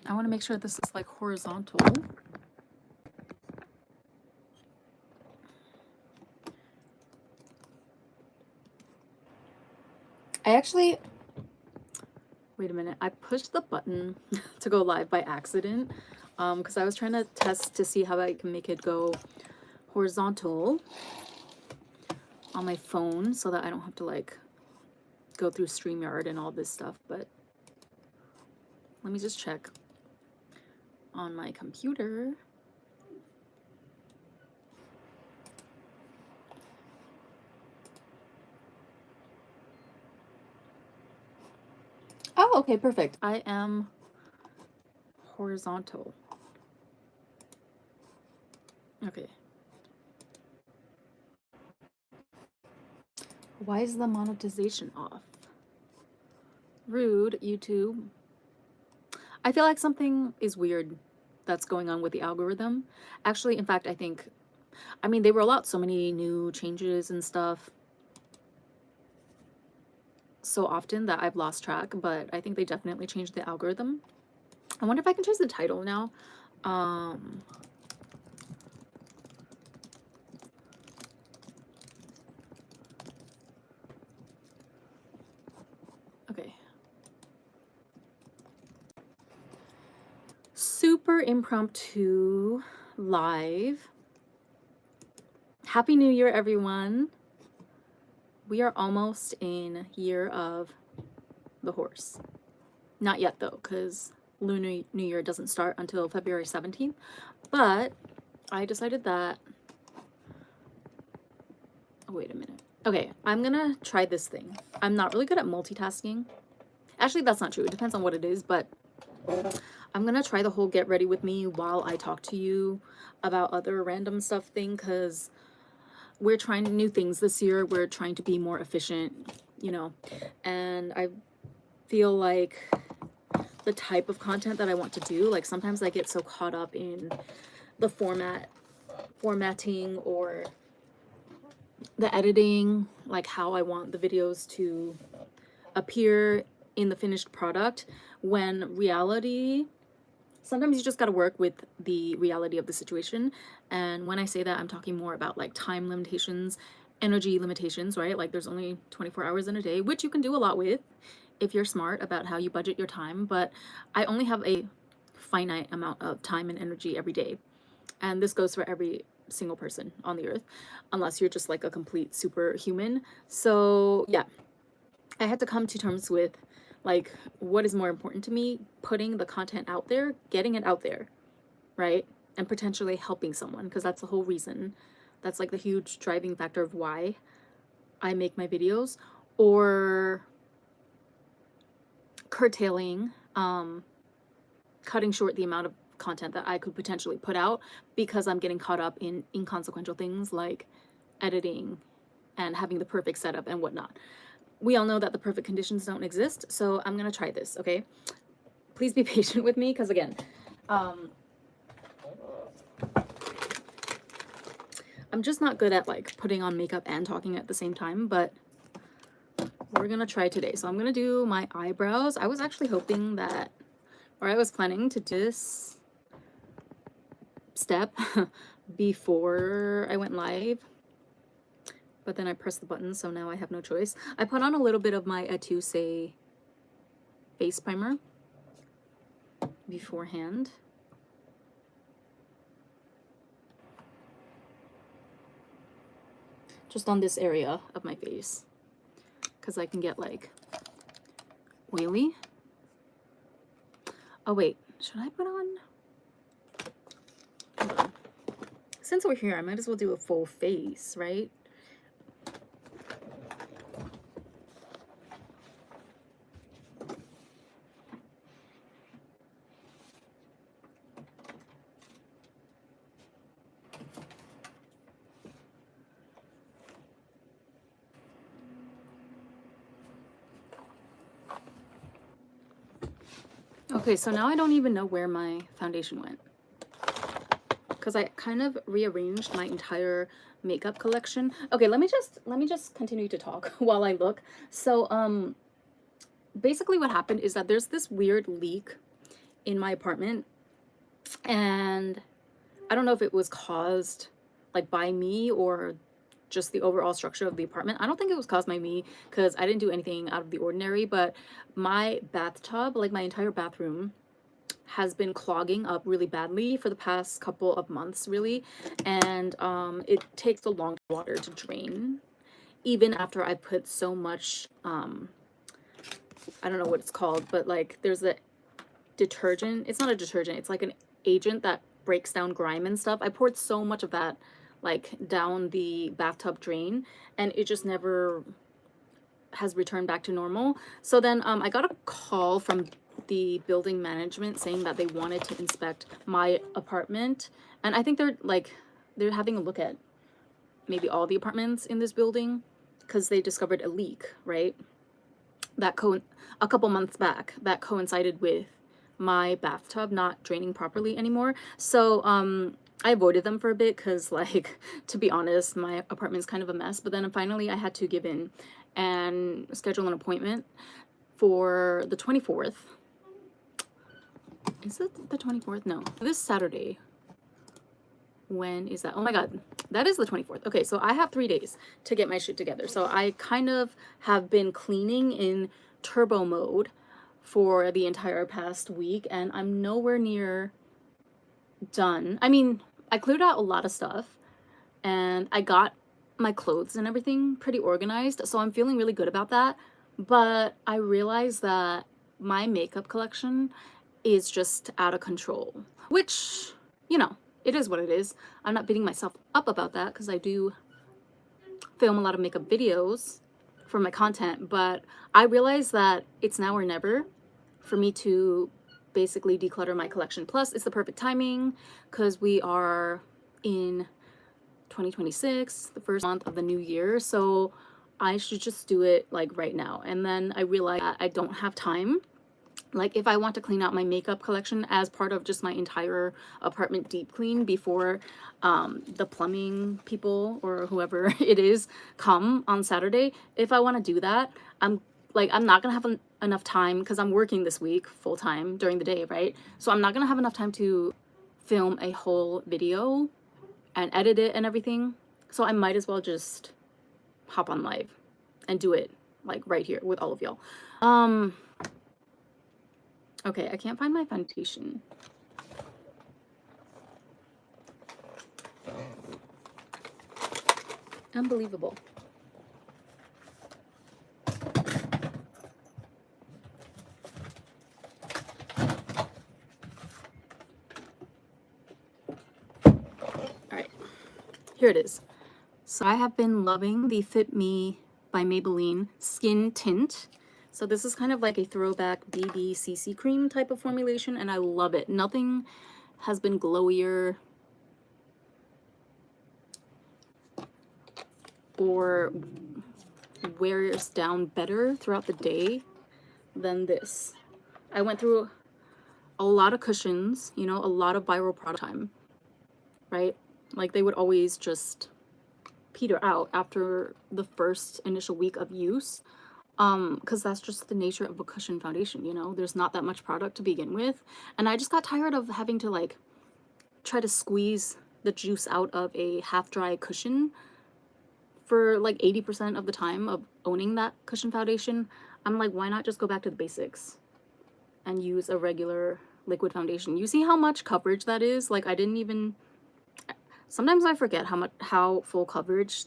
I want to make sure this is like horizontal. I actually, wait a minute, I pushed the button to go live by accident because I was trying to test to see how I can make it go horizontal on my phone so that I don't have to like go through StreamYard and all this stuff. But let me just check on my computer. Oh, okay, perfect. I am horizontal. Okay. Why is the monetization off? Rude, YouTube. I feel like something is weird that's going on with the algorithm. Actually, in fact, I mean, they roll out so many new changes and stuff so often that I've lost track, but I think they definitely changed the algorithm. I wonder if I can change the title now. Okay. Super impromptu live. Happy New Year, everyone. We are almost in year of the horse. Not yet though, because Lunar New Year doesn't start until February 17th. But I decided that, oh, wait a minute. Okay, I'm gonna try this thing. I'm not really good at multitasking. Actually, that's not true. It depends on what it is, but I'm gonna try the whole get ready with me while I talk to you about other random stuff thing, because we're trying new things this year. We're trying to be more efficient, you know, and I feel like the type of content that I want to do, like sometimes I get so caught up in the formatting or the editing, like how I want the videos to appear in the finished product, when reality, sometimes you just got to work with the reality of the situation. And when I say that, I'm talking more about like time limitations, energy limitations, right? Like there's only 24 hours in a day, which you can do a lot with if you're smart about how you budget your time, but I only have a finite amount of time and energy every day. And this goes for every single person on the earth, unless you're just like a complete superhuman. So, yeah, I had to come to terms with like what is more important to me, putting the content out there, getting it out there, right? And potentially helping someone, because that's the whole reason. That's like the huge driving factor of why I make my videos, or curtailing, cutting short the amount of content that I could potentially put out because I'm getting caught up in inconsequential things like editing and having the perfect setup and whatnot. We all know that the perfect conditions don't exist, so I'm gonna try this, okay? Please be patient with me, because again, I'm just not good at like putting on makeup and talking at the same time, but we're gonna try today. So I'm gonna do my eyebrows. I was actually hoping that, or I was planning to do this step before I went live, but then I pressed the button, so now I have no choice. I put on a little bit of my Atuse face primer beforehand. Just on this area of my face, because I can get like oily. Oh wait, should I put on? Hold on. Since we're here, I might as well do a full face, right? Okay, so now I don't even know where my foundation went, because I kind of rearranged my entire makeup collection. Okay, let me just continue to talk while I look. So basically what happened is that there's this weird leak in my apartment, and I don't know if it was caused like by me or just the overall structure of the apartment. I don't think it was caused by me because I didn't do anything out of the ordinary, but my bathtub, like my entire bathroom, has been clogging up really badly for the past couple of months, really. And it takes a long water to drain, even after I put so much, I don't know what it's called, but like there's a detergent. It's not a detergent, it's like an agent that breaks down grime and stuff. I poured so much of that like down the bathtub drain, and it just never has returned back to normal. So then I got a call from the building management saying that they wanted to inspect my apartment, and I think they're having a look at maybe all the apartments in this building because they discovered a leak, right? That a couple months back that coincided with my bathtub not draining properly anymore. So I avoided them for a bit because, like, to be honest, my apartment's kind of a mess. But then finally I had to give in and schedule an appointment for the 24th. Is it the 24th? No, this Saturday. When is that? Oh my god, that is the 24th. Okay, so I have 3 days to get my shit together. So I kind of have been cleaning in turbo mode for the entire past week, and I'm nowhere near done. I mean, I cleared out a lot of stuff, and I got my clothes and everything pretty organized, so I'm feeling really good about that. But I realized that my makeup collection is just out of control, which, you know, it is what it is. I'm not beating myself up about that because I do film a lot of makeup videos for my content, but I realize that it's now or never for me to basically declutter my collection. Plus, it's the perfect timing because we are in 2026, the first month of the new year, so I should just do it like right now. And then I realize that I don't have time. Like, if I want to clean out my makeup collection as part of just my entire apartment deep clean before the plumbing people or whoever it is come on Saturday, if I want to do that, I'm not gonna have enough time because I'm working this week full time during the day, right? So I'm not gonna have enough time to film a whole video and edit it and everything. So I might as well just hop on live and do it like right here with all of y'all. Okay, I can't find my foundation. Unbelievable. Alright, here it is. So I have been loving the Fit Me by Maybelline Skin Tint. So this is kind of like a throwback BB CC cream type of formulation, and I love it. Nothing has been glowier or wears down better throughout the day than this. I went through a lot of cushions, you know, a lot of viral product time, right? Like, they would always just peter out after the first initial week of use. Because that's just the nature of a cushion foundation, you know, there's not that much product to begin with, and I just got tired of having to like try to squeeze the juice out of a half-dry cushion for like 80% of the time of owning that cushion foundation. I'm like, why not just go back to the basics and use a regular liquid foundation? You see how much coverage that is? Like, I didn't even, sometimes I forget how full coverage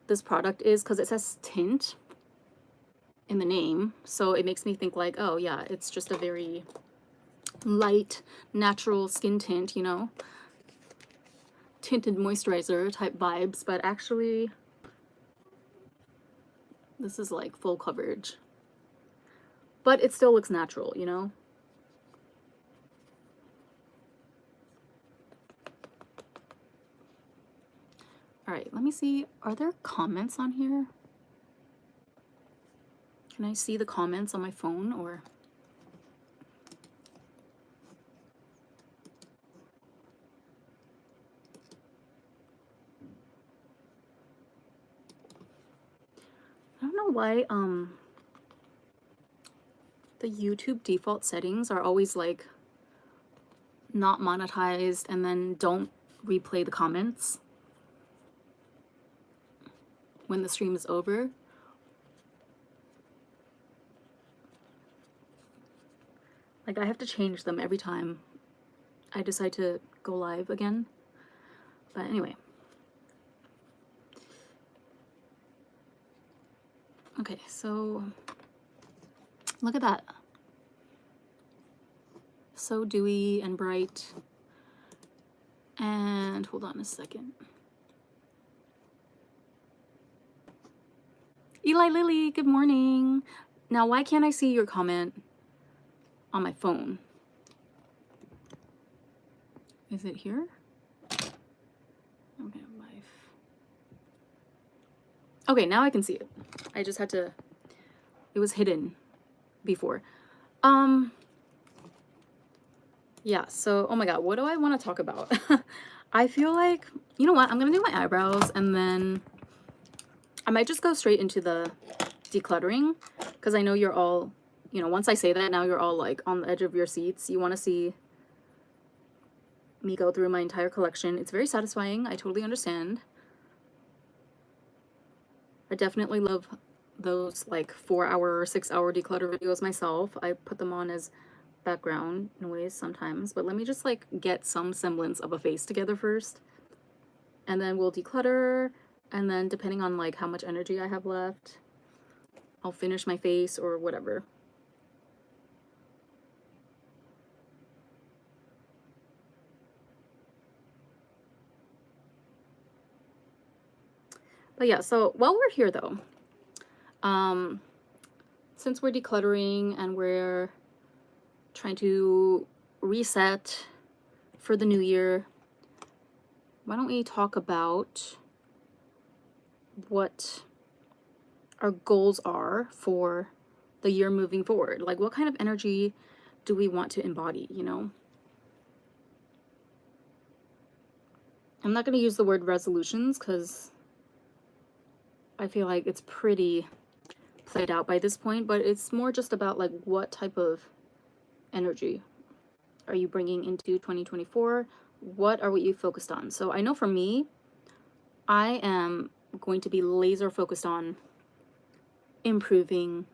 this product is because it says tint in the name, so it makes me think like, oh yeah, it's just a very light natural skin tint, you know, tinted moisturizer type vibes, but actually this is like full coverage, but it still looks natural, you know. All right, let me see, are there comments on here? Can I see the comments on my phone? Or I don't know why the YouTube default settings are always like not monetized, and then don't replay the comments when the stream is over. Like, I have to change them every time I decide to go live again. But anyway. Okay, so look at that. So dewy and bright. And hold on a second. Eli Lily, good morning. Now, why can't I see your comment on my phone? Is it here? Okay, live. Okay, now I can see it. I just had to, it was hidden before. Yeah, so, oh my God, what do I want to talk about? I feel like, you know what? I'm gonna do my eyebrows and then I might just go straight into the decluttering, because I know you're all, you know, once I say that, now you're all like on the edge of your seats. You want to see me go through my entire collection. It's very satisfying. I totally understand. I definitely love those like 4-hour or 6-hour declutter videos myself. I put them on as background noise sometimes, but let me just like get some semblance of a face together first, and then we'll declutter, and then depending on like how much energy I have left, I'll finish my face or whatever. But yeah, so while we're here though, since we're decluttering and we're trying to reset for the new year, why don't we talk about what our goals are for the year moving forward? Like, what kind of energy do we want to embody, you know? I'm not going to use the word resolutions because I feel like it's pretty played out by this point, but it's more just about like what type of energy are you bringing into 2024? What are you focused on? So I know for me, I am going to be laser focused on improving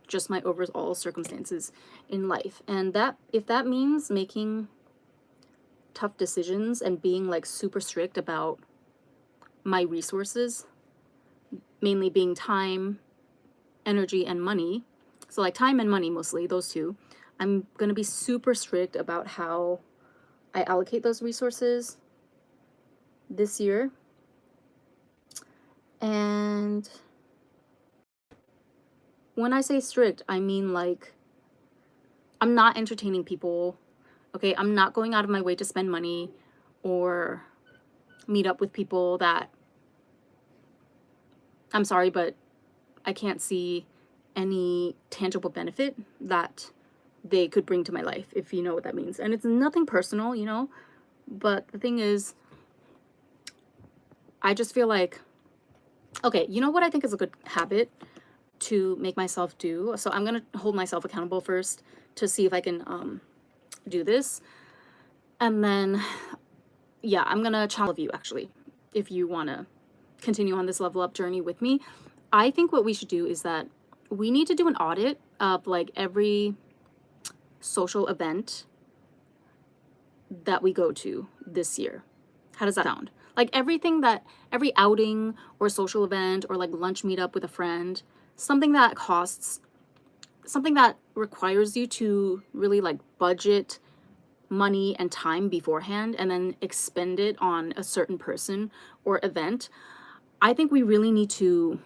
just my overall circumstances in life. And that, if that means making tough decisions and being like super strict about my resources, mainly being time, energy, and money. So like time and money, mostly those two. I'm going to be super strict about how I allocate those resources this year. And when I say strict, I mean like I'm not entertaining people. Okay, I'm not going out of my way to spend money or meet up with people that, I'm sorry, but I can't see any tangible benefit that they could bring to my life, if you know what that means. And it's nothing personal, you know, but the thing is, I just feel like, okay, you know what I think is a good habit to make myself do? So I'm going to hold myself accountable first to see if I can do this. And then, yeah, I'm going to challenge you actually, if you want to continue on this level up journey with me. I think what we should do is that we need to do an audit of like every social event that we go to this year. How does that sound? Like everything that, every outing or social event or like lunch meetup with a friend, something that costs, something that requires you to really like budget money and time beforehand and then expend it on a certain person or event. I think we really need to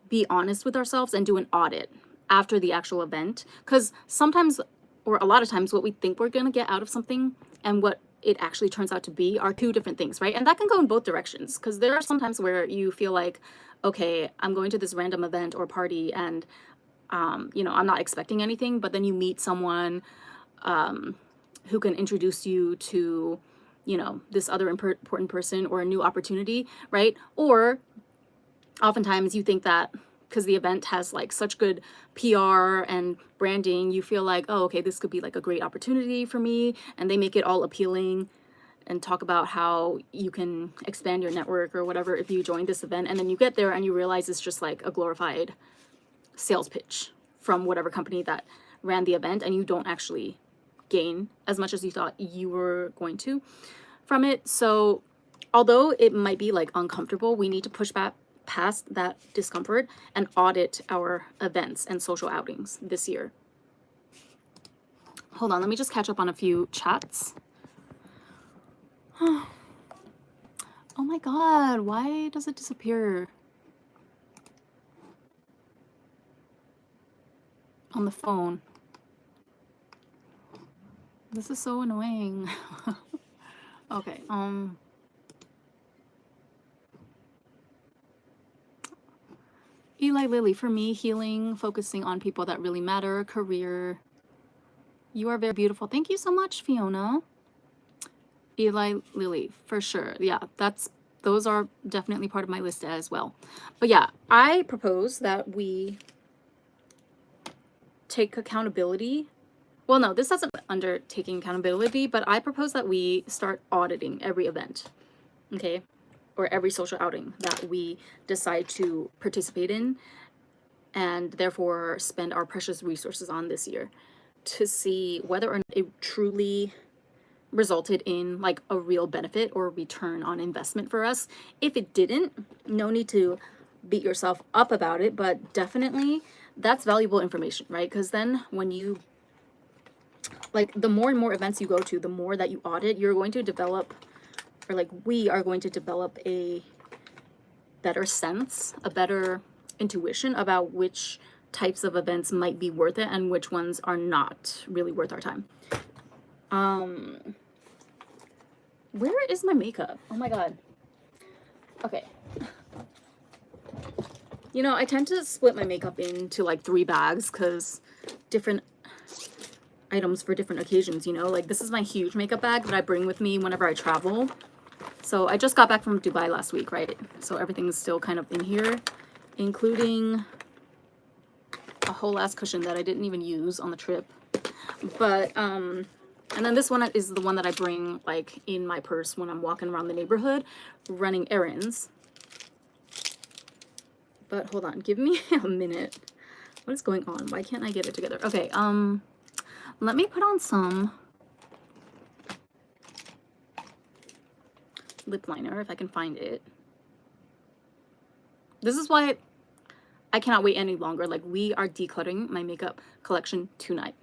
be honest with ourselves and do an audit after the actual event, because sometimes, or a lot of times, what we think we're going to get out of something and what it actually turns out to be are two different things, right? And that can go in both directions, because there are some times where you feel like, okay, I'm going to this random event or party and you know, I'm not expecting anything, but then you meet someone who can introduce you to, you know, this other important person or a new opportunity, right? Or oftentimes you think that because the event has like such good PR and branding, you feel like, oh, okay, this could be like a great opportunity for me. And they make it all appealing and talk about how you can expand your network or whatever if you join this event. And then you get there and you realize it's just like a glorified sales pitch from whatever company that ran the event, and you don't actually gain as much as you thought you were going to from it. So although it might be like uncomfortable, we need to push back past that discomfort and audit our events and social outings this year. Hold on, let me just catch up on a few chats. Oh my god, why does it disappear on the phone? This is so annoying. Okay, Eli Lilly, for me, healing, focusing on people that really matter, career. You are very beautiful. Thank you so much, Fiona. Eli Lilly, for sure. Yeah, those are definitely part of my list as well. But yeah, I propose that we take accountability. Well, no, this doesn't under taking accountability, but I propose that we start auditing every event, okay? Or every social outing that we decide to participate in, and therefore spend our precious resources on this year, to see whether or not it truly resulted in like a real benefit or return on investment for us. If it didn't, no need to beat yourself up about it, but definitely that's valuable information, right? Because then when you, like, the more and more events you go to, the more that you audit, you're going to develop, or like we are going to develop a better sense, a better intuition about which types of events might be worth it and which ones are not really worth our time. Where is my makeup? Oh my god. Okay. You know, I tend to split my makeup into like 3 bags because different items for different occasions, you know? Like, this is my huge makeup bag that I bring with me whenever I travel. So I just got back from Dubai last week, right? So everything's still kind of in here, including a whole ass cushion that I didn't even use on the trip. But and then this one is the one that I bring like in my purse when I'm walking around the neighborhood running errands. But hold on, give me a minute. What is going on? Why can't I get it together? Okay, let me put on some lip liner if I can find it. This is why I cannot wait any longer. Like, we are decluttering my makeup collection tonight.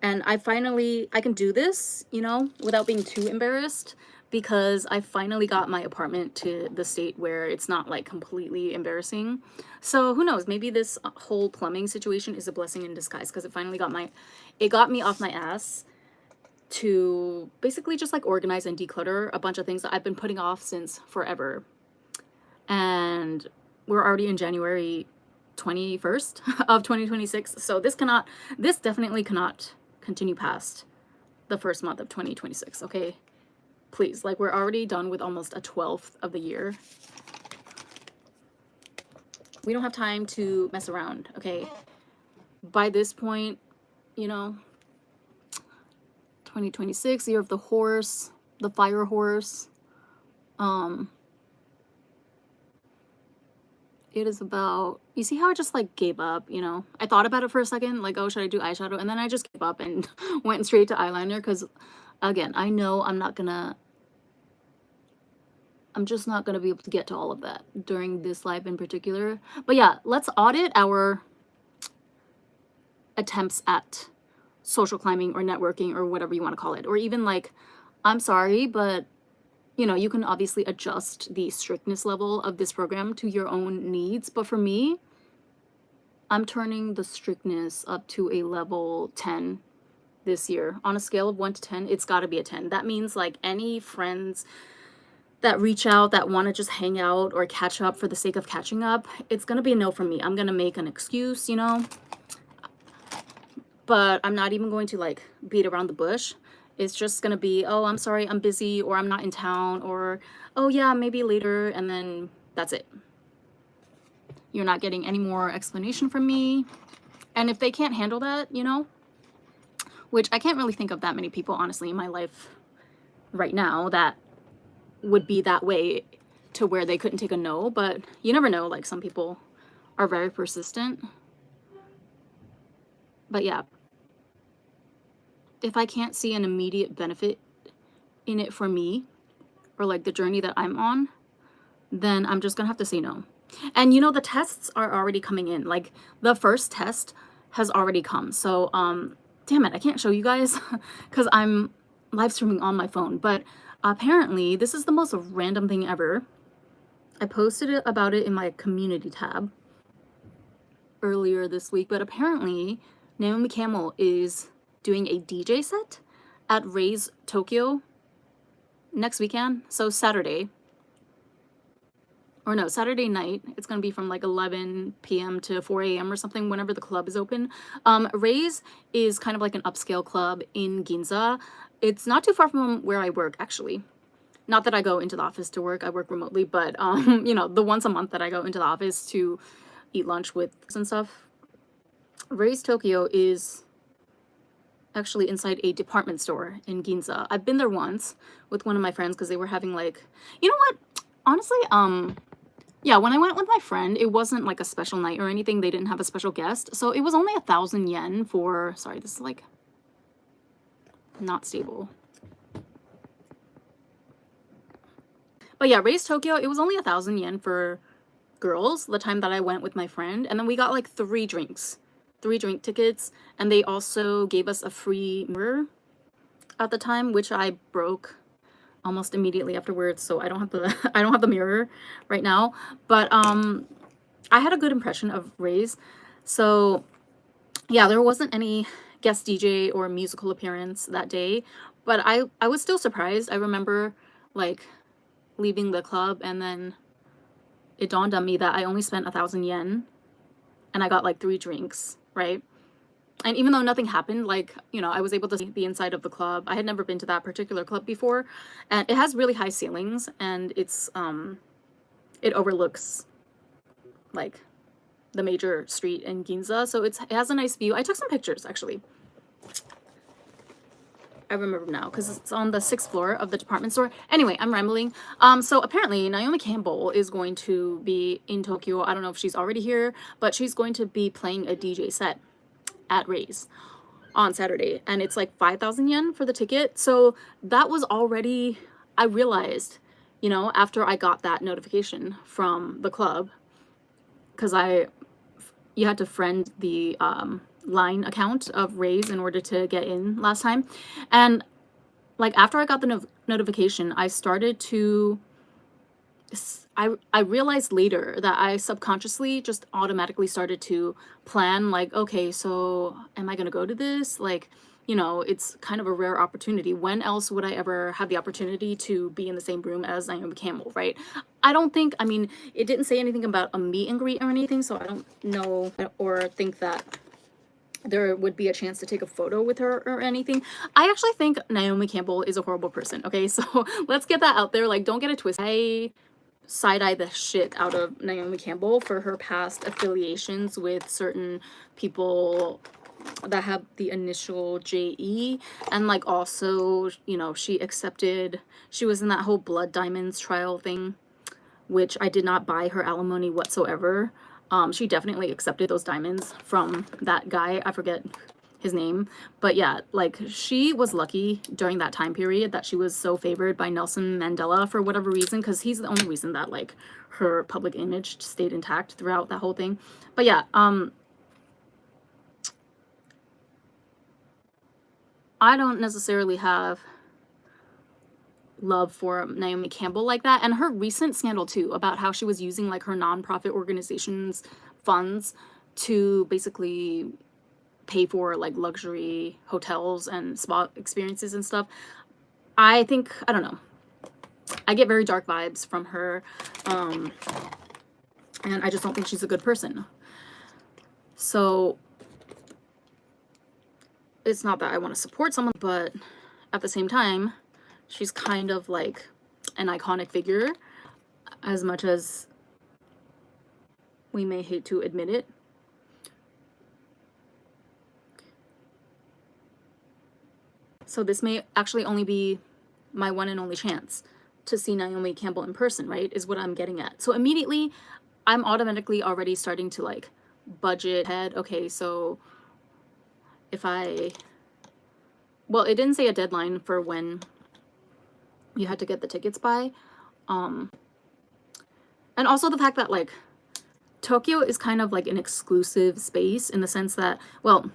And I can do this, you know, without being too embarrassed, because I finally got my apartment to the state where it's not like completely embarrassing. So who knows, maybe this whole plumbing situation is a blessing in disguise, because it finally got me off my ass to basically just like organize and declutter a bunch of things that I've been putting off since forever. And we're already in January 21st of 2026. So this definitely cannot continue past the first month of 2026, okay? Please, like, we're already done with almost a 12th of the year. We don't have time to mess around, okay? By this point, you know, 2026, year of the horse, the fire horse. It is about, you see how I just like gave up, you know? I thought about it for a second, like, oh, should I do eyeshadow? And then I just gave up and went straight to eyeliner, because again, I know I'm just not gonna be able to get to all of that during this live in particular. But yeah, let's audit our attempts at social climbing or networking or whatever you want to call it. Or even like, I'm sorry, but you know, you can obviously adjust the strictness level of this program to your own needs. But for me, I'm turning the strictness up to a level 10 this year. On a scale of 1 to 10, it's got to be a 10. That means like any friends that reach out that want to just hang out or catch up for the sake of catching up, it's going to be a no from me. I'm going to make an excuse, you know, but I'm not even going to like beat around the bush. It's just going to be, oh, I'm sorry, I'm busy, or I'm not in town, or, oh yeah, maybe later, and then that's it. You're not getting any more explanation from me. And if they can't handle that, you know, which I can't really think of that many people, honestly, in my life right now that would be that way to where they couldn't take a no, but you never know, like some people are very persistent. But yeah, if I can't see an immediate benefit in it for me, or like the journey that I'm on, then I'm just gonna have to say no. And you know, the tests are already coming in. Like the first test has already come. So damn it, I can't show you guys because I'm live streaming on my phone. But apparently this is the most random thing ever. I posted about it in my community tab earlier this week, but apparently Naomi Campbell is doing a DJ set at Ray's Tokyo next weekend. So Saturday night. It's gonna be from like 11 p.m. to 4 a.m. or something, whenever the club is open. Ray's is kind of like an upscale club in Ginza. It's not too far from where I work, actually. Not that I go into the office to work, I work remotely, but you know, the once a month that I go into the office to eat lunch with and stuff. Ray's Tokyo is actually inside a department store in Ginza. I've been there once with one of my friends because they were having like, you know what? Honestly, yeah, when I went with my friend, it wasn't like a special night or anything. They didn't have a special guest. So it was only 1,000 yen for, sorry, this is like not stable. But yeah, Ray's Tokyo, it was only 1,000 yen for girls the time that I went with my friend. And then we got like 3 drink tickets. And they also gave us a free mirror at the time, which I broke almost immediately afterwards, so I don't have the I don't have the mirror right now. But I had a good impression of Ray's. So yeah, there wasn't any guest DJ or musical appearance that day, but I was still surprised. I remember like leaving the club and then it dawned on me that I only spent 1,000 yen and I got like 3 drinks, right? And even though nothing happened, like, you know, I was able to see the inside of the club. I had never been to that particular club before, and it has really high ceilings, and it's it overlooks like the major street in Ginza, so it has a nice view. I took some pictures, actually. I remember now because it's on the 6th floor of the department store. Anyway, I'm rambling. So apparently Naomi Campbell is going to be in Tokyo. I don't know if she's already here, but she's going to be playing a DJ set at Ray's on Saturday, and it's like 5,000 yen for the ticket. So that was already, I realized, you know, after I got that notification from the club, because you had to friend the line account of Ray's in order to get in last time. And like after I got the notification, I started to I realized later that I subconsciously just automatically started to plan like, okay, so am I gonna go to this? Like, you know, it's kind of a rare opportunity. When else would I ever have the opportunity to be in the same room as Naomi Campbell, right? I don't think, I mean, it didn't say anything about a meet and greet or anything, so I don't know or think that there would be a chance to take a photo with her or anything. I actually think Naomi Campbell is a horrible person, okay? So let's get that out there. Like, don't get it twisted. I side-eye the shit out of Naomi Campbell for her past affiliations with certain people that have the initial JE, and like also, you know, she was in that whole blood diamonds trial thing, which I did not buy her alimony whatsoever. She definitely accepted those diamonds from that guy, I forget his name, but yeah, like she was lucky during that time period that she was so favored by Nelson Mandela for whatever reason, because he's the only reason that like her public image stayed intact throughout that whole thing. But yeah, I don't necessarily have love for Naomi Campbell like that, and her recent scandal too about how she was using like her nonprofit organization's funds to basically pay for like luxury hotels and spa experiences and stuff. I think, I don't know, I get very dark vibes from her, and I just don't think she's a good person. So it's not that I want to support someone, but at the same time, she's kind of like an iconic figure, as much as we may hate to admit it. So this may actually only be my one and only chance to see Naomi Campbell in person, right? Is what I'm getting at. So immediately I'm automatically already starting to like budget ahead. Okay, so if well, it didn't say a deadline for when you had to get the tickets by. And also the fact that like Tokyo is kind of like an exclusive space in the sense that, well,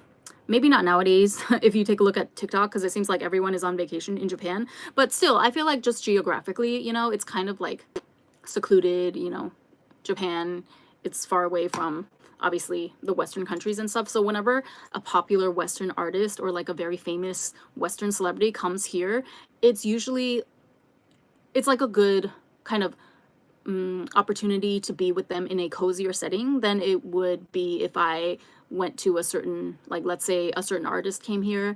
maybe not nowadays if you take a look at TikTok, because it seems like everyone is on vacation in Japan. But still, I feel like just geographically, you know, it's kind of like secluded, you know, Japan, it's far away from obviously the Western countries and stuff. So whenever a popular Western artist or like a very famous Western celebrity comes here, it's usually, it's like a good kind of opportunity to be with them in a cozier setting than it would be if I went to a certain, like, let's say a certain artist came here.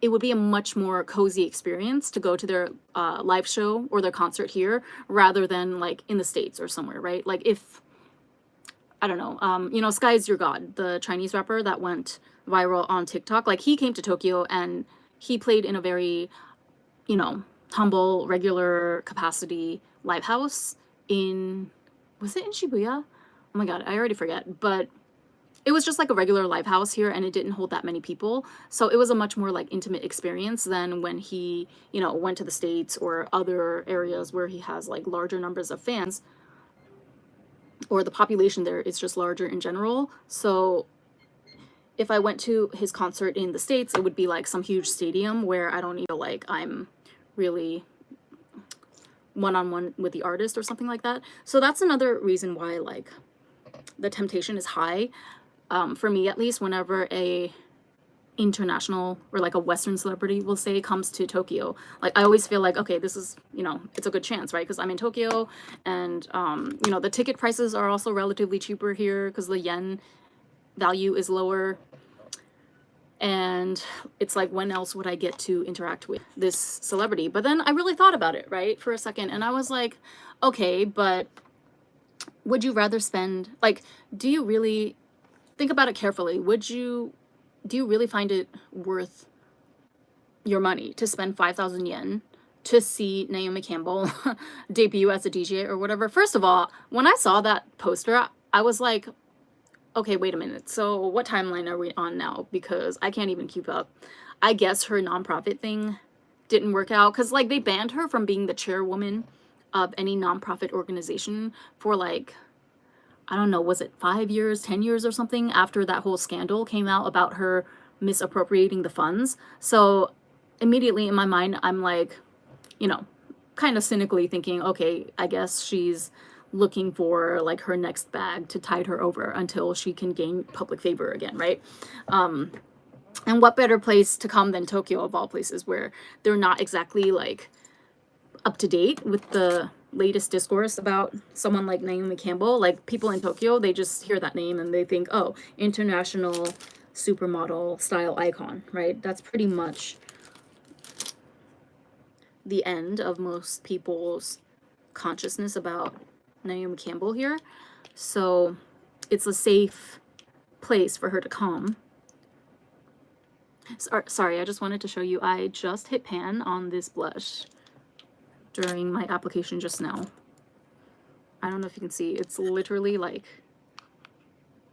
It would be a much more cozy experience to go to their live show or their concert here rather than like in the States or somewhere, right? Like if, I don't know, you know, Sky is Your God, the Chinese rapper that went viral on TikTok, like he came to Tokyo and he played in a very, you know, humble, regular capacity live house in, was it in Shibuya? Oh my God, I already forget, but it was just like a regular live house here and it didn't hold that many people. So it was a much more like intimate experience than when he, you know, went to the States or other areas where he has like larger numbers of fans, or the population there is just larger in general. So if I went to his concert in the States, it would be like some huge stadium where I don't feel like I'm really one-on-one with the artist or something like that. So that's another reason why like the temptation is high, for me at least, whenever a international or like a Western celebrity will say comes to Tokyo. Like I always feel like, okay, this is, you know, it's a good chance, right? Because I'm in Tokyo and you know, the ticket prices are also relatively cheaper here because the yen value is lower. And it's like, when else would I get to interact with this celebrity? But then I really thought about it, right, for a second, and I was like, okay, but would you rather spend, like, do you really think about it carefully? Do you really find it worth your money to spend 5,000 yen to see Naomi Campbell debut as a DJ or whatever? First of all, when I saw that poster, I was like, okay, wait a minute. So what timeline are we on now? Because I can't even keep up. I guess her nonprofit thing didn't work out because like they banned her from being the chairwoman of any nonprofit organization for like, I don't know, was it 5 years, 10 years or something after that whole scandal came out about her misappropriating the funds. So immediately in my mind, I'm like, you know, kind of cynically thinking, okay, I guess she's looking for like her next bag to tide her over until she can gain public favor again, right? And what better place to come than Tokyo, of all places, where they're not exactly like up to date with the latest discourse about someone like Naomi Campbell. Like people in Tokyo, they just hear that name and they think, oh, international supermodel style icon, right? That's pretty much the end of most people's consciousness about Naomi Campbell here. So it's a safe place for her to come. Sorry, I just wanted to show you, I just hit pan on this blush during my application just now. I don't know if you can see, it's literally like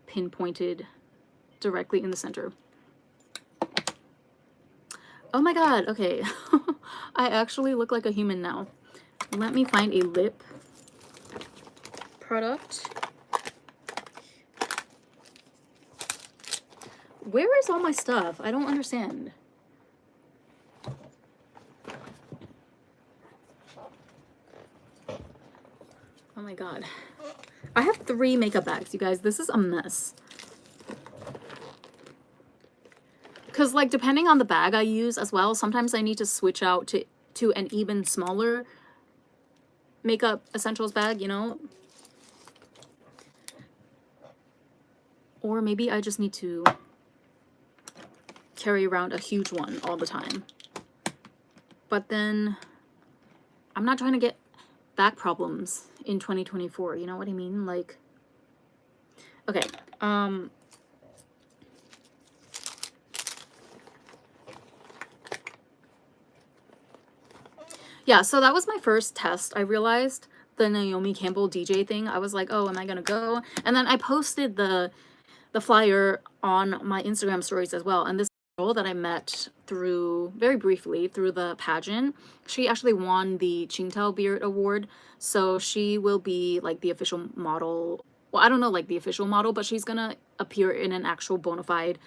pinpointed directly in the center. Oh my God, okay. I actually look like a human now. Let me find a lip product. Where is all my stuff? I don't understand. Oh my God. I have 3 makeup bags, you guys. This is a mess. Because like depending on the bag I use as well, sometimes I need to switch out to an even smaller makeup essentials bag, you know? Or maybe I just need to carry around a huge one all the time. But then I'm not trying to get back problems in 2024, you know what I mean? Like Okay. Yeah, so that was my first test. I realized the Naomi Campbell DJ thing. I was like, oh, am I gonna go? And then I posted the flyer on my Instagram stories as well. And this girl that I met through, very briefly, through the pageant, she actually won the Qingtao Beard Award. So she will be like the official model. Well, I don't know like the official model, but she's gonna appear in an actual bona fide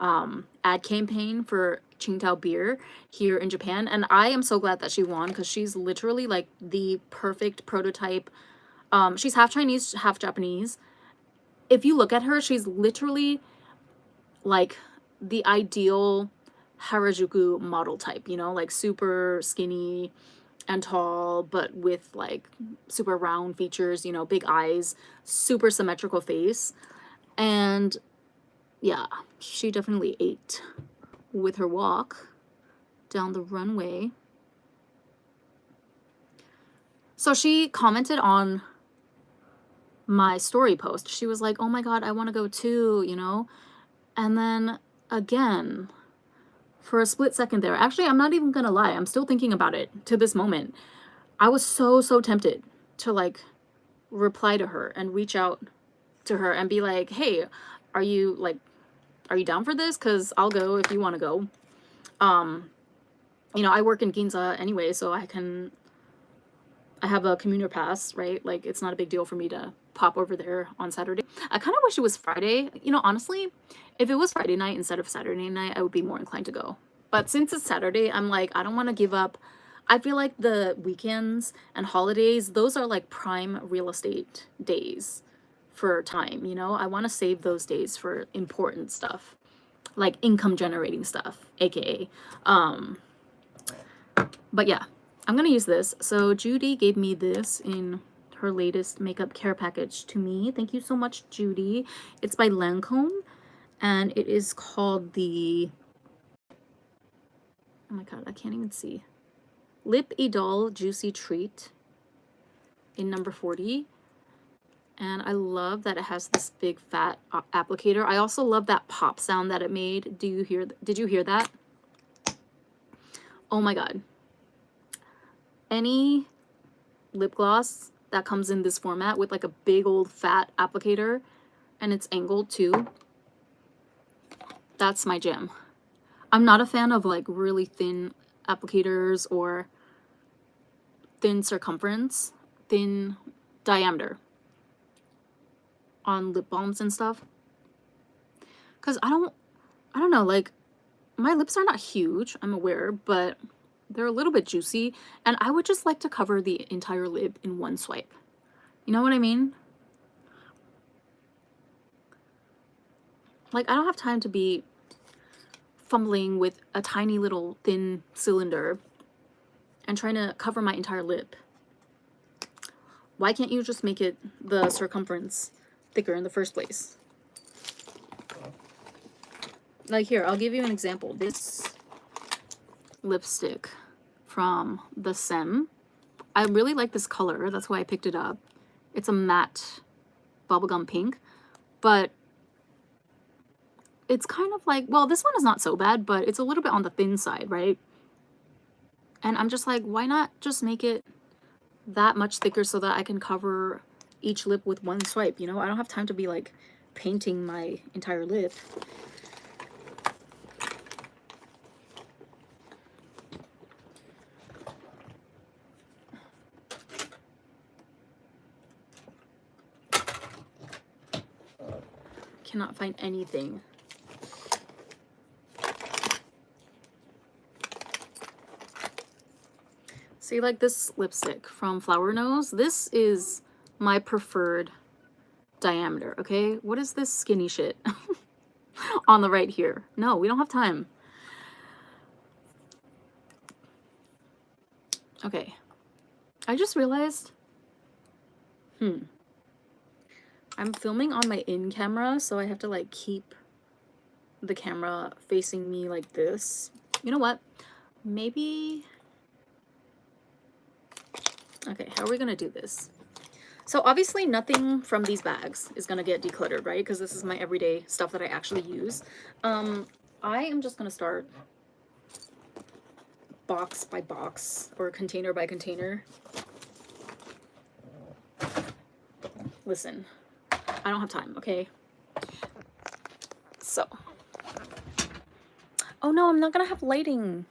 ad campaign for Qingtao beer here in Japan. And I am so glad that she won because she's literally like the perfect prototype. She's half Chinese, half Japanese. If you look at her, she's literally like the ideal Harajuku model type, you know, like super skinny and tall, but with like super round features, you know, big eyes, super symmetrical face. And yeah, she definitely ate with her walk down the runway. So she commented on my story post. She was like, oh my God, I want to go too, you know? And then again, for a split second there, actually, I'm not even gonna lie, I'm still thinking about it to this moment. I was so tempted to like reply to her and reach out to her and be like, hey, are you down for this? Because I'll go if you want to go. You know, I work in Ginza anyway, so I have a commuter pass, right? Like, it's not a big deal for me to pop over there on Saturday. I kind of wish it was Friday. You know, honestly, if it was Friday night instead of Saturday night, I would be more inclined to go. But since it's Saturday, I'm like, I don't want to give up. I feel like the weekends and holidays, those are like prime real estate days for time, you know? I want to save those days for important stuff, like income generating stuff, aka but yeah, I'm gonna use this. So Judy gave me this in her latest makeup care package to me. Thank you so much, Judy. It's by Lancome, and it is called the, oh my God, I can't even see. Lip Idol Juicy Treat in number 40. And I love that it has this big fat applicator. I also love that pop sound that it made. Did you hear that? Oh my God. Any lip gloss that comes in this format with like a big old fat applicator and it's angled too, that's my jam. I'm not a fan of like really thin applicators or thin circumference, thin diameter on lip balms and stuff, because I don't know, like my lips are not huge, I'm aware, but they're a little bit juicy, and I would just like to cover the entire lip in one swipe. You know what I mean? Like, I don't have time to be fumbling with a tiny little thin cylinder and trying to cover my entire lip. Why can't you just make it the circumference thicker in the first place? Like, here, I'll give you an example. This lipstick from the Sem, I really like this color. That's why I picked it up. It's a matte bubblegum pink, but it's kind of like, well, this one is not so bad, but it's a little bit on the thin side, right? And I'm just like, why not just make it that much thicker so that I can cover each lip with one swipe, you know? I don't have time to be like painting my entire lip. Cannot find anything. See, like this lipstick from Flower Nose, this is my preferred diameter, okay? What is this skinny shit on the right here? No, we don't have time. Okay. I just realized, I'm filming on my in camera, so I have to like keep the camera facing me like this. You know what? Maybe, okay, how are we gonna do this? So obviously nothing from these bags is gonna get decluttered, right? Because this is my everyday stuff that I actually use. I am just gonna start box by box or container by container. Listen, I don't have time, okay? So, oh no, I'm not gonna have lighting.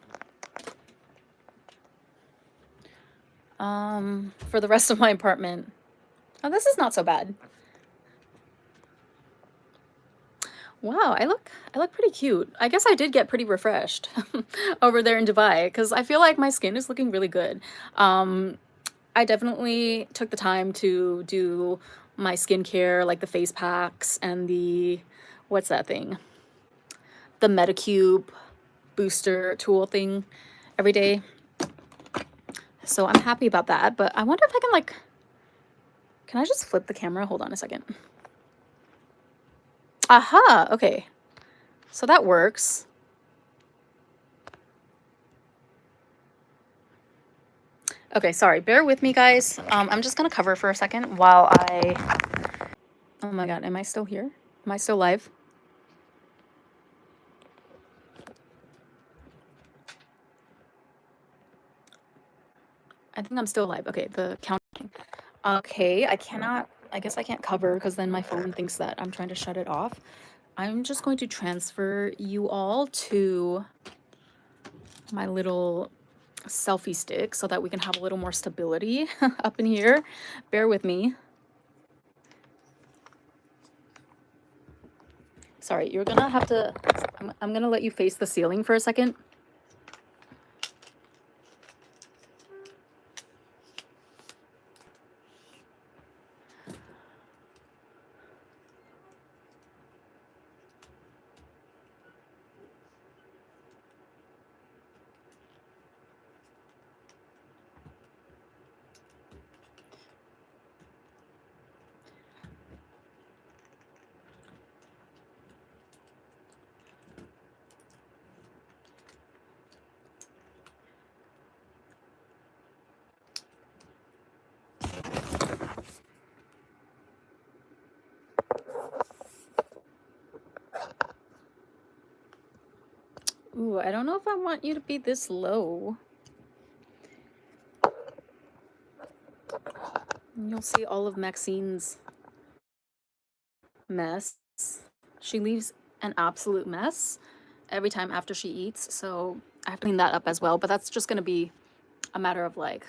For the rest of my apartment. Oh, this is not so bad. Wow, I look pretty cute. I guess I did get pretty refreshed over there in Dubai because I feel like my skin is looking really good. I definitely took the time to do my skincare, like the face packs and the, what's that thing? The Metacube booster tool thing every day. So I'm happy about that, but I wonder if I can like, can I just flip the camera? Hold on a second. Aha, okay. So that works. Okay, sorry, bear with me guys. I'm just gonna cover for a second while I, oh my God, am I still here? Am I still live? I think I'm still live. Okay, the counting. Okay, I guess I can't cover because then my phone thinks that I'm trying to shut it off. I'm just going to transfer you all to my little selfie stick so that we can have a little more stability up in here. Bear with me. Sorry, you're gonna have to, I'm gonna let you face the ceiling for a second. Ooh, I don't know if I want you to be this low. You'll see all of Maxine's mess. She leaves an absolute mess every time after she eats, so I have to clean that up as well, but that's just gonna be a matter of like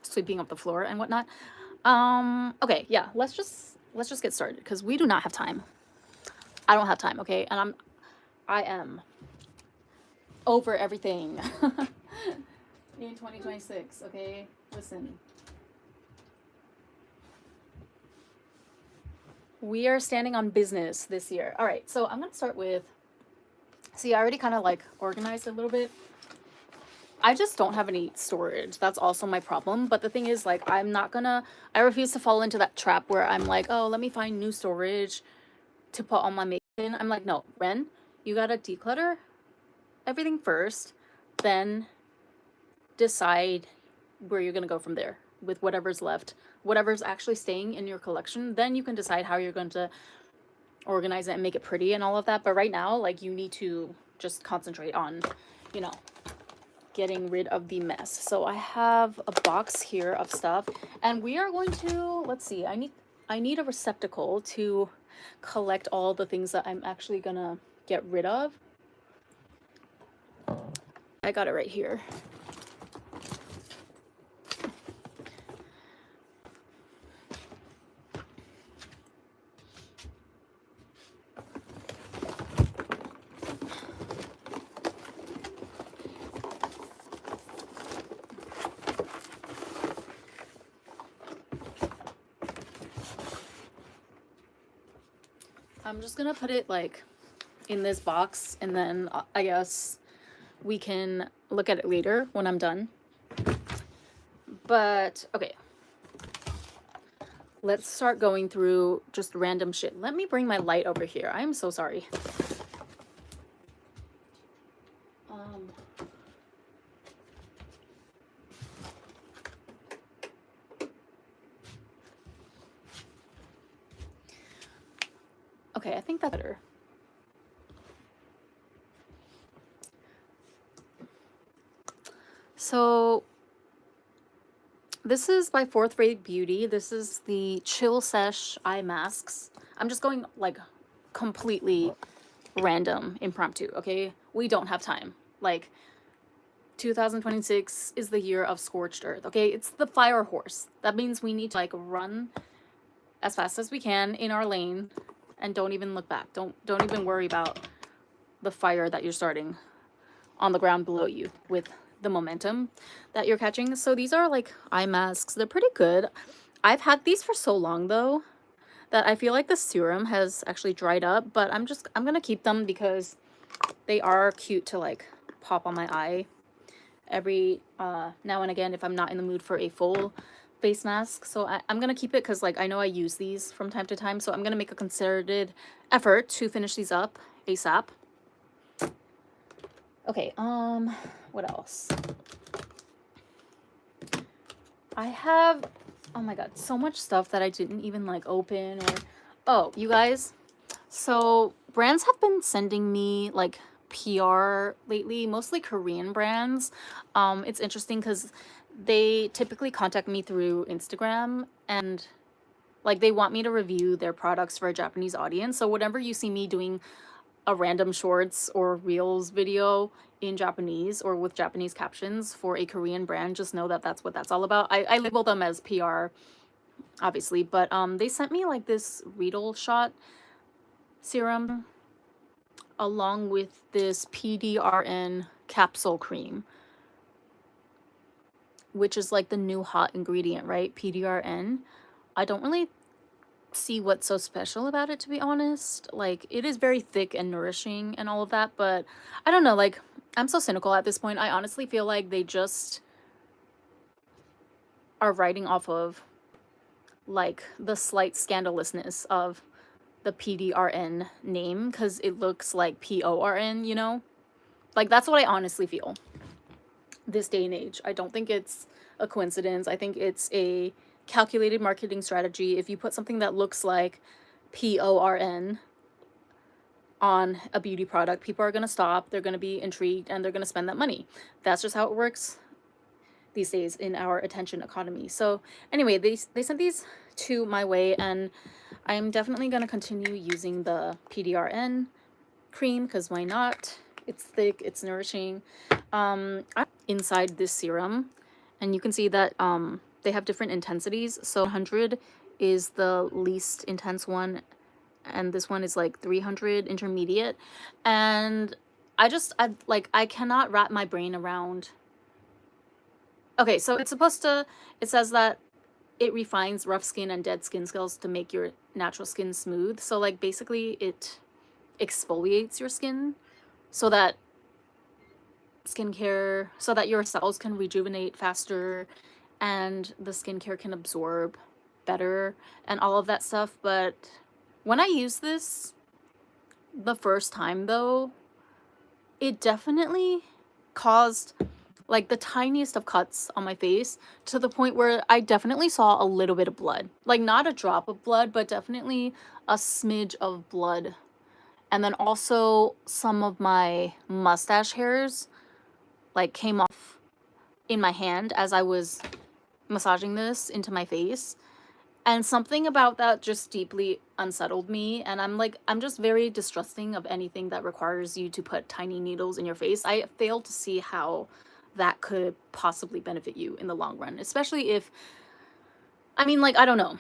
sweeping up the floor and whatnot. Okay, yeah, let's just get started because we do not have time. I don't have time, okay? And I am over everything in 2026, okay? Listen. We are standing on business this year. All right, so I'm gonna start with, see, I already kind of like organized a little bit. I just don't have any storage. That's also my problem. But the thing is, like, I refuse to fall into that trap where I'm like, oh, let me find new storage to put all my makeup in. I'm like, no, Ren, you gotta declutter everything first, then decide where you're gonna go from there with whatever's left, whatever's actually staying in your collection. Then you can decide how you're going to organize it and make it pretty and all of that. But right now, like, you need to just concentrate on, you know, getting rid of the mess. So I have a box here of stuff, and we are going to, let's see, I need a receptacle to collect all the things that I'm actually gonna get rid of. I got it right here. I'm just gonna put it like in this box, and then I guess we can look at it later when I'm done. But okay, let's start going through just random shit. Let me bring my light over here. I am so sorry. Okay, I think that's better. So this is by Fourth Rate Beauty. This is the Chill Sesh eye masks. I'm just going like completely random, impromptu, okay? We don't have time. Like 2026 is the year of scorched earth, okay? It's the fire horse. That means we need to like run as fast as we can in our lane and don't even look back. Don't even worry about the fire that you're starting on the ground below you with the momentum that you're catching. So these are like eye masks. They're pretty good. I've had these for so long though that I feel like the serum has actually dried up, but I'm gonna keep them because they are cute to like pop on my eye every now and again if I'm not in the mood for a full face mask. So I'm gonna keep it because like I know I use these from time to time, so I'm gonna make a concerted effort to finish these up ASAP. Okay, what else? I have, oh my god, so much stuff that I didn't even like open or, oh, you guys, so brands have been sending me like PR lately, mostly Korean brands. It's interesting because they typically contact me through Instagram and like they want me to review their products for a Japanese audience. So whenever you see me doing a random shorts or reels video in Japanese or with Japanese captions for a Korean brand, just know that that's what that's all about. I label them as PR, obviously, but they sent me like this Riedel shot serum along with this PDRN capsule cream, which is like the new hot ingredient, right? PDRN. I don't really see what's so special about it, to be honest. Like, it is very thick and nourishing and all of that, but I don't know, like, I'm so cynical at this point. I honestly feel like they just are writing off of like the slight scandalousness of the PDRN name because it looks like PORN, you know? Like, that's what I honestly feel this day and age. I don't think it's a coincidence. I think it's a calculated marketing strategy. If you put something that looks like PORN on a beauty product, people are going to stop, they're going to be intrigued, and they're going to spend that money. That's just how it works these days in our attention economy. So anyway, they sent these to my way, and I'm definitely going to continue using the PDRN cream because why not? It's thick, it's nourishing. Inside this serum, and you can see that they have different intensities. So 100 is the least intense one, and this one is like 300 intermediate. And I cannot wrap my brain around. Okay, so it's supposed to, it says that it refines rough skin and dead skin cells to make your natural skin smooth. So like basically it exfoliates your skin so that your cells can rejuvenate faster and the skincare can absorb better and all of that stuff. But when I use this the first time though, it definitely caused like the tiniest of cuts on my face to the point where I definitely saw a little bit of blood. Like not a drop of blood, but definitely a smidge of blood. And then also some of my mustache hairs like came off in my hand as I was massaging this into my face. And something about that just deeply unsettled me. And I'm just very distrusting of anything that requires you to put tiny needles in your face. I fail to see how that could possibly benefit you in the long run, especially if, I mean, like, I don't know.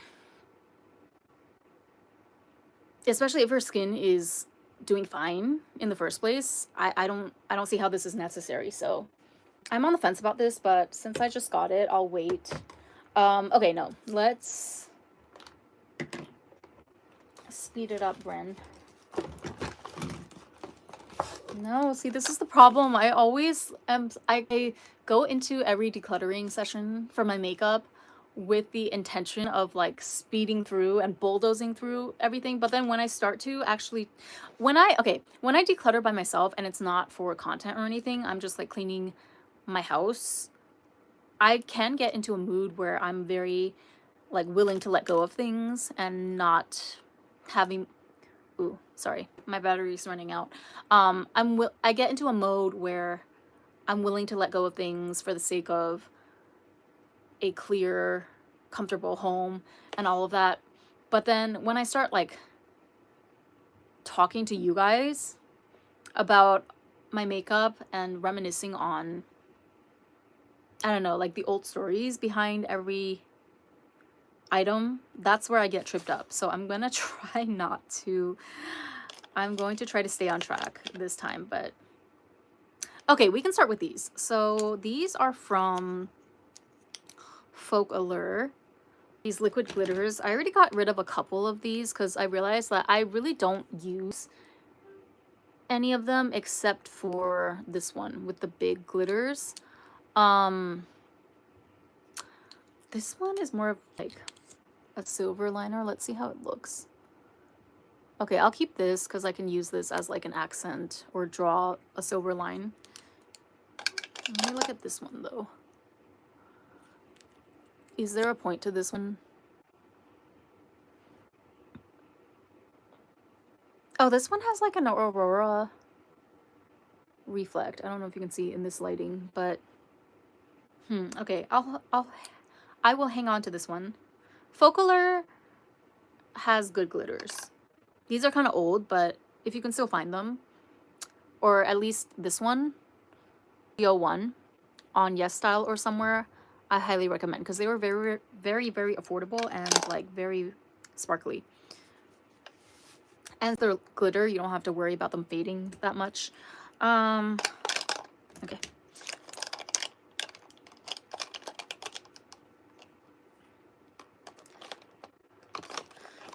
Especially if your skin is doing fine in the first place. I don't see how this is necessary. So I'm on the fence about this, but since I just got it, I'll wait. Okay, no, let's speed it up, Bren. No, see, this is the problem. I always I go into every decluttering session for my makeup with the intention of like speeding through and bulldozing through everything. But then when I start to actually, when I declutter by myself and it's not for content or anything, I'm just like cleaning my house, I can get into a mood where I'm very like willing to let go of things and not having Ooh, sorry, my battery's running out. I get into a mode where I'm willing to let go of things for the sake of a clear, comfortable home and all of that. But then when I start like talking to you guys about my makeup and reminiscing on, I don't know, like the old stories behind every item, that's where I get tripped up. So I'm gonna try not to, I'm going to try to stay on track this time. But okay, we can start with these. So these are from Folk Allure. These liquid glitters. I already got rid of a couple of these because I realized that I really don't use any of them except for this one with the big glitters. This one is more of like a silver liner. Let's see how it looks. Okay, I'll keep this because I can use this as like an accent or draw a silver line. Let me look at this one though. Is there a point to this one? Oh, this one has like an aurora reflect. I don't know if you can see in this lighting, but okay, I will hang on to this one. Focular has good glitters. These are kind of old, but if you can still find them, or at least this one, one on Yes Style or somewhere, I highly recommend because they were very, very, very affordable and like very sparkly. And they're glitter, you don't have to worry about them fading that much. Okay.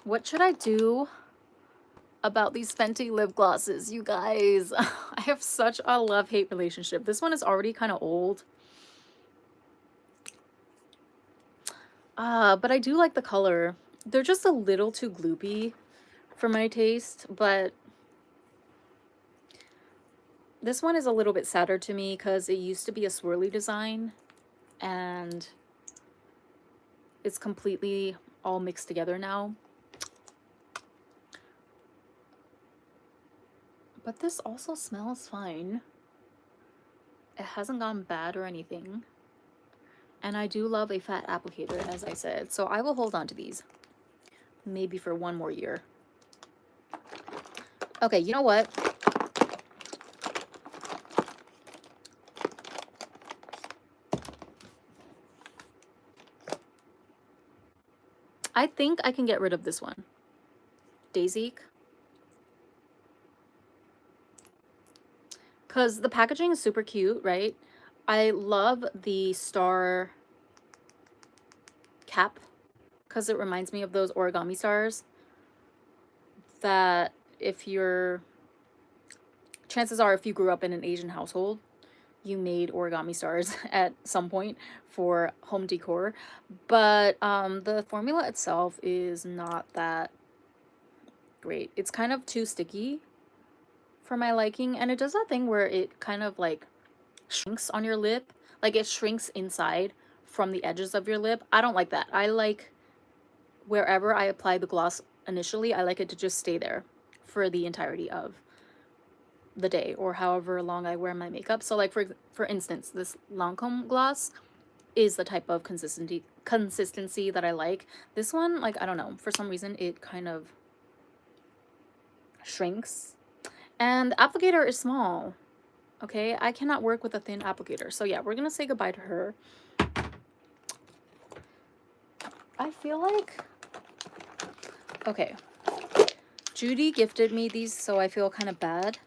What should I do about these Fenty lip glosses, you guys? I have such a love-hate relationship. This one is already kind of old. But I do like the color. They're just a little too gloopy for my taste, but this one is a little bit sadder to me because it used to be a swirly design and it's completely all mixed together now. But this also smells fine. It hasn't gone bad or anything. And I do love a fat applicator, as I said. So I will hold on to these. Maybe for one more year. Okay, you know what? I think I can get rid of this one. Daisy. Because the packaging is super cute, right? I love the star cap because it reminds me of those origami stars that if you're, chances are if you grew up in an Asian household, you made origami stars at some point for home decor. But the formula itself is not that great. It's kind of too sticky for my liking, and it does that thing where it kind of like shrinks on your lip, like it shrinks inside from the edges of your lip. I don't like that. I like wherever I apply the gloss initially, I like it to just stay there for the entirety of the day or however long I wear my makeup. So like for instance, this Lancome gloss is the type of consistency that I like. This one, like, I don't know, for some reason it kind of shrinks. And the applicator is small. Okay, I cannot work with a thin applicator. So yeah, we're gonna say goodbye to her. I feel like, okay, Judy gifted me these, so I feel kind of bad.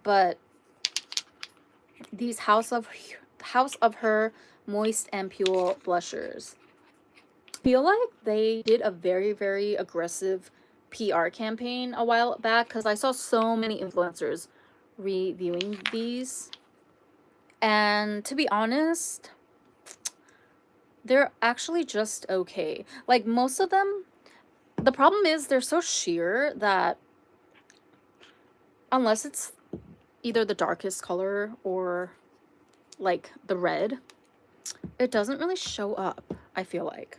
But these House of Her Moist and Pure blushers. I feel like they did a very, very aggressive PR campaign a while back because I saw so many influencers reviewing these. And to be honest, they're actually just okay. Like most of them, the problem is they're so sheer that unless it's either the darkest color or like the red, it doesn't really show up, I feel like,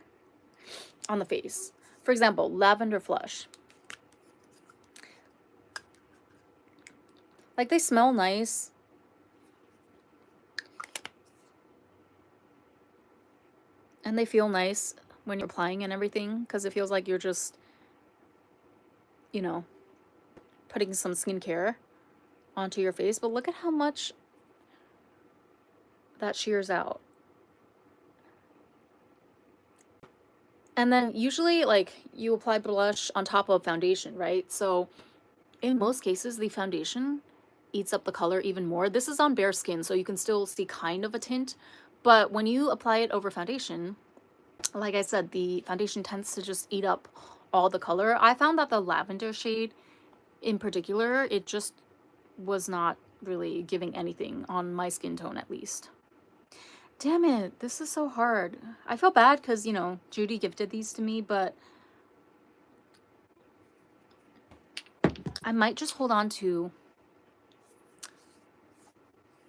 on the face. For example, Lavender Flush. Like, they smell nice. And they feel nice when you're applying and everything, because it feels like you're just, you know, putting some skincare onto your face. But look at how much that shears out. And then usually, like, you apply blush on top of foundation, right? So in most cases, the foundation eats up the color even more. This is on bare skin, so you can still see kind of a tint. But when you apply it over foundation, like I said, the foundation tends to just eat up all the color. I found that the lavender shade in particular, it just was not really giving anything on my skin tone, at least. Damn it, this is so hard. I feel bad because, you know, Judy gifted these to me, but I might just hold on to...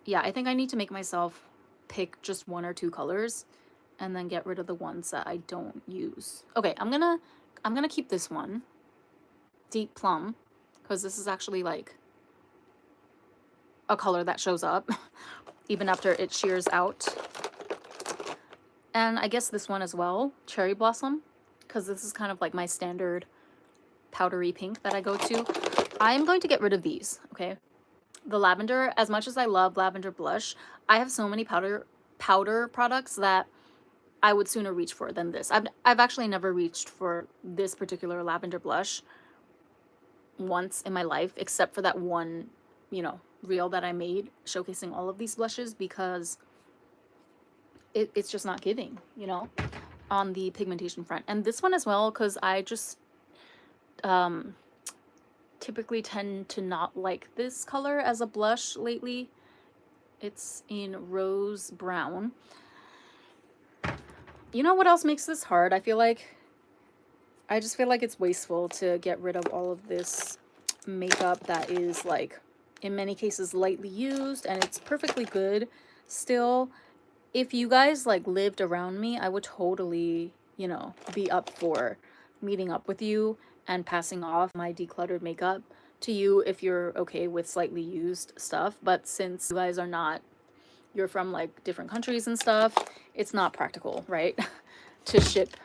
Yeah, I think I need to make myself pick just 1 or 2 colors and then get rid of the ones that I don't use. Okay, I'm gonna keep this one, Deep Plum, because this is actually like a color that shows up even after it shears out. And I guess this one as well, Cherry Blossom, because this is kind of like my standard powdery pink that I go to. I'm going to get rid of these, okay? The lavender, as much as I love lavender blush, I have so many powder products that I would sooner reach for than this. I've actually never reached for this particular lavender blush once in my life, except for that one, you know, reel that I made showcasing all of these blushes, because it's just not giving, you know, on the pigmentation front. And this one as well, because I just typically tend to not like this color as a blush lately. It's in Rose Brown. You know what else makes this hard? I just feel like it's wasteful to get rid of all of this makeup that is, like, in many cases lightly used, and it's perfectly good still. If you guys like lived around me, I would totally, you know, be up for meeting up with you and passing off my decluttered makeup to you if you're okay with slightly used stuff. But since you guys are not, you're from like different countries and stuff, it's not practical, right? to ship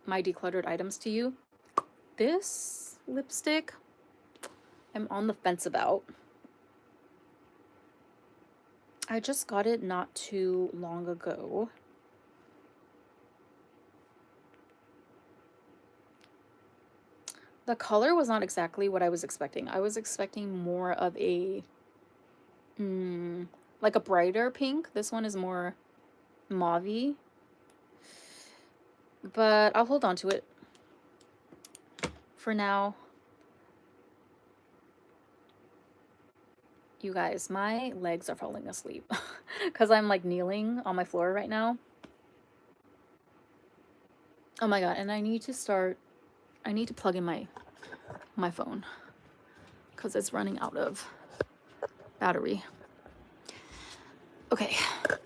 my decluttered items to you. This lipstick, I'm on the fence about. I just got it not too long ago. The color was not exactly what I was expecting. I was expecting more of a, like a brighter pink. This one is more mauve-y. But I'll hold on to it for now. You guys, my legs are falling asleep because I'm like kneeling on my floor right now. Oh my god, and I need to plug in my phone because it's running out of battery. Okay. I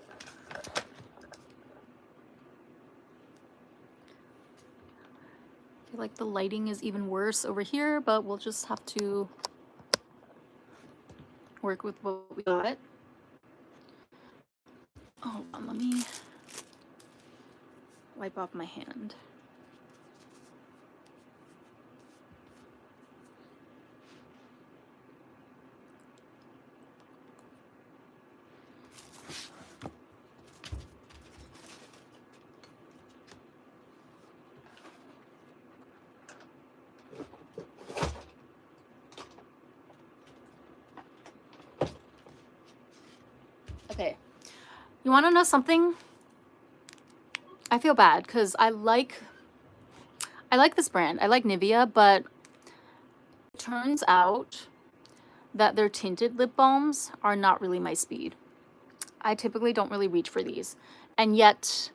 feel like the lighting is even worse over here, but we'll just have to work with what we got. Hold on, let me wipe off my hand. Okay, you want to know something? I feel bad because I like this brand. I like Nivea, but it turns out that their tinted lip balms are not really my speed. I typically don't really reach for these. And yet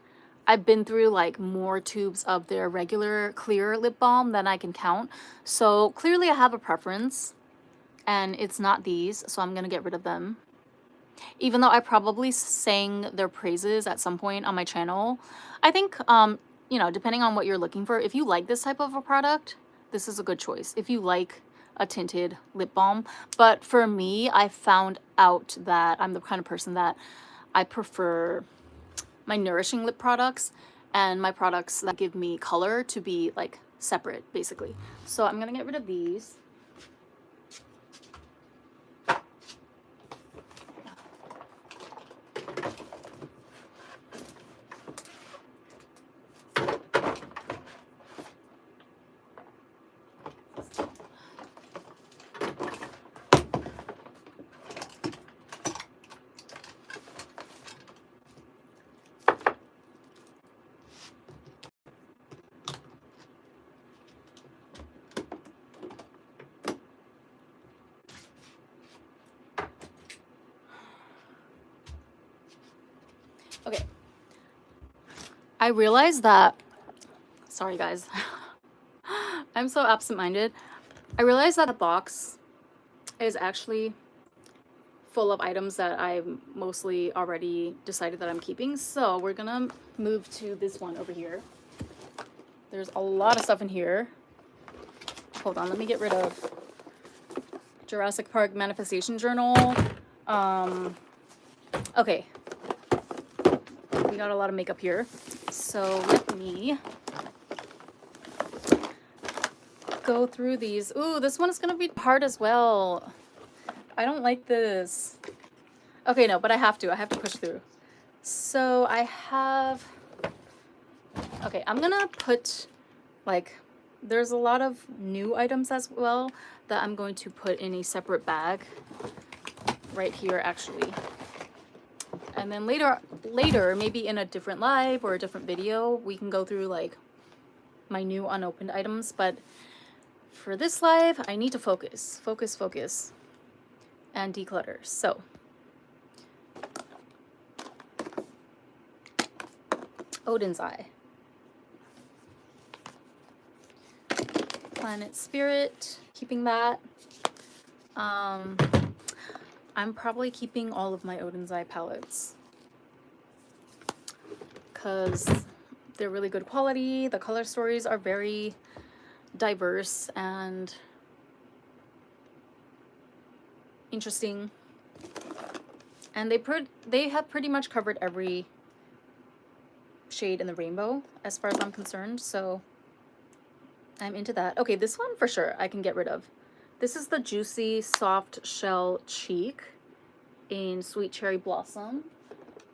I've been through like more tubes of their regular clear lip balm than I can count. So clearly I have a preference and it's not these, so I'm gonna get rid of them. Even though I probably sang their praises at some point on my channel. I think, you know, depending on what you're looking for, if you like this type of a product, this is a good choice. If you like a tinted lip balm. But for me, I found out that I'm the kind of person that I prefer my nourishing lip products and my products that give me color to be like separate, basically. So I'm gonna get rid of these. Okay. I realized that, sorry guys, I'm so absent-minded. I realized that the box is actually full of items that I mostly already decided that I'm keeping. So we're gonna move to this one over here. There's a lot of stuff in here. Hold on, let me get rid of Jurassic Park Manifestation Journal. Okay. We got a lot of makeup here. So let me go through these. Ooh, this one is gonna be hard as well. I don't like this. Okay, no, but I have to push through. So I have, okay, I'm gonna put, like, there's a lot of new items as well that I'm going to put in a separate bag right here, actually. And then later, maybe in a different live or a different video, we can go through like my new unopened items. But for this live, I need to focus, and declutter. So Odin's Eye, Planet Spirit, keeping that. I'm probably keeping all of my Odin's Eye palettes because they're really good quality. The color stories are very diverse and interesting, and they have pretty much covered every shade in the rainbow as far as I'm concerned, so I'm into that. Okay, this one for sure I can get rid of. This is the Juicy Soft Shell Cheek in Sweet Cherry Blossom,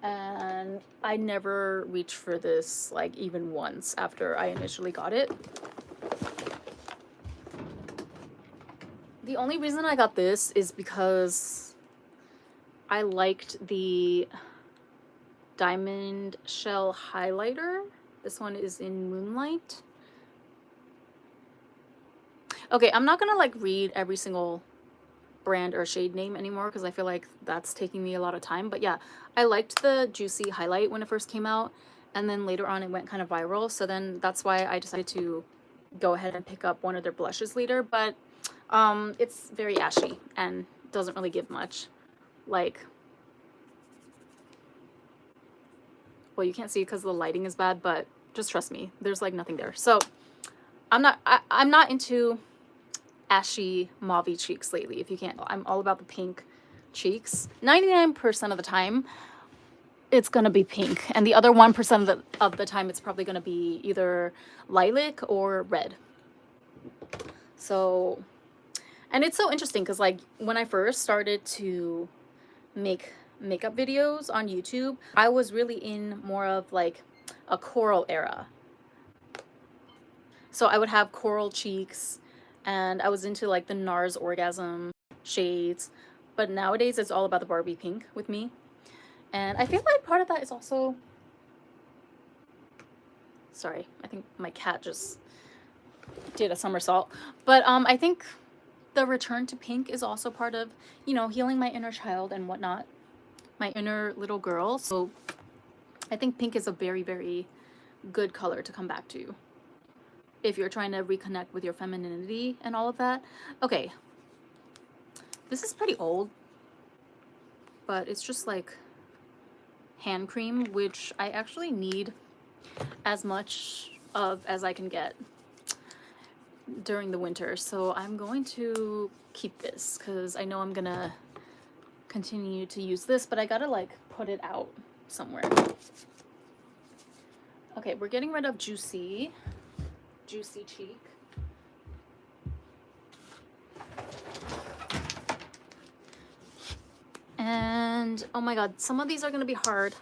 and I never reached for this like even once after I initially got it. The only reason I got this is because I liked the Diamond Shell Highlighter. This one is in Moonlight. Okay, I'm not gonna like read every single brand or shade name anymore because I feel like that's taking me a lot of time. But yeah, I liked the Juicy Highlight when it first came out, and then later on it went kind of viral. So then that's why I decided to go ahead and pick up one of their blushes later. But it's very ashy and doesn't really give much. Like, well, you can't see because the lighting is bad, but just trust me, there's like nothing there. So I'm not into ashy mauvey cheeks lately, if you can't. I'm all about the pink cheeks. 99% of the time it's gonna be pink, and the other 1% of the time it's probably gonna be either lilac or red. So, and it's so interesting because like when I first started to make makeup videos on YouTube, I was really in more of like a coral era. So I would have coral cheeks, and I was into like the NARS Orgasm shades. But nowadays it's all about the Barbie pink with me. And I feel like part of that is also, sorry, I think my cat just did a somersault. But I think the return to pink is also part of, you know, healing my inner child and whatnot, my inner little girl. So I think pink is a very, very good color to come back to if you're trying to reconnect with your femininity and all of that. Okay, this is pretty old, but it's just like hand cream, which I actually need as much of as I can get. during the winter. So I'm going to keep this because I know I'm gonna continue to use this, but I gotta like put it out somewhere. Okay, we're getting rid of Juicy Cheek. And oh my god, some of these are gonna be hard,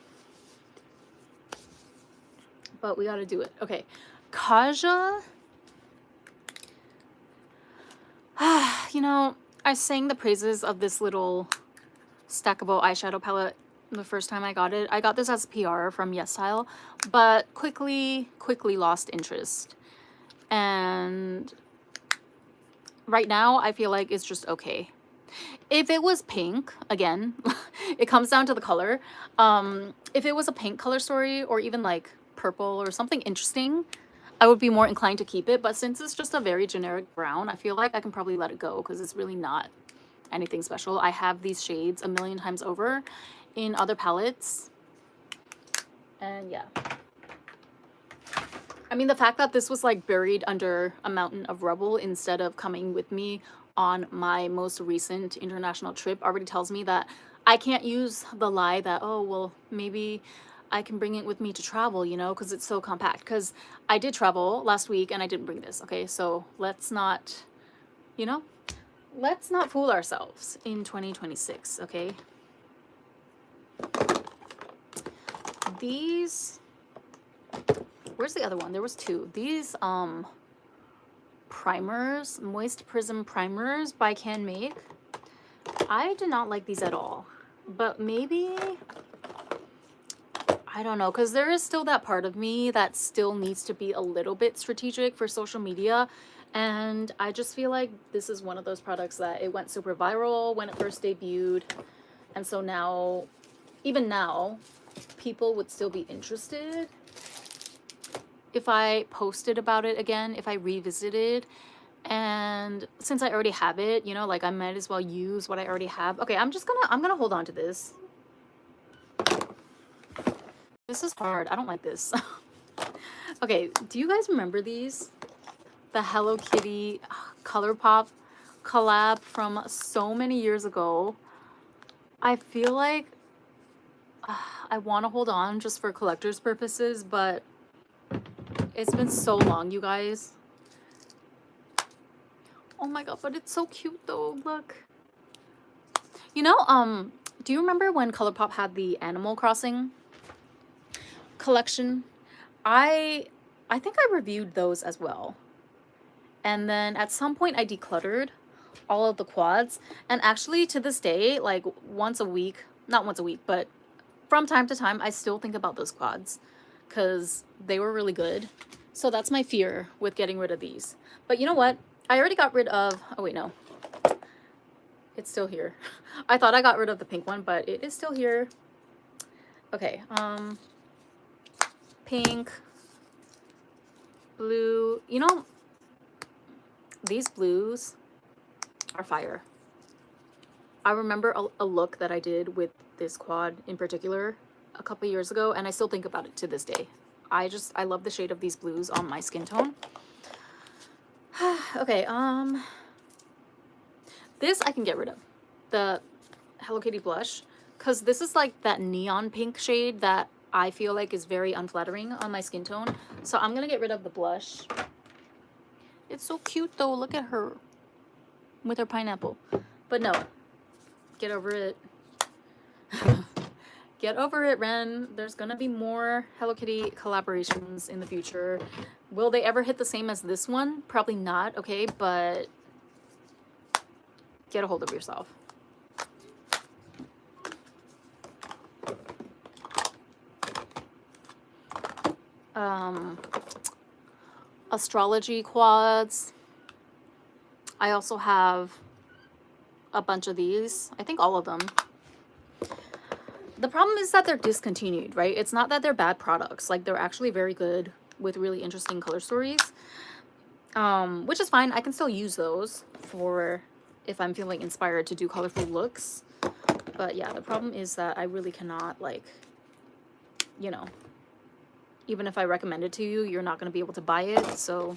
but we gotta do it. Okay, Kaja. You know, I sang the praises of this little stackable eyeshadow palette the first time I got it. I got this as PR from YesStyle, but quickly lost interest. And right now I feel like it's just okay. If it was pink, again, it comes down to the color. If it was a pink color story or even like purple or something interesting, I would be more inclined to keep it. But since it's just a very generic brown, I feel like I can probably let it go because it's really not anything special. I have these shades a million times over in other palettes. And yeah. I mean, the fact that this was like buried under a mountain of rubble instead of coming with me on my most recent international trip already tells me that I can't use the lie that, oh, well, maybe I can bring it with me to travel, you know, because it's so compact. Because I did travel last week and I didn't bring this, okay? So let's not, you know, let's not fool ourselves in 2026, okay? These, where's the other one? There was two. These primers, Moist Prism primers by Can Make. I did not like these at all, but maybe, I don't know, because there is still that part of me that still needs to be a little bit strategic for social media. And I just feel like this is one of those products that it went super viral when it first debuted. And so now, even now, people would still be interested if I posted about it again, if I revisited. And since I already have it, you know, like I might as well use what I already have. Okay, I'm gonna hold on to this. This is hard. I don't like this. Okay, do you guys remember these? The Hello Kitty ColourPop collab from so many years ago. I feel like I want to hold on just for collector's purposes, but it's been so long, you guys. Oh my god, but it's so cute though. Look. You know, do you remember when ColourPop had the Animal Crossing collection? I think I reviewed those as well. And then at some point I decluttered all of the quads. And actually to this day, like once a week, not once a week, but from time to time, I still think about those quads because they were really good. So that's my fear with getting rid of these. But you know what? I already got rid of, oh wait, no. It's still here. I thought I got rid of the pink one, but it is still here. Okay, pink, blue. You know, these blues are fire. I remember a look that I did with this quad in particular a couple years ago, and I still think about it to this day. I love the shade of these blues on my skin tone. Okay, this I can get rid of. The Hello Kitty blush, because this is like that neon pink shade that I feel like is very unflattering on my skin tone. So I'm gonna get rid of the blush. It's so cute though. Look at her with her pineapple. But no, get over it. Get over it, Ren. There's gonna be more Hello Kitty collaborations in the future. Will they ever hit the same as this one? Probably not, okay, but get a hold of yourself. Astrology quads. I also have a bunch of these. I think all of them. The problem is that they're discontinued, right? It's not that they're bad products. Like, they're actually very good with really interesting color stories. Which is fine. I can still use those for if I'm feeling inspired to do colorful looks. But yeah, the problem is that I really cannot, like, you know, even if I recommend it to you, you're not going to be able to buy it. So,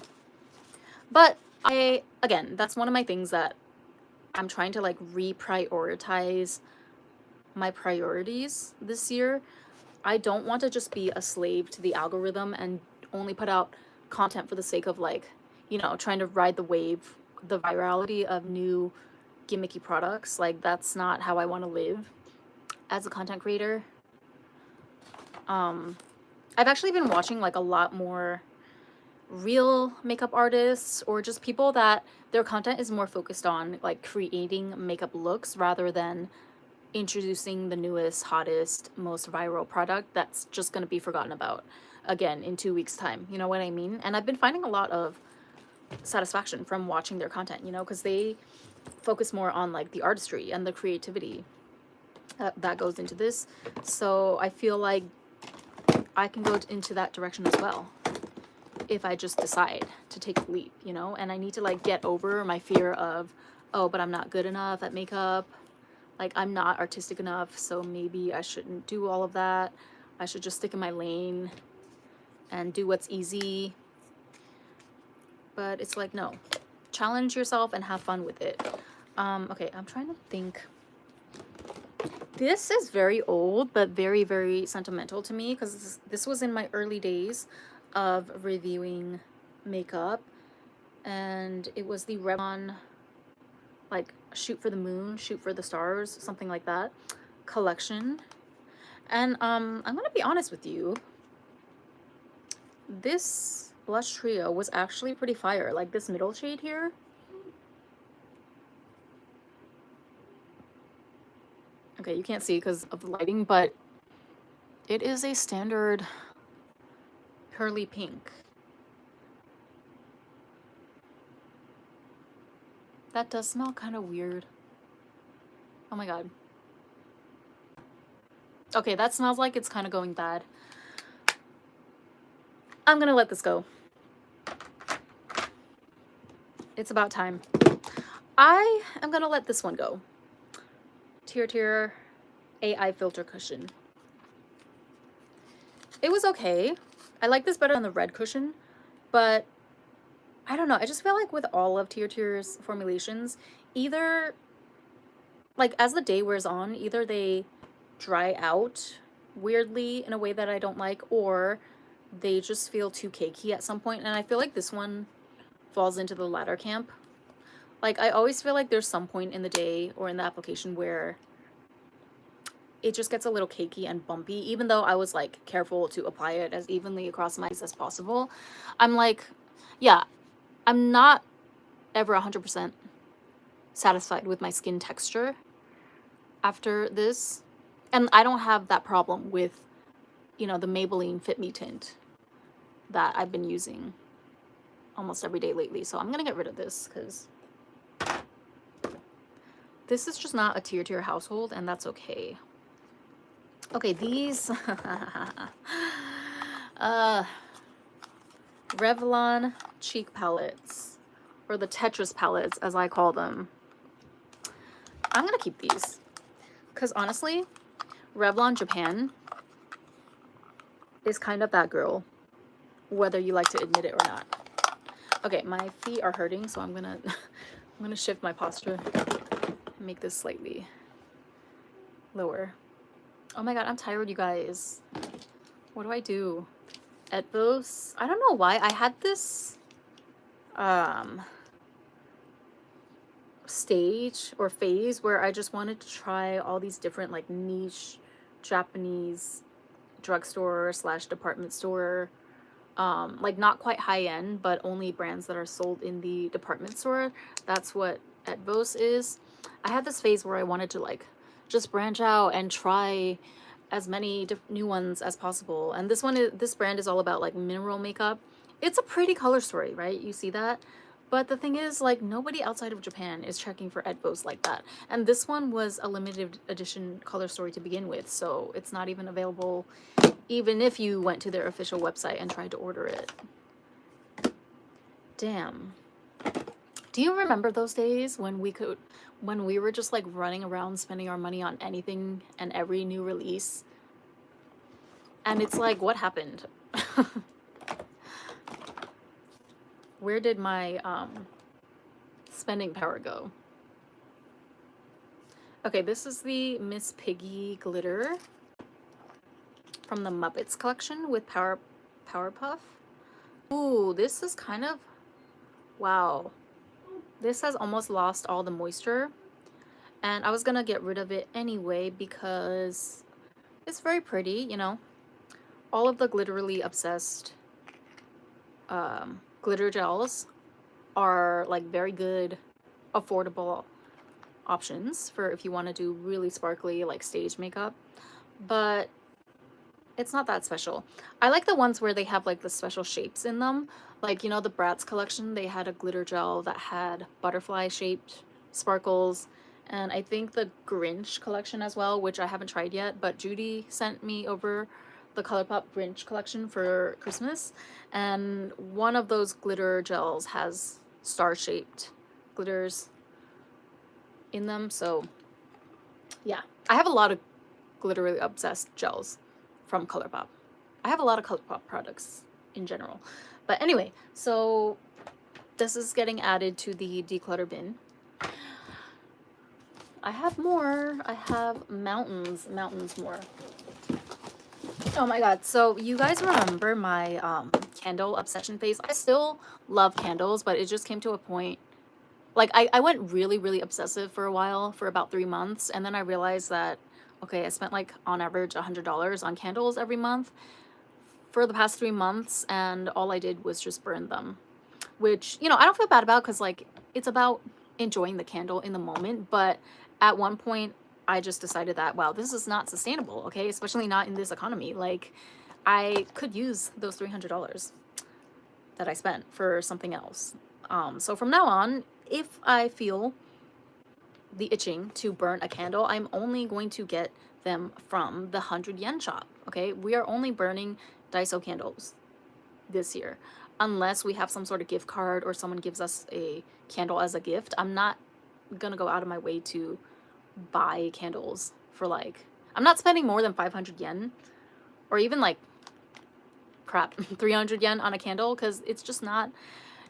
but Again, that's one of my things that I'm trying to like reprioritize my priorities this year. I don't want to just be a slave to the algorithm and only put out content for the sake of like, you know, trying to ride the wave, the virality of new gimmicky products. Like, that's not how I want to live as a content creator. I've actually been watching like a lot more real makeup artists, or just people that their content is more focused on like creating makeup looks rather than introducing the newest, hottest, most viral product that's just going to be forgotten about again in 2 weeks time. You know what I mean? And I've been finding a lot of satisfaction from watching their content, you know, because they focus more on like the artistry and the creativity that goes into this. So I feel like I can go into that direction as well if I just decide to take a leap, you know. And I need to like get over my fear of, oh, but I'm not good enough at makeup, like I'm not artistic enough, so maybe I shouldn't do all of that. I should just stick in my lane and do what's easy. But it's like, no, challenge yourself and have fun with it. Okay, I'm trying to think. This is very old, but very, very sentimental to me, because this was in my early days of reviewing makeup, and it was the Revlon, like, Shoot for the Moon, Shoot for the Stars, something like that, collection. And I'm gonna be honest with you, this blush trio was actually pretty fire. Like, this middle shade here, okay, you can't see because of the lighting, but it is a standard pearly pink. That does smell kind of weird. Oh my god. Okay, that smells like it's kind of going bad. I'm gonna let this go. It's about time. I am gonna let this one go. Tier AI filter cushion. It was okay. I like this better than the red cushion, but I don't know. I just feel like with all of Tier's formulations, either like as the day wears on, either they dry out weirdly in a way that I don't like, or they just feel too cakey at some point. And I feel like this one falls into the latter camp. Like, I always feel like there's some point in the day or in the application where it just gets a little cakey and bumpy, even though I was like careful to apply it as evenly across my eyes as possible. I'm like, yeah, I'm not ever 100% satisfied with my skin texture after this. And I don't have that problem with, you know, the Maybelline Fit Me tint that I've been using almost every day lately. So I'm gonna get rid of this because this is just not a tier household, and that's okay. Okay, these Revlon cheek palettes, or the Tetris palettes as I call them. I'm gonna keep these because honestly, Revlon Japan is kind of that girl, whether you like to admit it or not. Okay, my feet are hurting, so I'm gonna I'm gonna shift my posture and make this slightly lower. Oh my god, I'm tired, you guys. What do I do? Etvos? I don't know why. I had this stage or phase where I just wanted to try all these different like niche Japanese drugstore slash department store, like not quite high end, but only brands that are sold in the department store. That's what Etvos is. I had this phase where I wanted to like just branch out and try as many new ones as possible. And this brand is all about like mineral makeup. It's a pretty color story, right? You see that? But the thing is, like, nobody outside of Japan is checking for Etvos like that. And this one was a limited edition color story to begin with, so it's not even available even if you went to their official website and tried to order it. Damn. Do you remember those days when we were just like running around spending our money on anything and every new release? And it's like, what happened? Where did my spending power go. Okay, this is the Miss Piggy glitter from the Muppets collection with Powerpuff. Ooh, this is kind of, wow. This has almost lost all the moisture, and I was gonna get rid of it anyway because it's very pretty, you know. All of the Glitterly Obsessed glitter gels are like very good, affordable options for if you want to do really sparkly like stage makeup, but it's not that special. I like the ones where they have like the special shapes in them. Like, you know, the Bratz collection, they had a glitter gel that had butterfly shaped sparkles. And I think the Grinch collection as well, which I haven't tried yet, but Judy sent me over the ColourPop Grinch collection for Christmas. And one of those glitter gels has star-shaped glitters in them. So yeah, I have a lot of Glitterly Obsessed gels from ColourPop. I have a lot of ColourPop products in general. But anyway, so this is getting added to the declutter bin. I have more. I have mountains more. Oh my god. So you guys remember my candle obsession phase? I still love candles, but it just came to a point, like I went really obsessive for a while, for about 3 months, and then I realized that, okay, I spent like on average $100 on candles every month for the past 3 months, and all I did was just burn them, which, you know, I don't feel bad about, because like it's about enjoying the candle in the moment. But at one point I just decided that, wow, this is not sustainable, okay, especially not in this economy. Like, I could use those $300 that I spent for something else. So from now on, if I feel the itching to burn a candle, I'm only going to get them from the 100 yen shop. Okay, we are only burning Daiso candles this year, unless we have some sort of gift card or someone gives us a candle as a gift. I'm not gonna go out of my way to buy candles for, like, I'm not spending more than 500 yen, or even like, crap, 300 yen on a candle, because it's just not,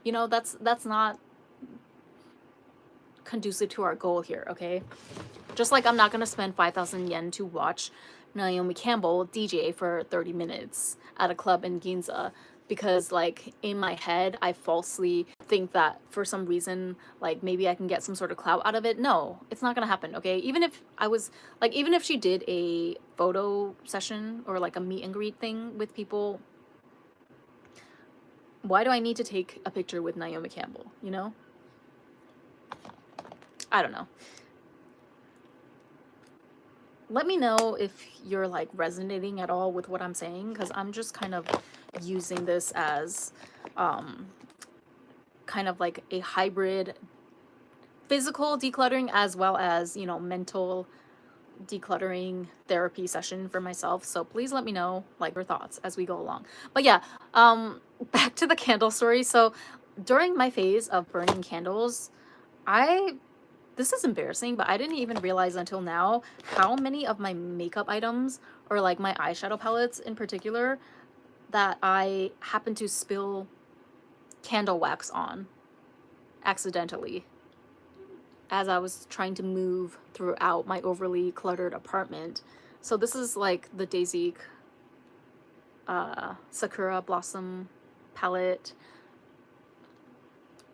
you know, that's not conducive to our goal here, okay? Just like I'm not gonna spend 5,000 yen to watch Naomi Campbell DJ for 30 minutes at a club in Ginza, because like in my head I falsely think that for some reason, like, maybe I can get some sort of clout out of it. No, it's not gonna happen, okay? Even if I was like, even if she did a photo session or like a meet and greet thing with people, why do I need to take a picture with Naomi Campbell, you know? I don't know. Let me know if you're like resonating at all with what I'm saying, because I'm just kind of using this as kind of like a hybrid physical decluttering as well as, you know, mental decluttering therapy session for myself. So please let me know like your thoughts as we go along. But yeah, back to the candle story. So during my phase of burning candles, this is embarrassing, but I didn't even realize until now how many of my makeup items, or like my eyeshadow palettes in particular, that I happened to spill candle wax on accidentally as I was trying to move throughout my overly cluttered apartment. So this is like the Daisy Sakura Blossom palette.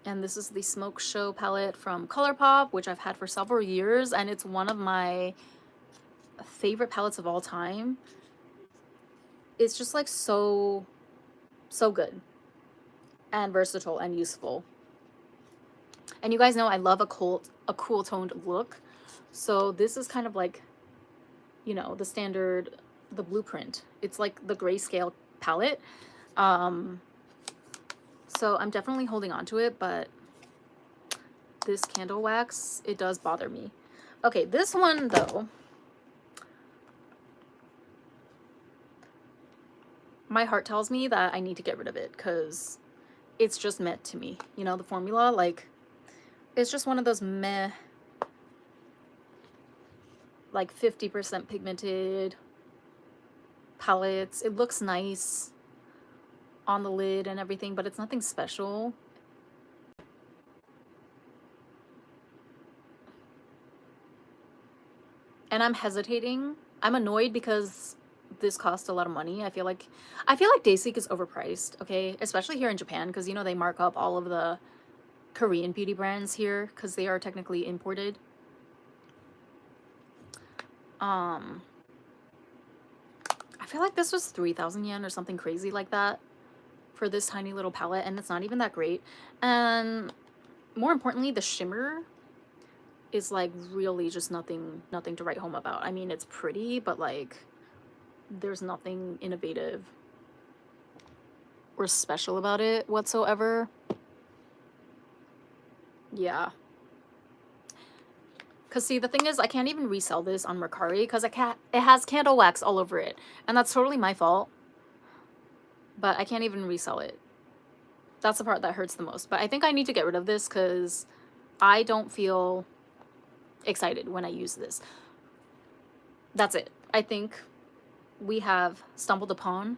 And this is the Smoke Show palette from ColourPop, which I've had for several years, and it's one of my favorite palettes of all time. It's just like so good and versatile and useful. And you guys know I love a cool toned look. So this is kind of like, you know, the standard, the blueprint. It's like the grayscale palette. So I'm definitely holding on to it, but this candle wax, it does bother me. Okay, this one though, my heart tells me that I need to get rid of it because it's just meant to me. You know, the formula, like, it's just one of those meh, like 50% pigmented palettes. It looks nice on the lid and everything, but it's nothing special. and I'm hesitating. I'm annoyed because this cost a lot of money. I feel like Dayseek is overpriced, okay? Especially here in Japan, because you know they mark up all of the Korean beauty brands here because they are technically imported. I feel like this was 3,000 yen or something crazy like that for this tiny little palette, and it's not even that great. And more importantly, the shimmer is like really just nothing to write home about. I mean, it's pretty, but like there's nothing innovative or special about it whatsoever. Yeah. Cause see, the thing is, I can't even resell this on Mercari because it has candle wax all over it, and that's totally my fault. But I can't even resell it. That's the part that hurts the most. But I think I need to get rid of this because I don't feel excited when I use this. That's it. I think we have stumbled upon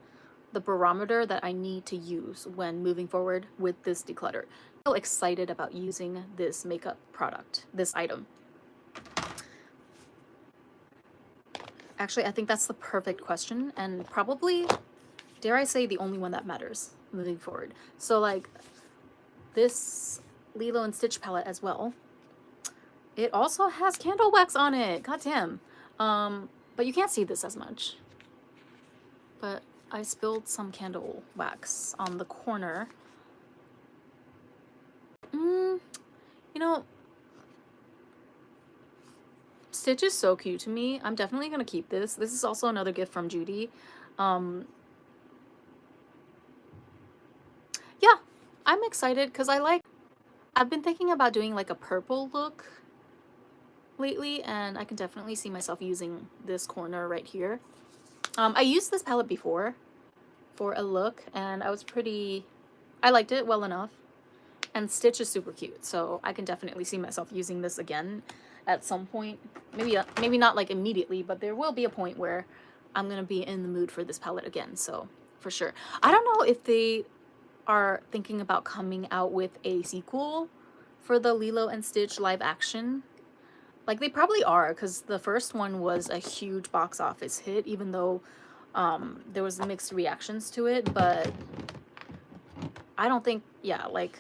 the barometer that I need to use when moving forward with this declutter. I'm so excited about using this makeup product, this item. Actually, I think that's the perfect question, and probably, dare I say, the only one that matters moving forward. So like this Lilo and Stitch palette as well, it also has candle wax on it. God damn. But you can't see this as much. But I spilled some candle wax on the corner. You know, Stitch is so cute to me. I'm definitely gonna keep this. This is also another gift from Judy. Yeah, I'm excited because I've been thinking about doing like a purple look lately, and I can definitely see myself using this corner right here. I used this palette before for a look, and I liked it well enough. And Stitch is super cute, so I can definitely see myself using this again at some point. Maybe not like immediately, but there will be a point where I'm gonna be in the mood for this palette again, so for sure. I don't know if they are thinking about coming out with a sequel for the Lilo and Stitch live action. Like, they probably are, because the first one was a huge box office hit, even though there was mixed reactions to it. But I don't think, yeah, like,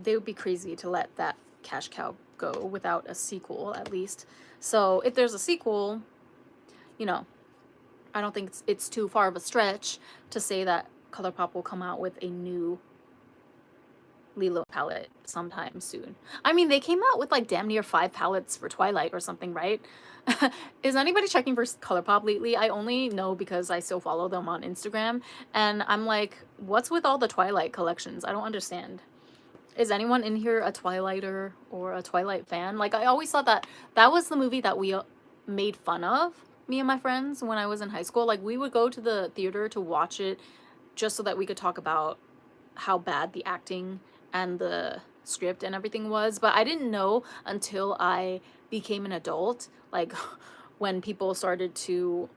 they would be crazy to let that cash cow go without a sequel, at least. So if there's a sequel, you know, I don't think it's too far of a stretch to say that ColourPop will come out with a new Lilo palette sometime soon. I mean, they came out with like damn near 5 palettes for Twilight or something, right? Is anybody checking for ColourPop lately? I only know because I still follow them on Instagram, and I'm like, what's with all the Twilight collections? I don't understand. Is anyone in here a Twilighter or a Twilight fan? Like, I always thought that that was the movie that we made fun of, me and my friends, when I was in high school. Like, we would go to the theater to watch it just so that we could talk about how bad the acting and the script and everything was. But I didn't know until I became an adult, like when people started to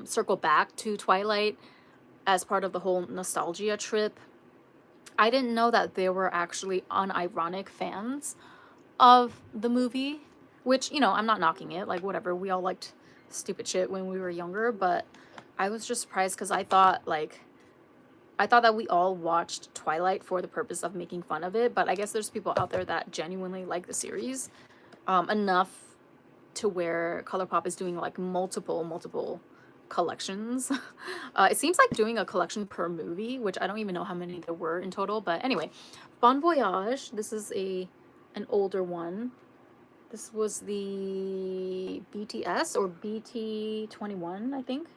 circle back to Twilight as part of the whole nostalgia trip. I didn't know that there were actually unironic fans of the movie, which, you know, I'm not knocking it, like whatever, we all liked stupid shit when we were younger. But I was just surprised because I thought that we all watched Twilight for the purpose of making fun of it, but I guess there's people out there that genuinely like the series enough to where ColourPop is doing like multiple collections. It seems like doing a collection per movie, which I don't even know how many there were in total. But anyway, Bon Voyage. This is an older one. This was the BTS or BT21, I think.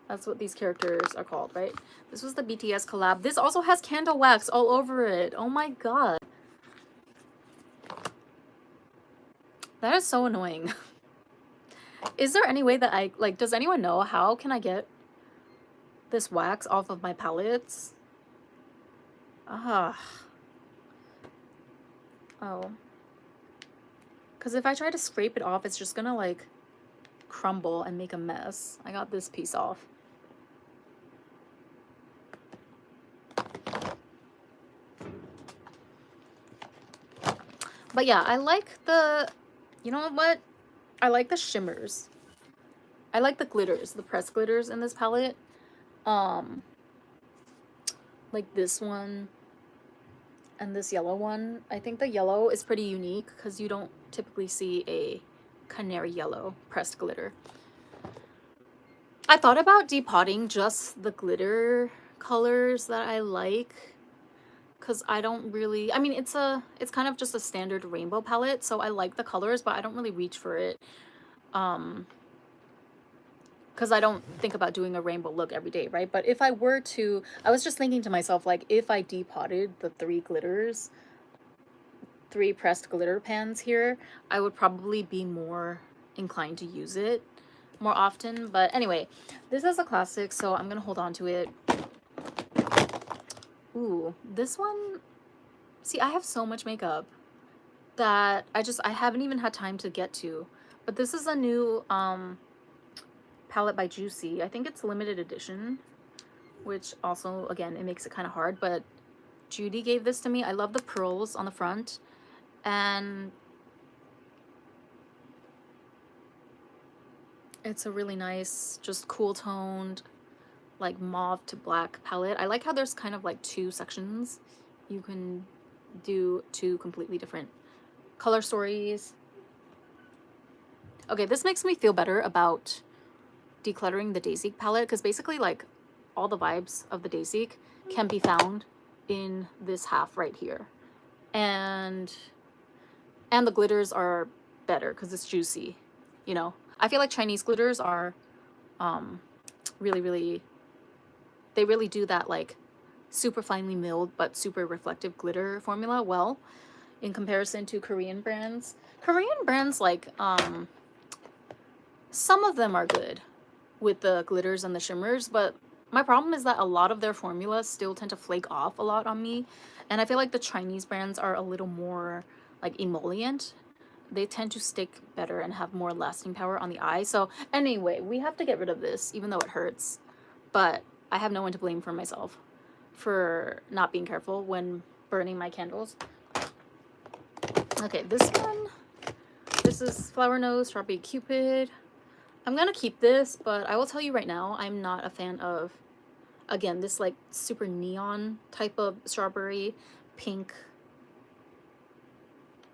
That's what these characters are called, right? This was the BTS collab. This also has candle wax all over it. Oh my god. That is so annoying. Is there any way that does anyone know how can I get this wax off of my palettes? Ah. Oh. Because if I try to scrape it off, it's just gonna like crumble and make a mess. I got this piece off. But yeah, I like the, you know what? I like the shimmers. I like the glitters, the pressed glitters in this palette. Um, like this one and this yellow one. I think the yellow is pretty unique because you don't typically see a canary yellow pressed glitter. I thought about depotting just the glitter colors that I like, because I don't really, I mean, it's kind of just a standard rainbow palette, so I like the colors, but I don't really reach for it. Because I don't think about doing a rainbow look every day, right? But if I were to, I was just thinking to myself, like, if I depotted the three pressed glitter pans here, I would probably be more inclined to use it more often. But anyway, this is a classic, so I'm gonna hold on to it. Ooh, this one, see, I have so much makeup that I haven't even had time to get to. But this is a new palette by Juicy. I think it's limited edition, which also, again, it makes it kind of hard, but Judy gave this to me. I love the pearls on the front, and it's a really nice, just cool toned, like mauve to black palette. I like how there's kind of like two sections. You can do two completely different color stories. Okay, this makes me feel better about decluttering the Daisy palette, because basically like all the vibes of the Daisy can be found in this half right here. And the glitters are better because it's juicy, you know. I feel like Chinese glitters are really, they really do that like super finely milled but super reflective glitter formula well in comparison to Korean brands. Korean brands, like some of them are good with the glitters and the shimmers, but my problem is that a lot of their formulas still tend to flake off a lot on me. And I feel like the Chinese brands are a little more like emollient. They tend to stick better and have more lasting power on the eye. So anyway, we have to get rid of this, even though it hurts. But I have no one to blame for myself for not being careful when burning my candles. Okay, this one, this is Flower Nose, Strawberry Cupid. I'm gonna keep this, but I will tell you right now, I'm not a fan of, again, this like super neon type of strawberry pink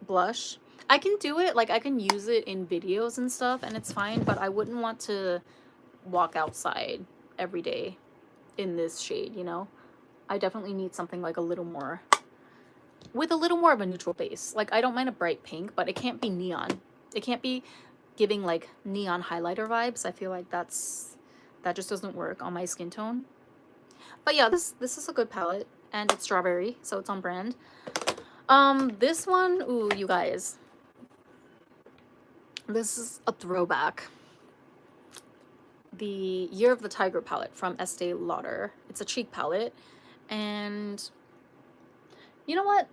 blush. I can do it, like I can use it in videos and stuff and it's fine, but I wouldn't want to walk outside every day in this shade, you know? I definitely need something like a little more, with a little more of a neutral base. Like I don't mind a bright pink, but it can't be neon. It can't be giving like neon highlighter vibes. I feel like that just doesn't work on my skin tone. But yeah, this is a good palette, and it's strawberry, so it's on brand. This one, ooh, you guys, this is a throwback. The Year of the Tiger palette from Estee Lauder. It's a cheek palette, and you know what?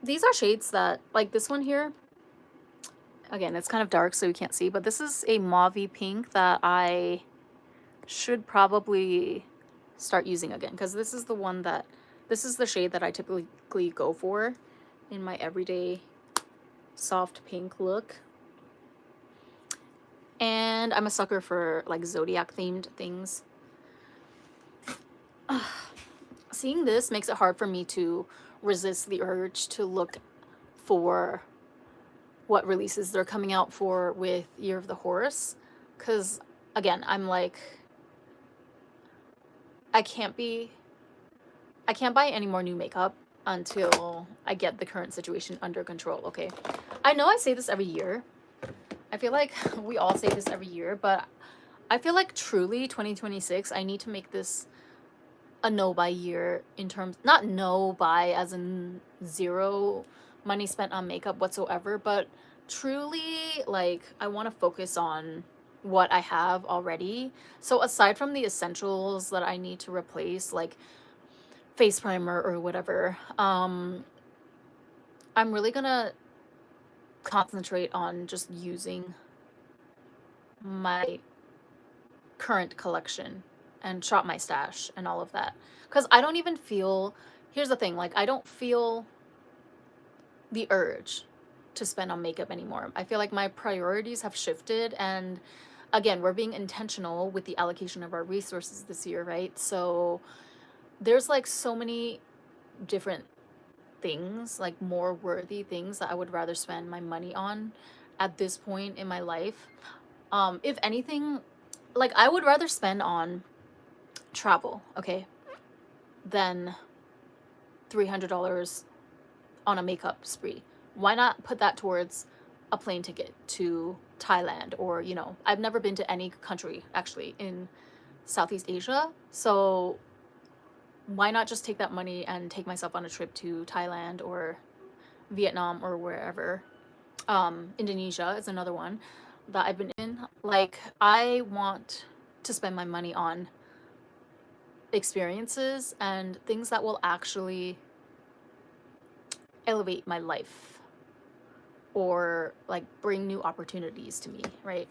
These are shades that, like this one here, again, it's kind of dark so you can't see, but this is a mauvey pink that I should probably start using again, because this is the one that, this is the shade that I typically go for in my everyday soft pink look. And I'm a sucker for like zodiac themed things. Seeing this makes it hard for me to resist the urge to look for what releases they're coming out for with Year of the Horse, because again, I'm like, I can't buy any more new makeup until I get the current situation under control. Okay, I know I say this every year, I feel like we all say this every year, but I feel like truly 2026 I need to make this a no buy year, in terms, not no buy as in zero money spent on makeup whatsoever, but truly like I want to focus on what I have already. So aside from the essentials that I need to replace, like face primer or whatever, I'm really gonna concentrate on just using my current collection and shop my stash and all of that, because I don't even feel, here's the thing, like I don't feel the urge to spend on makeup anymore. I feel like my priorities have shifted, and again, we're being intentional with the allocation of our resources this year, right? So there's like so many different things, like more worthy things that I would rather spend my money on at this point in my life. If anything, like I would rather spend on travel, okay, than $300 on a makeup spree. Why not put that towards a plane ticket to Thailand? Or, you know, I've never been to any country actually in Southeast Asia, so why not just take that money and take myself on a trip to Thailand or Vietnam or wherever. Indonesia is another one that I've been in. Like, I want to spend my money on experiences and things that will actually elevate my life or like bring new opportunities to me, right?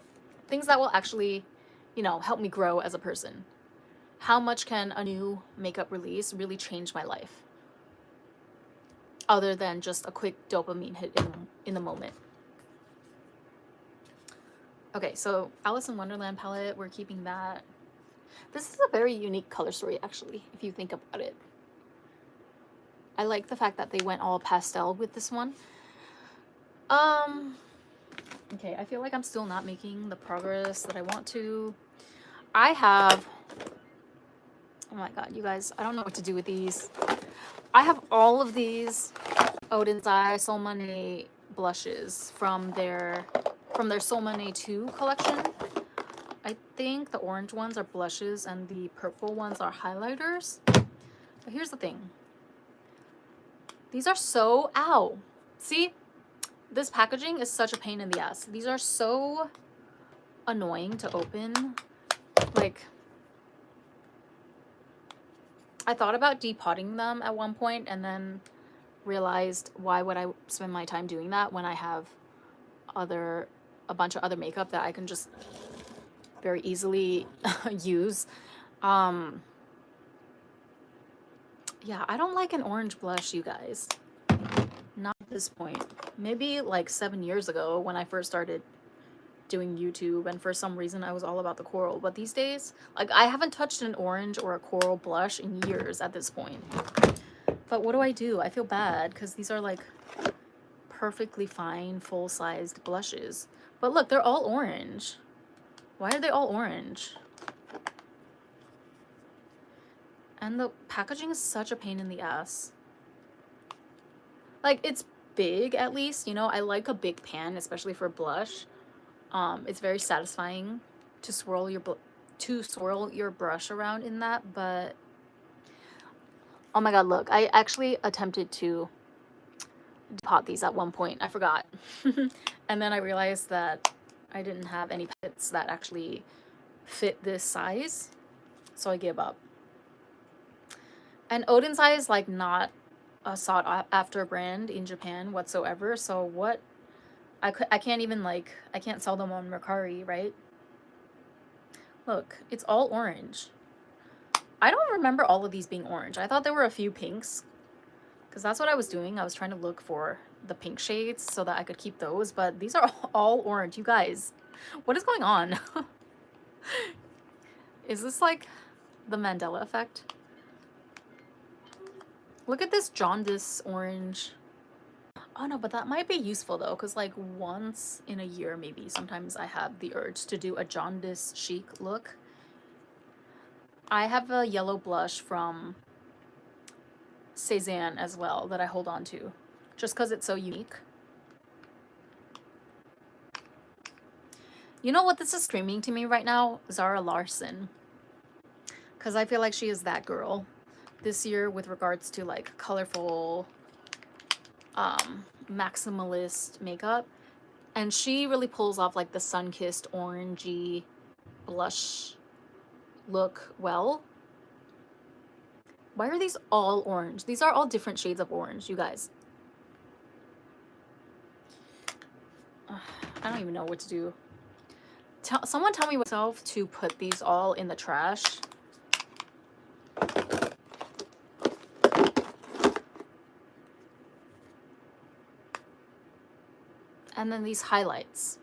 Things that will actually, you know, help me grow as a person. How much can a new makeup release really change my life? Other than just a quick dopamine hit in the moment. Okay, so Alice in Wonderland palette, we're keeping that. This is a very unique color story, actually, if you think about it. I like the fact that they went all pastel with this one. Okay, I feel like I'm still not making the progress that I want to. I have, oh my god, you guys, I don't know what to do with these. I have all of these Odin's Eye Soul Money blushes from their Soul Money 2 collection. I think the orange ones are blushes and the purple ones are highlighters. But here's the thing. These are so, ow. See? This packaging is such a pain in the ass. These are so annoying to open. Like, I thought about depotting them at one point and then realized, why would I spend my time doing that when I have a bunch of other makeup that I can just very easily use. Yeah, I don't like an orange blush, you guys. Not at this point. Maybe like 7 years ago when I first started doing YouTube, and for some reason I was all about the coral. But these days, like, I haven't touched an orange or a coral blush in years at this point. But what do? I feel bad because these are like perfectly fine, full-sized blushes. But look, they're all orange. Why are they all orange? And the packaging is such a pain in the ass. Like, it's big at least, you know. I like a big pan, especially for blush. It's very satisfying to swirl your brush around in that, but oh my god, look, I actually attempted to depot these at one point. I forgot. And then I realized that I didn't have any palettes that actually fit this size, so I gave up. And Odin's Eye is like not a sought after brand in Japan whatsoever, so what I can't even, like, I can't sell them on Mercari, right? Look, it's all orange. I don't remember all of these being orange. I thought there were a few pinks, because that's what I was doing. I was trying to look for the pink shades so that I could keep those, but these are all orange. You guys, what is going on? Is this like the Mandela effect? Look at this jaundice orange. Oh no, but that might be useful though, because like once in a year maybe, sometimes I have the urge to do a jaundice chic look. I have a yellow blush from Cezanne as well that I hold on to, just because it's so unique. You know what this is screaming to me right now? Zara Larsson. Because I feel like she is that girl this year with regards to like colorful, maximalist makeup. And she really pulls off like the sun-kissed orangey blush look well. Why are these all orange? These are all different shades of orange, you guys. I don't even know what to do. Someone tell me myself to put these all in the trash. And then these highlights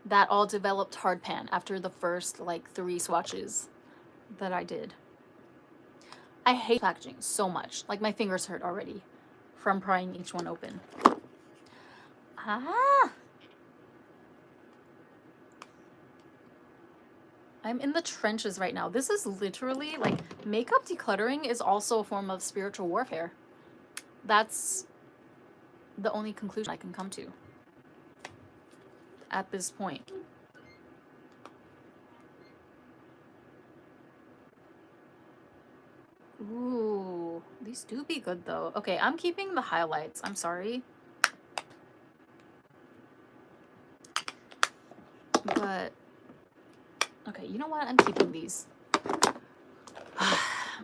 that all developed hard pan after the first like 3 swatches that I did. I hate packaging so much. Like my fingers hurt already from prying each one open. Ah! I'm in the trenches right now. This is literally like makeup decluttering is also a form of spiritual warfare. That's the only conclusion I can come to at this point. Ooh, these do be good though. Okay, I'm keeping the highlights. I'm sorry. But, okay, you know what? I'm keeping these.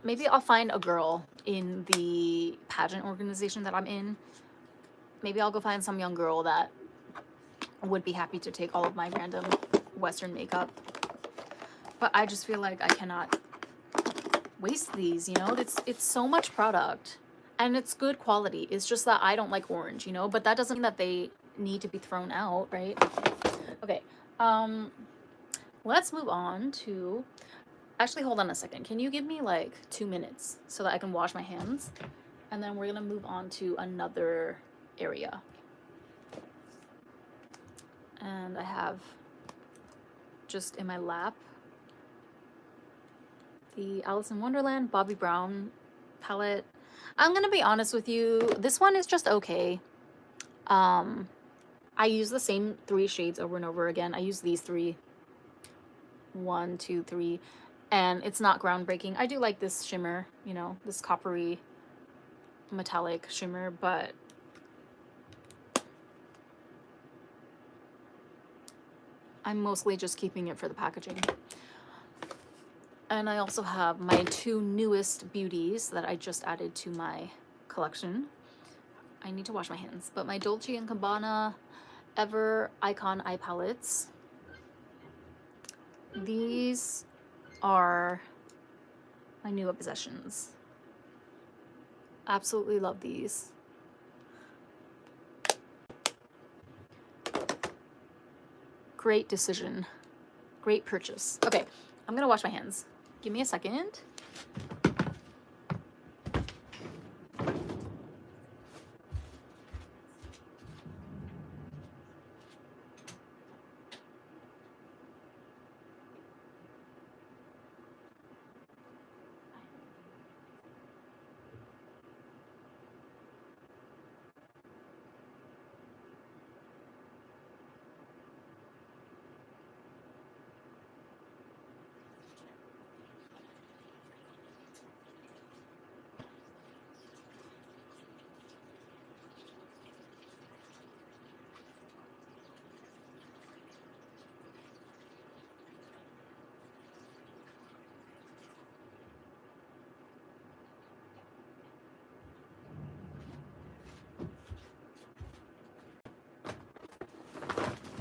Maybe I'll find a girl in the pageant organization that I'm in. Maybe I'll go find some young girl that would be happy to take all of my random Western makeup. But I just feel like I cannot waste these, you know? It's so much product. And it's good quality. It's just that I don't like orange, you know? But that doesn't mean that they need to be thrown out, right? Okay. Let's move on to... Actually, hold on a second. Can you give me like 2 minutes so that I can wash my hands? And then we're gonna move on to another area. And I have just in my lap the Alice in Wonderland Bobbi Brown palette. I'm gonna be honest with you, this one is just okay. I use the same 3 shades over and over again. I use these 3. 1, 2, 3. And it's not groundbreaking. I do like this shimmer, you know, this coppery metallic shimmer, but I'm mostly just keeping it for the packaging. And I also have my 2 newest beauties that I just added to my collection. I need to wash my hands, but my Dolce & Gabbana Ever Icon eye palettes. These are my new obsessions. Absolutely love these. Great decision. Great purchase. Okay, I'm gonna wash my hands. Give me a second.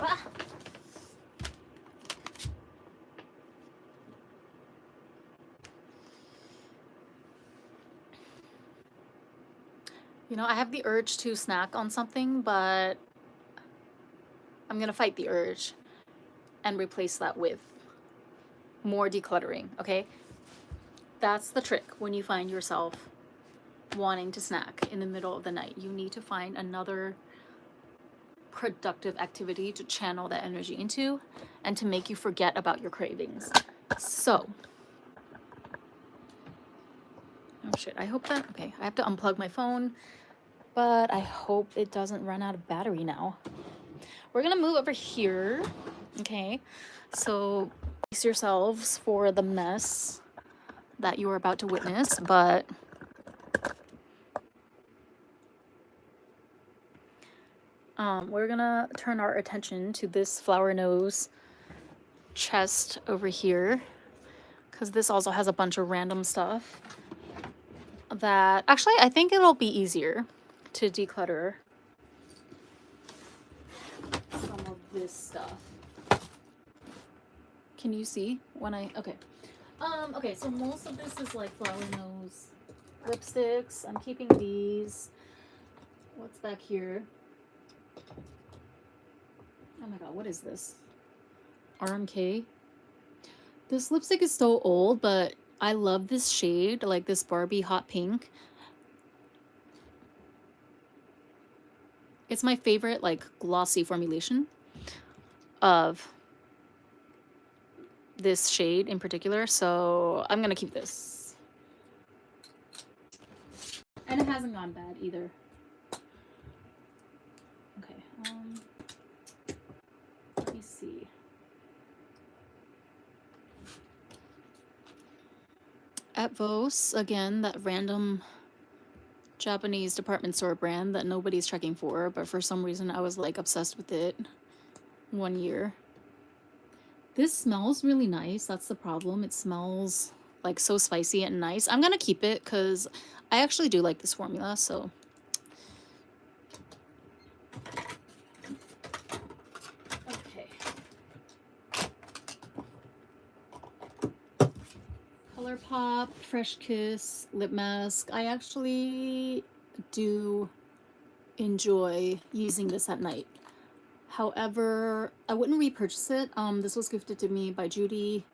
Ah. You know, I have the urge to snack on something, but I'm gonna fight the urge and replace that with more decluttering, okay? That's the trick when you find yourself wanting to snack in the middle of the night. You need to find another productive activity to channel that energy into and to make you forget about your cravings. So, oh shit, I hope that, okay, I have to unplug my phone, but I hope it doesn't run out of battery now. We're gonna move over here, okay? So, brace yourselves for the mess that you are about to witness, but we're gonna turn our attention to this flower nose chest over here, because this also has a bunch of random stuff that actually I think it'll be easier to declutter some of this stuff. Can you see when I, okay. Okay, so most of this is like flower nose lipsticks. I'm keeping these. What's back here? Oh my god, what is this? RMK. This lipstick is so old, but I love this shade, like this Barbie hot pink. It's my favorite like glossy formulation of this shade in particular, so I'm gonna keep this. And it hasn't gone bad either. Okay, let me see. At Vos, again, that random Japanese department store brand that nobody's checking for, but for some reason I was like obsessed with it one year. This smells really nice. That's the problem. It smells like so spicy and nice. I'm gonna keep it because I actually do like this formula, so. Okay. ColourPop Fresh Kiss lip mask. I actually do enjoy using this at night. However, I wouldn't repurchase it. This was gifted to me by Judy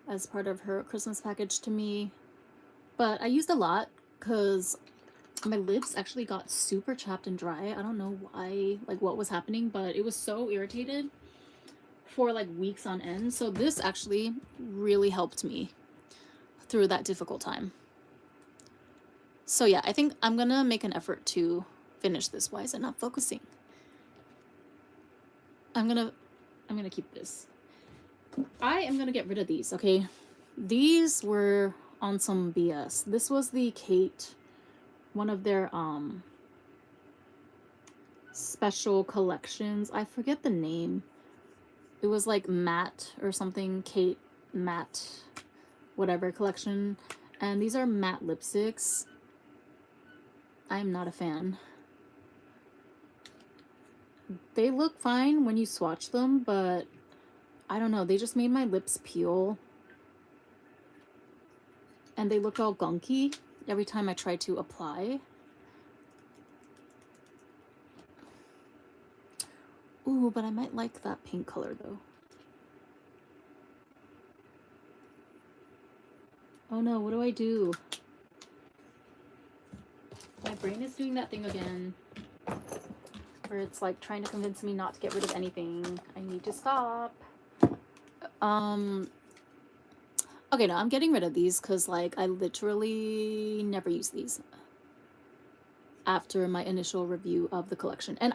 as part of her Christmas package to me. But I used a lot because my lips actually got super chapped and dry. I don't know why, like what was happening, but it was so irritated for like weeks on end. So this actually really helped me through that difficult time. So yeah, I think I'm gonna make an effort to finish this. Why is it not focusing? I'm gonna keep this. I am gonna get rid of these, okay? These were on some BS. This was the Kate, one of their special collections. I forget the name. It was like matte or something, Kate matte whatever collection. And these are matte lipsticks. I'm not a fan. They look fine when you swatch them, but I don't know, they just made my lips peel. And they look all gunky every time I try to apply. Ooh, but I might like that pink color though. Oh no, what do I do? My brain is doing that thing again. Where it's like trying to convince me not to get rid of anything. I need to stop. Okay, no, I'm getting rid of these because like I literally never use these after my initial review of the collection. And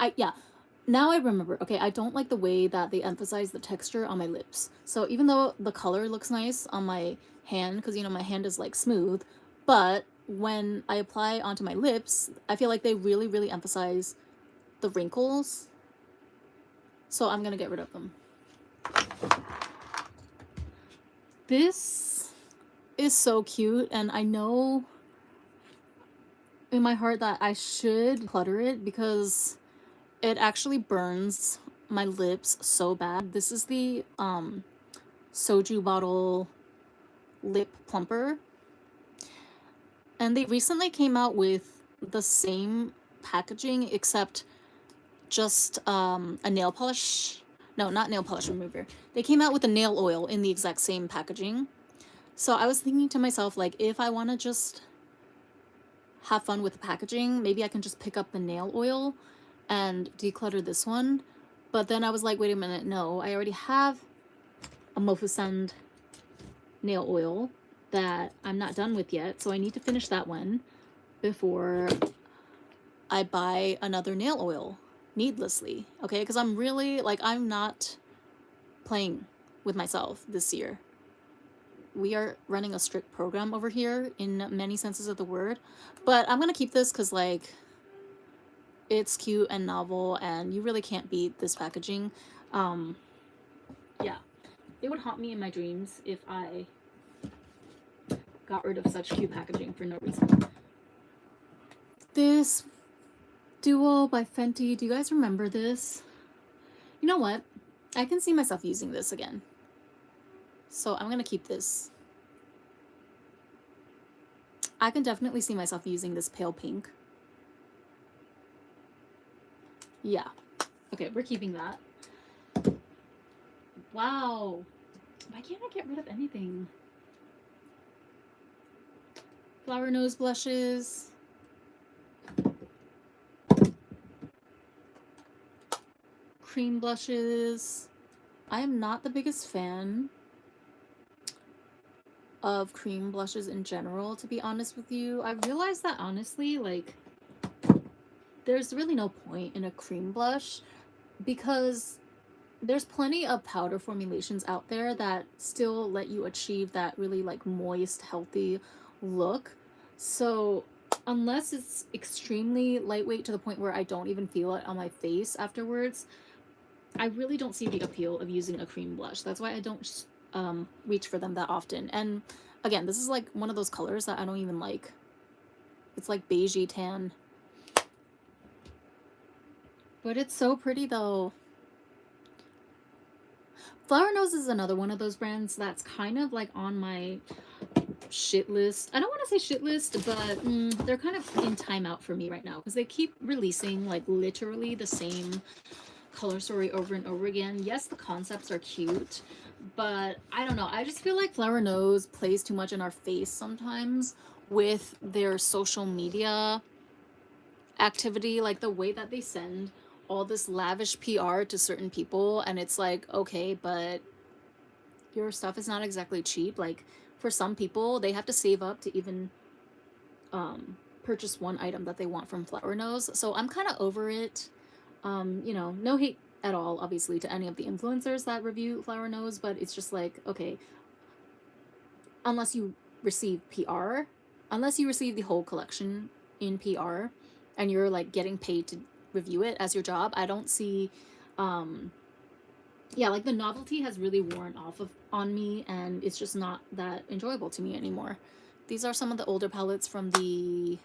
now I remember, okay, I don't like the way that they emphasize the texture on my lips. So even though the color looks nice on my hand, because you know my hand is like smooth, but when I apply onto my lips, I feel like they really, really emphasize the wrinkles. So I'm gonna get rid of them. This is so cute, and I know in my heart that I should clutter it because it actually burns my lips so bad. This is the soju bottle lip plumper, and they recently came out with the same packaging except just a nail polish, no, not nail polish remover. They came out with a nail oil in the exact same packaging. So I was thinking to myself, like, if I want to just have fun with the packaging, maybe I can just pick up the nail oil and declutter this one. But then I was like, wait a minute, no, I already have a Mofusand nail oil that I'm not done with yet, so I need to finish that one before I buy another nail oil needlessly, okay? Because I'm really, like, I'm not playing with myself this year. We are running a strict program over here in many senses of the word, but I'm gonna keep this because, like, it's cute and novel, and you really can't beat this packaging. Yeah, it would haunt me in my dreams if I got rid of such cute packaging for no reason. This Duo by Fenty, do you guys remember this? You know what? I can see myself using this again. So I'm gonna keep this. I can definitely see myself using this pale pink. Yeah. Okay, we're keeping that. Wow. Why can't I get rid of anything? Flower nose blushes. Cream blushes. I am not the biggest fan of cream blushes in general, to be honest with you. I realized that honestly, like, there's really no point in a cream blush because there's plenty of powder formulations out there that still let you achieve that really like moist, healthy look. So unless it's extremely lightweight to the point where I don't even feel it on my face afterwards, I really don't see the appeal of using a cream blush. That's why I don't reach for them that often. And again, this is like one of those colors that I don't even like. It's like beigey tan. But it's so pretty though. Flower Nose is another one of those brands that's kind of like on my shit list. I don't want to say shit list, but they're kind of in timeout for me right now because they keep releasing like literally the same color story over and over again. Yes, the concepts are cute, but I don't know. I just feel like Flower Nose plays too much in our face sometimes with their social media activity, like the way that they send all this lavish PR to certain people, and it's like, okay, but your stuff is not exactly cheap. Like for some people, they have to save up to even purchase one item that they want from Flower Nose. So I'm kind of over it. You know, no hate at all, obviously, to any of the influencers that review Flower Nose, but it's just like, okay, unless you receive PR, unless you receive the whole collection in PR, and you're like getting paid to review it as your job, I don't see, yeah, like the novelty has really worn off on me, and it's just not that enjoyable to me anymore. These are some of the older palettes from the,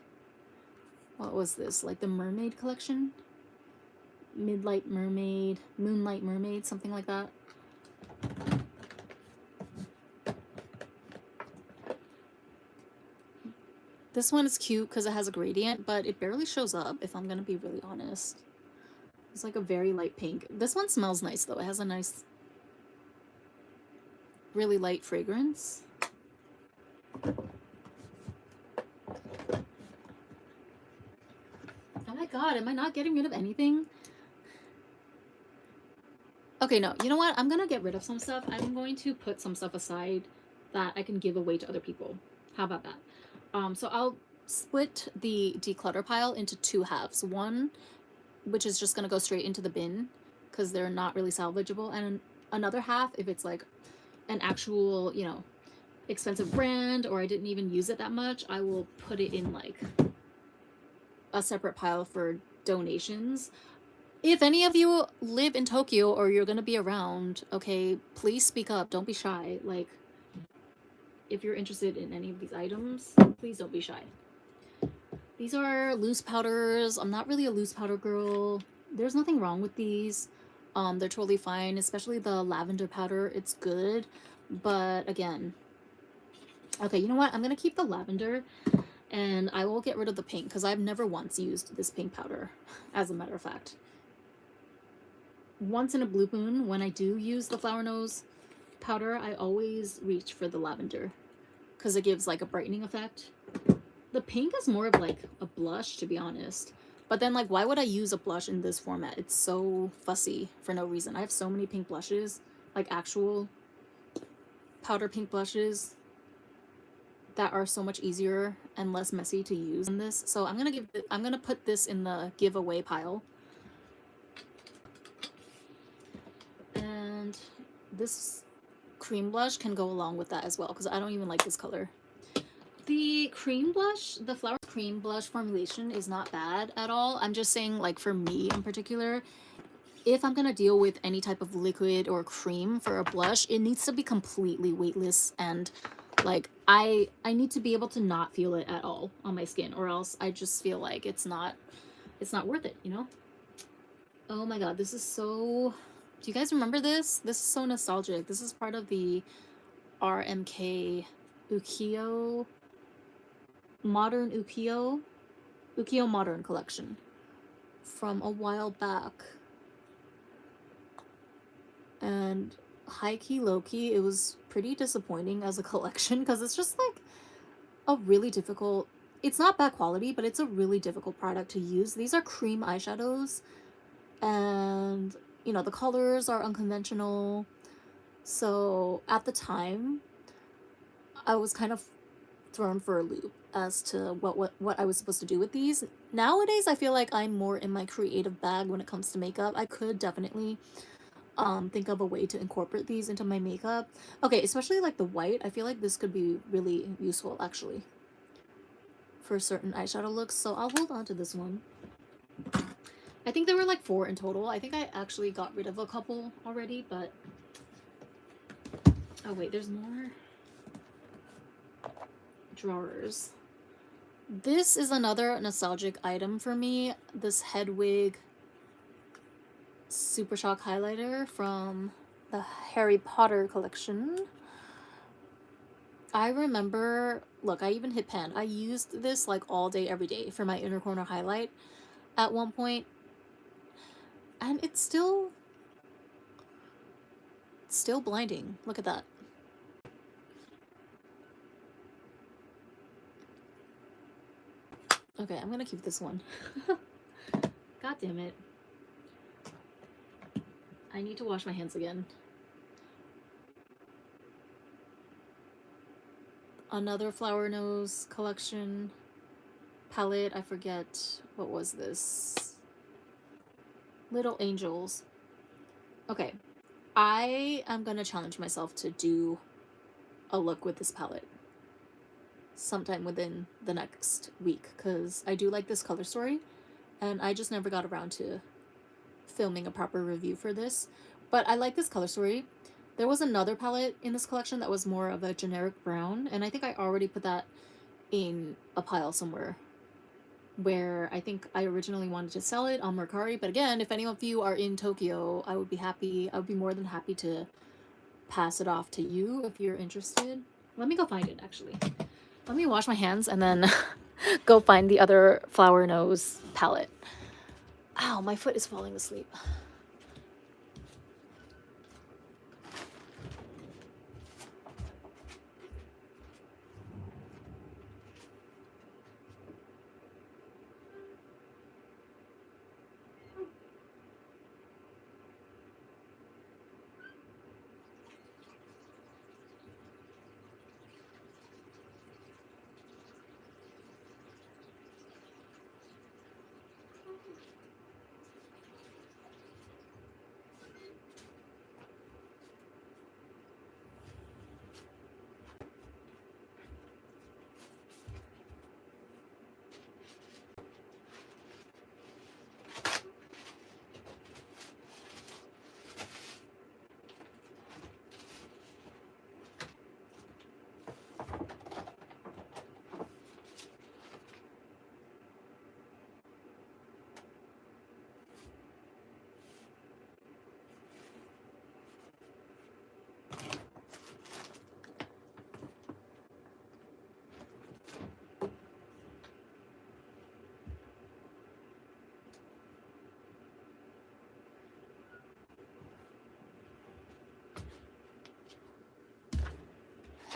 what was this, like the Mermaid collection? Midlight Mermaid, Moonlight Mermaid, something like that. This one is cute because it has a gradient, but it barely shows up, if I'm gonna be really honest. It's like a very light pink. This one smells nice though. It has a nice, really light fragrance. Oh my god, am I not getting rid of anything? Okay, no, you know what? I'm gonna get rid of some stuff. I'm going to put some stuff aside that I can give away to other people. How about that? So I'll split the declutter pile into two halves. One, which is just gonna go straight into the bin because they're not really salvageable, and another half, if it's like an actual, you know, expensive brand or I didn't even use it that much, I will put it in like a separate pile for donations. If any of you live in Tokyo or you're gonna be around, okay, please speak up. Don't be shy. Like, if you're interested in any of these items, please don't be shy. These are loose powders. I'm not really a loose powder girl. There's nothing wrong with these. They're totally fine, especially the lavender powder. It's good, but again, okay, you know what? I'm gonna keep the lavender, and I will get rid of the pink because I've never once used this pink powder, as a matter of fact. Once in a blue moon, when I do use the Flower Nose powder, I always reach for the lavender because it gives like a brightening effect. The pink is more of like a blush, to be honest. But then, like, why would I use a blush in this format? It's so fussy for no reason. I have so many pink blushes, like actual powder pink blushes that are so much easier and less messy to use than this. So I'm gonna put this in the giveaway pile. And this cream blush can go along with that as well because I don't even like this color. The cream blush, the Flower cream blush formulation is not bad at all. I'm just saying, like, for me in particular, if I'm gonna deal with any type of liquid or cream for a blush, it needs to be completely weightless, and like I need to be able to not feel it at all on my skin, or else I just feel like it's not worth it, you know? Oh my god, this is so, do you guys remember this? This is so nostalgic. This is part of the RMK Ukiyo Modern Ukiyo Modern collection from a while back. And high-key, low-key, it was pretty disappointing as a collection because it's just like a really difficult, it's not bad quality, but it's a really difficult product to use. These are cream eyeshadows, and you know, the colors are unconventional. So at the time, I was kind of thrown for a loop as to what I was supposed to do with these. Nowadays, I feel like I'm more in my creative bag when it comes to makeup. I could definitely think of a way to incorporate these into my makeup. Okay, especially like the white. I feel like this could be really useful actually for certain eyeshadow looks. So I'll hold on to this one. I think there were like 4 in total. I think I actually got rid of a couple already, but oh wait, there's more drawers. This is another nostalgic item for me. This Hedwig Super Shock highlighter from the Harry Potter collection. I remember, look, I even hit pan. I used this like all day, every day for my inner corner highlight at one point, and it's still blinding. Look at that. Okay, I'm gonna keep this one. God damn it. I need to wash my hands again. Another Flower Nose collection palette. I forget, what was this? Little Angels. Okay, I am gonna challenge myself to do a look with this palette sometime within the next week, because I do like this color story and I just never got around to filming a proper review for this. But I like this color story. There was another palette in this collection that was more of a generic brown, and I think I already put that in a pile somewhere where I think I originally wanted to sell it on Mercari. But again, if any of you are in Tokyo, I would be more than happy to pass it off to you if you're interested. Let me go find it, actually. Let me wash my hands and then go find the other Flower Nose palette. Ow, my foot is falling asleep.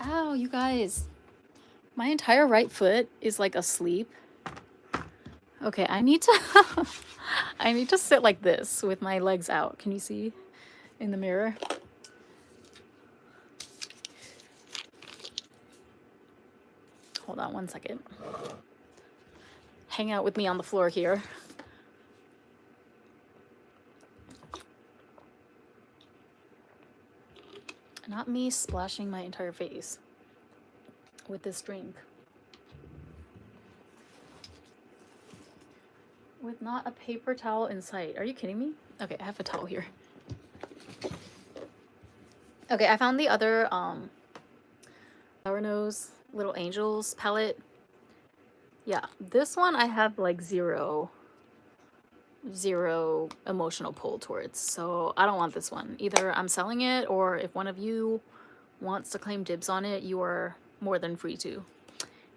Ow, you guys. My entire right foot is like asleep. Okay, I need to I need to sit like this with my legs out. Can you see in the mirror? Hold on one second. Hang out with me on the floor here. Not me splashing my entire face with this drink. With not a paper towel in sight. Are you kidding me? Okay, I have a towel here. Okay, I found the other Flower Nose Little Angels palette. Yeah, this one I have like zero emotional pull towards, so I don't want this one. Either I'm selling it, or if one of you wants to claim dibs on it, you are more than free to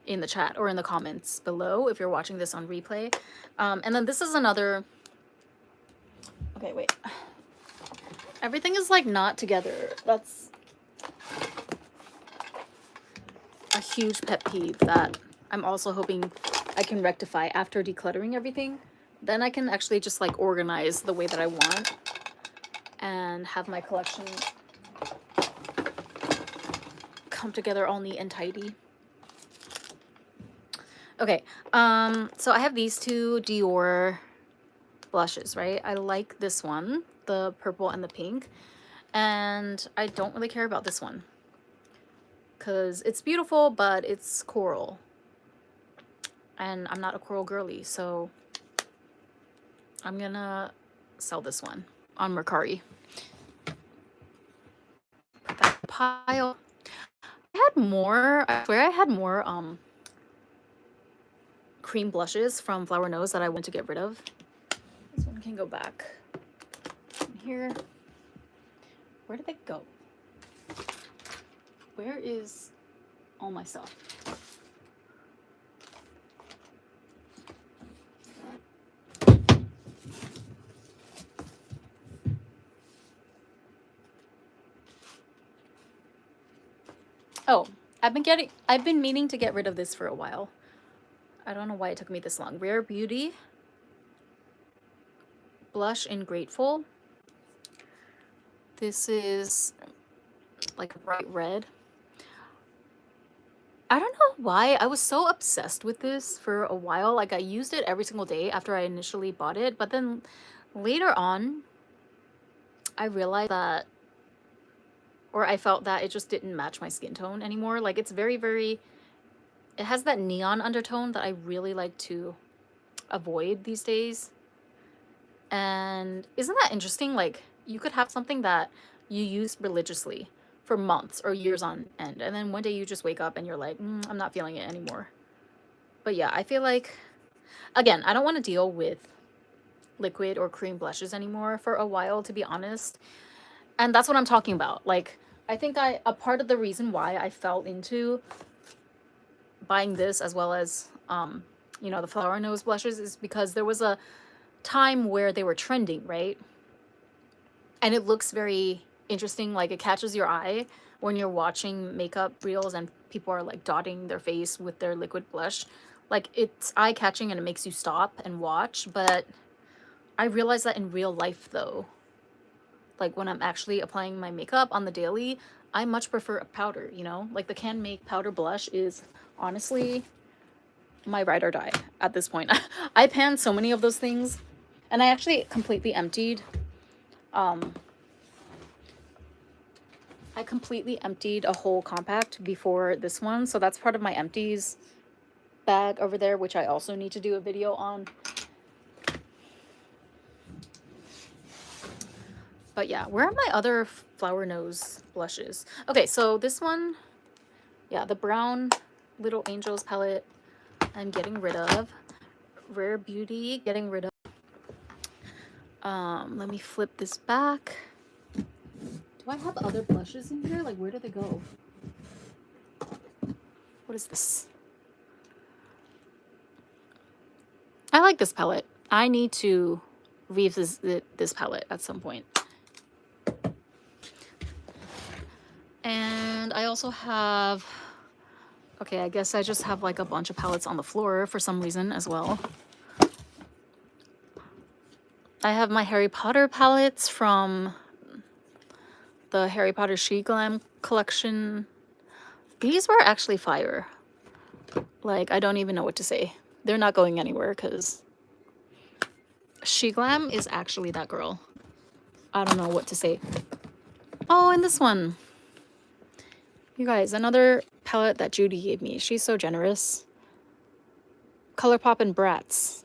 in the chat or in the comments below if you're watching this on replay. And then this is another, okay, wait, Everything is like not together. That's a huge pet peeve that I'm also hoping I can rectify after decluttering everything. Then I can actually just like organize the way that I want and have my collection come together all neat and tidy. Okay, so I have these two Dior blushes, right? I like this one, the purple and the pink, and I don't really care about this one because it's beautiful, but it's coral, and I'm not a coral girly, so I'm gonna sell this one on Mercari. Put that pile. I had more, I swear I had more cream blushes from Flower Nose that I want to get rid of. This one can go back in here. Where did they go? Where is all my stuff? Oh, I've been meaning to get rid of this for a while. I don't know why it took me this long. Rare Beauty blush in Grateful. This is like a bright red. I don't know why I was so obsessed with this for a while. Like I used it every single day after I initially bought it, but then later on I realized that, or I felt that it just didn't match my skin tone anymore. Like it's very, very, it has that neon undertone that I really like to avoid these days. And isn't that interesting? Like you could have something that you use religiously for months or years on end, and then one day you just wake up and you're like, I'm not feeling it anymore. But yeah, I feel like, again, I don't want to deal with liquid or cream blushes anymore for a while, to be honest. And that's what I'm talking about. Like, I think a part of the reason why I fell into buying this as well as, you know, the Flower Nose blushes is because there was a time where they were trending, right? And it looks very interesting. Like it catches your eye when you're watching makeup reels and people are like dotting their face with their liquid blush. Like it's eye catching and it makes you stop and watch. But I realize that in real life though, like when I'm actually applying my makeup on the daily, I much prefer a powder, you know? Like the Can Make powder blush is honestly my ride or die at this point. I panned so many of those things and I actually completely emptied I completely emptied a whole compact before this one, so that's part of my empties bag over there, which I also need to do a video on. But yeah, where are my other Flower Nose blushes? Okay, so this one, yeah, the brown Little Angels palette I'm getting rid of. Rare Beauty, getting rid of. Let me flip this back. Do I have other blushes in here? Like, where do they go? What is this? I like this palette. I need to revisit this palette at some point. And I also have, okay, I guess I just have like a bunch of palettes on the floor for some reason as well. I have my Harry Potter palettes from the Harry Potter She Glam collection. These were actually fire. Like, I don't even know what to say. They're not going anywhere because She Glam is actually that girl. I don't know what to say. Oh, and this one. You guys, another palette that Judy gave me. She's so generous. ColourPop and Bratz.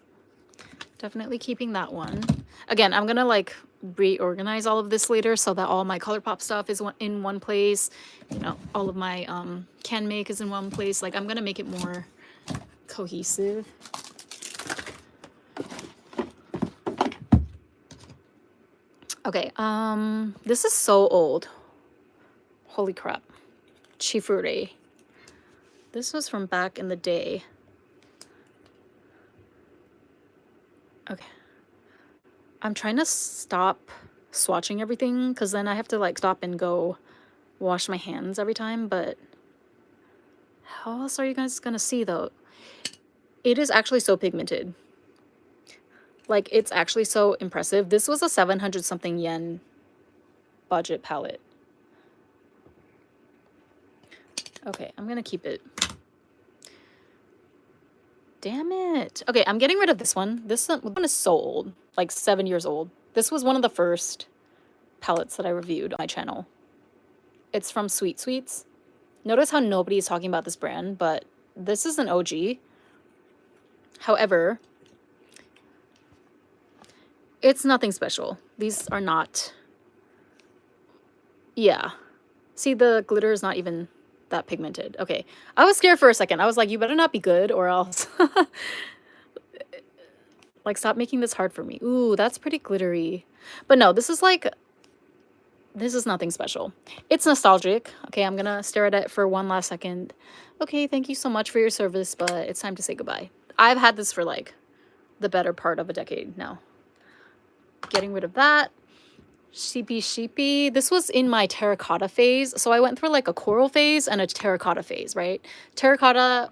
Definitely keeping that one. Again, I'm gonna like reorganize all of this later so that all my ColourPop stuff is in one place. You know, all of my Can Make is in one place. Like I'm gonna make it more cohesive. Okay, this is so old. Holy crap. Chifure. This was from back in the day. Okay. I'm trying to stop swatching everything, because then I have to like stop and go wash my hands every time. But how else are you guys gonna see though? It is actually so pigmented. Like, it's actually so impressive. This was a 700 something yen budget palette. Okay, I'm gonna keep it. Damn it. Okay, I'm getting rid of this one. This one is so old, like 7 years old. This was one of the first palettes that I reviewed on my channel. It's from Sweet Sweets. Notice how nobody is talking about this brand, but this is an OG. However, it's nothing special. These are not... Yeah. See, the glitter is not even that pigmented. Okay. I was scared for a second. I was like, you better not be good or else... Like, stop making this hard for me. Ooh, that's pretty glittery. But no, this is like... This is nothing special. It's nostalgic. Okay, I'm gonna stare at it for one last second. Okay, thank you so much for your service, but it's time to say goodbye. I've had this for like the better part of a decade now. Getting rid of that. Sheepy Sheepy. This was in my terracotta phase. So I went through like a coral phase and a terracotta phase, right? Terracotta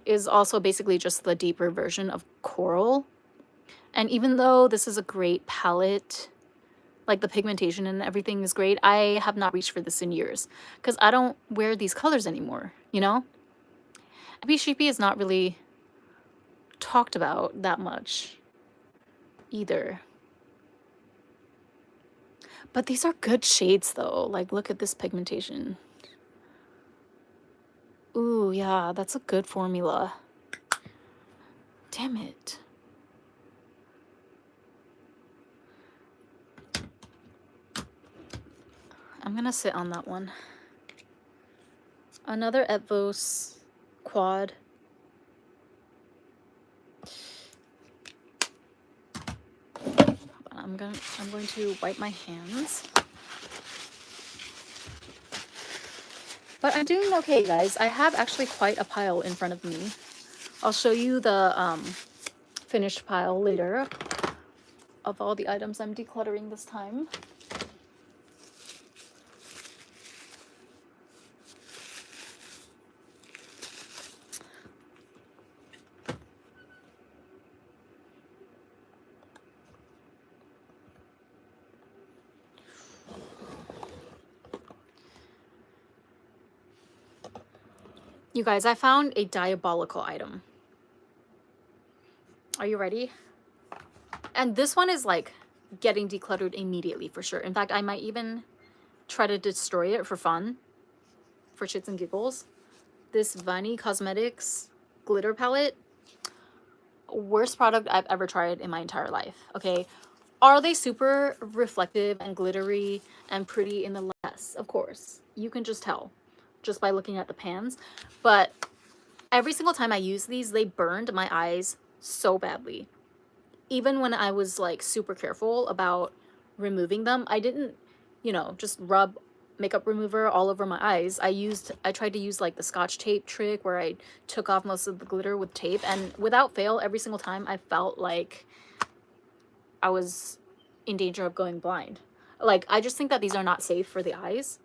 is also basically just the deeper version of coral. And even though this is a great palette, like the pigmentation and everything is great, I have not reached for this in years because I don't wear these colors anymore, you know? Sheepy Sheepy is not really talked about that much either. But these are good shades though. Like, look at this pigmentation. Ooh, yeah, that's a good formula. Damn it. I'm gonna sit on that one. Another Etvos quad. I'm going to wipe my hands. But I'm doing okay, guys. I have actually quite a pile in front of me. I'll show you the finished pile later of all the items I'm decluttering this time. You guys, I found a diabolical item. Are you ready? And this one is like getting decluttered immediately for sure. In fact, I might even try to destroy it for fun, for shits and giggles. This Vani Cosmetics glitter palette. Worst product I've ever tried in my entire life. Okay. Are they super reflective and glittery and pretty in the less? Of course. You can just tell just by looking at the pans. But every single time I use these, they burned my eyes so badly. Even when I was like super careful about removing them, I didn't, you know, just rub makeup remover all over my eyes. I tried to use like the Scotch tape trick where I took off most of the glitter with tape, and without fail, every single time I felt like I was in danger of going blind. Like, I just think that these are not safe for the eyes.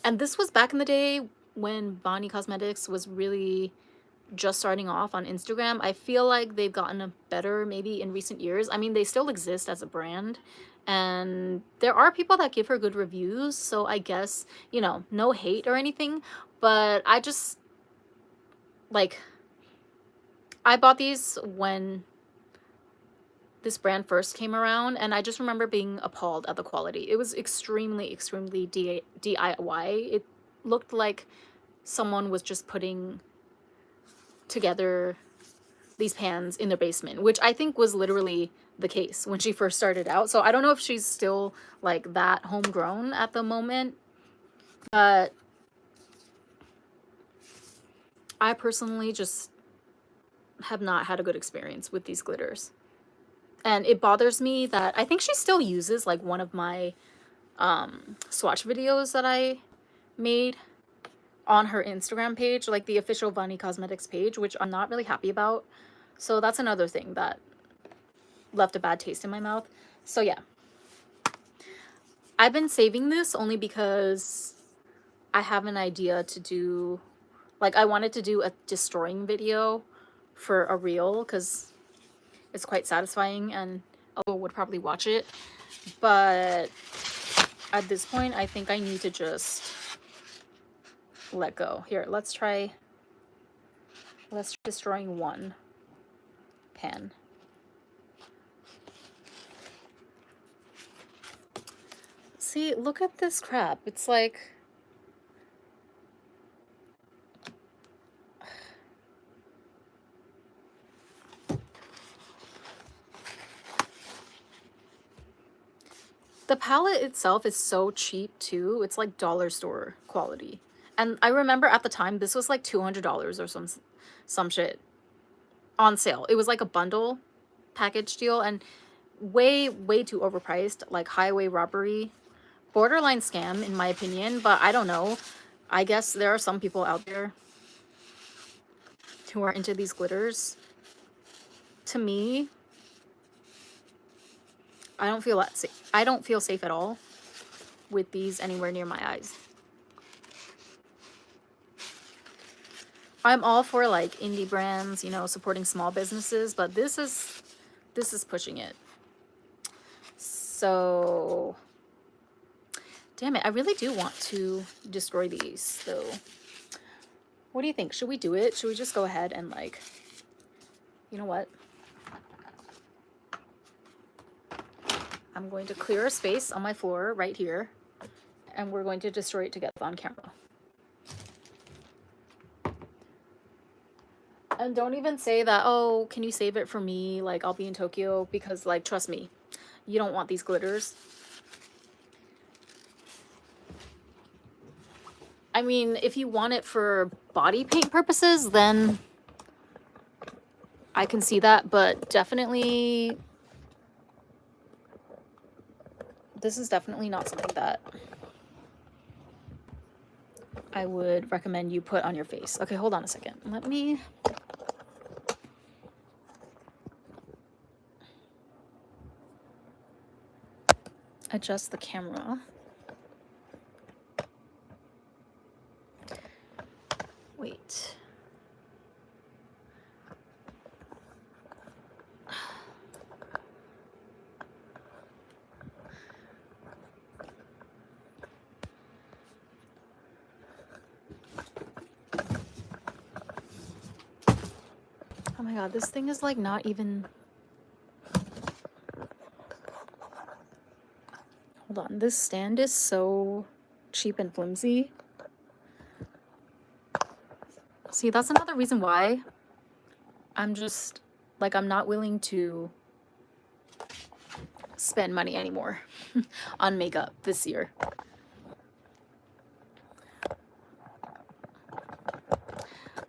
And this was back in the day when Vani Cosmetics was really just starting off on Instagram. I feel like they've gotten better maybe in recent years. I mean, they still exist as a brand, and there are people that give her good reviews, so I guess, you know, no hate or anything, but I just, like, I bought these when this brand first came around, and I just remember being appalled at the quality. It was extremely DIY. It looked like someone was just putting together these pans in their basement, which I think was literally the case when she first started out. So I don't know if she's still like that homegrown at the moment, but I personally just have not had a good experience with these glitters. And it bothers me that I think she still uses like one of my swatch videos that I made on her Instagram page, like the official Vani Cosmetics page, which I'm not really happy about. So that's another thing that left a bad taste in my mouth. So yeah. I've been saving this only because I have an idea to do, like I wanted to do a destroying video for a reel because it's quite satisfying and people would probably watch it. But at this point, I think I need to just let go. Here, let's try destroying one pan. See, look at this crap. It's like, the palette itself is so cheap too. It's like dollar store quality. And I remember at the time this was like $200 or some shit on sale. It was like a bundle package deal and way too overpriced, like highway robbery, borderline scam in my opinion, but I don't know. I guess there are some people out there who are into these glitters. To me, I don't feel that safe. I don't feel safe at all with these anywhere near my eyes. I'm all for like indie brands, you know, supporting small businesses, but this is pushing it. So, damn it, I really do want to destroy these though. What do you think? Should we do it? Should we just go ahead and like, you know what? I'm going to clear a space on my floor right here, and we're going to destroy it together on camera. And don't even say that, oh, can you save it for me? Like, I'll be in Tokyo, because, like, trust me, you don't want these glitters. I mean, if you want it for body paint purposes, then I can see that, but definitely, this is definitely not something that I would recommend you put on your face. Okay, hold on a second. Let me... adjust the camera. Wait. Oh my god, this thing is like not even... Hold on, this stand is so cheap and flimsy. See, that's another reason why I'm just, like, I'm not willing to spend money anymore on makeup this year.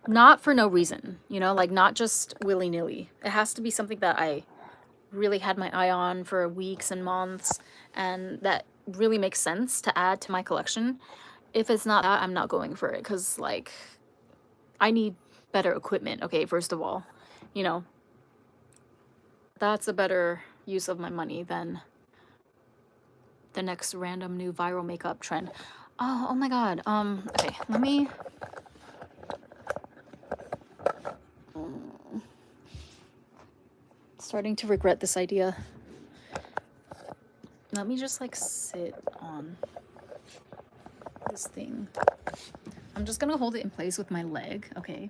Not for no reason, you know, like not just willy-nilly. It has to be something that I really had my eye on for weeks and months and that really makes sense to add to my collection. If it's not that, I'm not going for it because, like, I need better equipment, okay, first of all. You know, that's a better use of my money than the next random new viral makeup trend. Oh my god. Okay, let me... starting to regret this idea. Let me just like sit on this thing. I'm just gonna hold it in place with my leg, okay?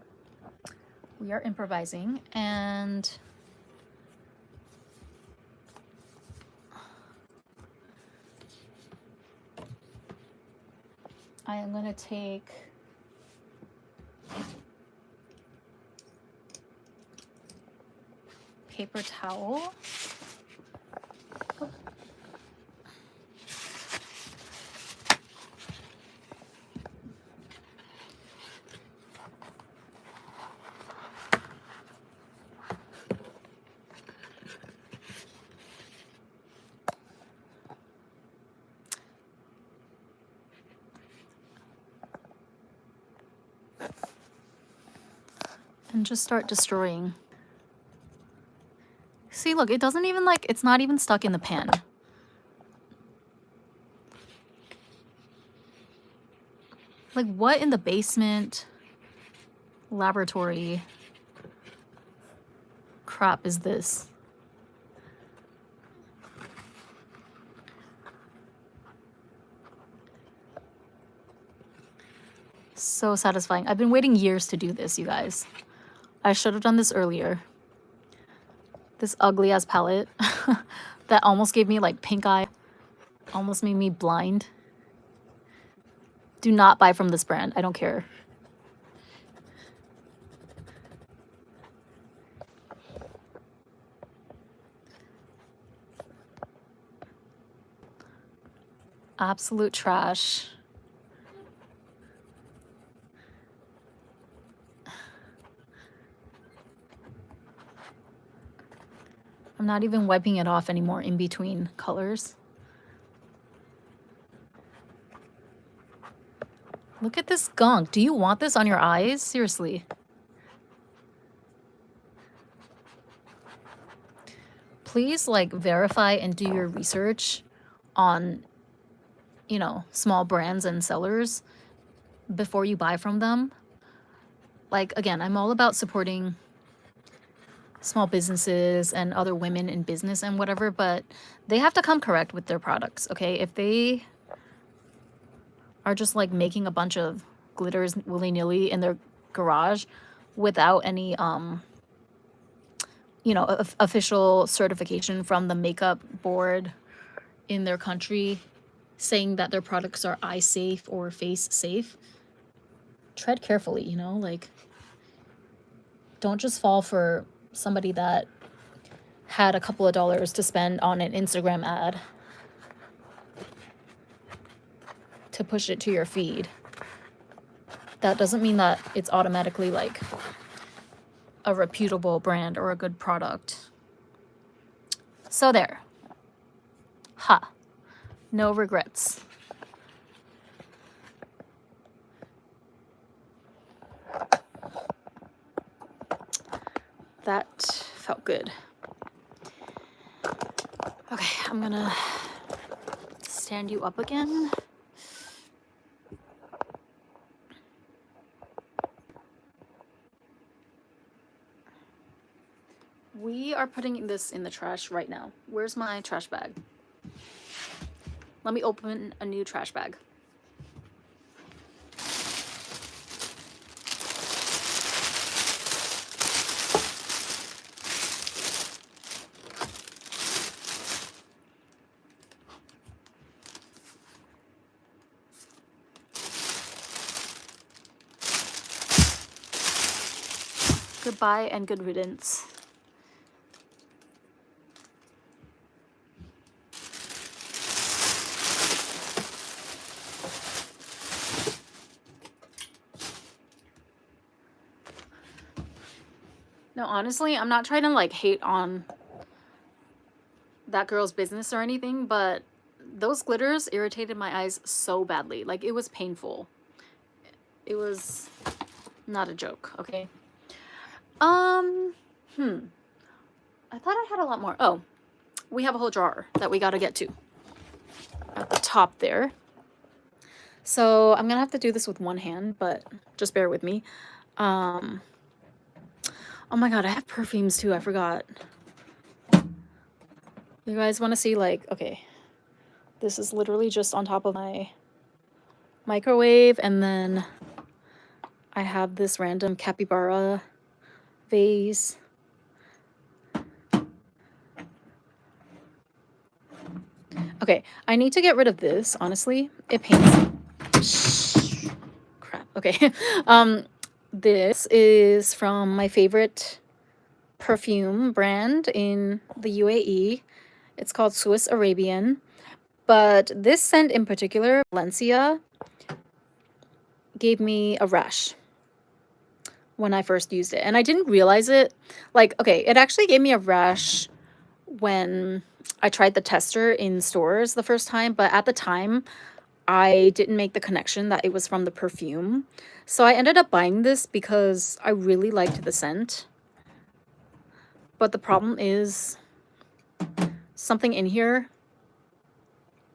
We are improvising, and I am gonna take paper towel. And just start destroying. See, look, it doesn't even like, it's not even stuck in the pan. Like, what in the basement laboratory crap is this? So satisfying. I've been waiting years to do this, you guys. I should have done this earlier. This ugly ass palette that almost gave me like pink eye, almost made me blind. Do not buy from this brand. I don't care. Absolute trash. I'm not even wiping it off anymore in between colors. Look at this gunk. Do you want this on your eyes? Seriously. Please like verify and do your research on, you know, small brands and sellers before you buy from them. Like, again, I'm all about supporting small businesses and other women in business and whatever, but they have to come correct with their products, okay? If they are just like making a bunch of glitters willy-nilly in their garage without any you know, official certification from the makeup board in their country saying that their products are eye safe or face safe, tread carefully, you know, like don't just fall for somebody that had a couple of dollars to spend on an Instagram ad to push it to your feed. That doesn't mean that it's automatically like a reputable brand or a good product. So there. Ha. No regrets. That felt good. Okay, I'm gonna stand you up again. We are putting this in the trash right now. Where's my trash bag? Let me open a new trash bag. Goodbye and good riddance. No, honestly, I'm not trying to like hate on that girl's business or anything, but those glitters irritated my eyes so badly. Like, it was painful. It was not a joke, okay? I thought I had a lot more. Oh, we have a whole drawer that we gotta get to at the top there. So I'm gonna have to do this with one hand, but just bear with me. Oh my god, I have perfumes too, I forgot. You guys want to see, like, okay, this is literally just on top of my microwave, and then I have this random capybara vase. Okay, I need to get rid of this, honestly. It paints. Crap. Okay. This is from my favorite perfume brand in the UAE. It's called Swiss Arabian. But this scent in particular, Valencia, gave me a rash when I first used it. And I didn't realize it. Like, okay, it actually gave me a rash when I tried the tester in stores the first time. But at the time, I didn't make the connection that it was from the perfume. So I ended up buying this because I really liked the scent. But the problem is something in here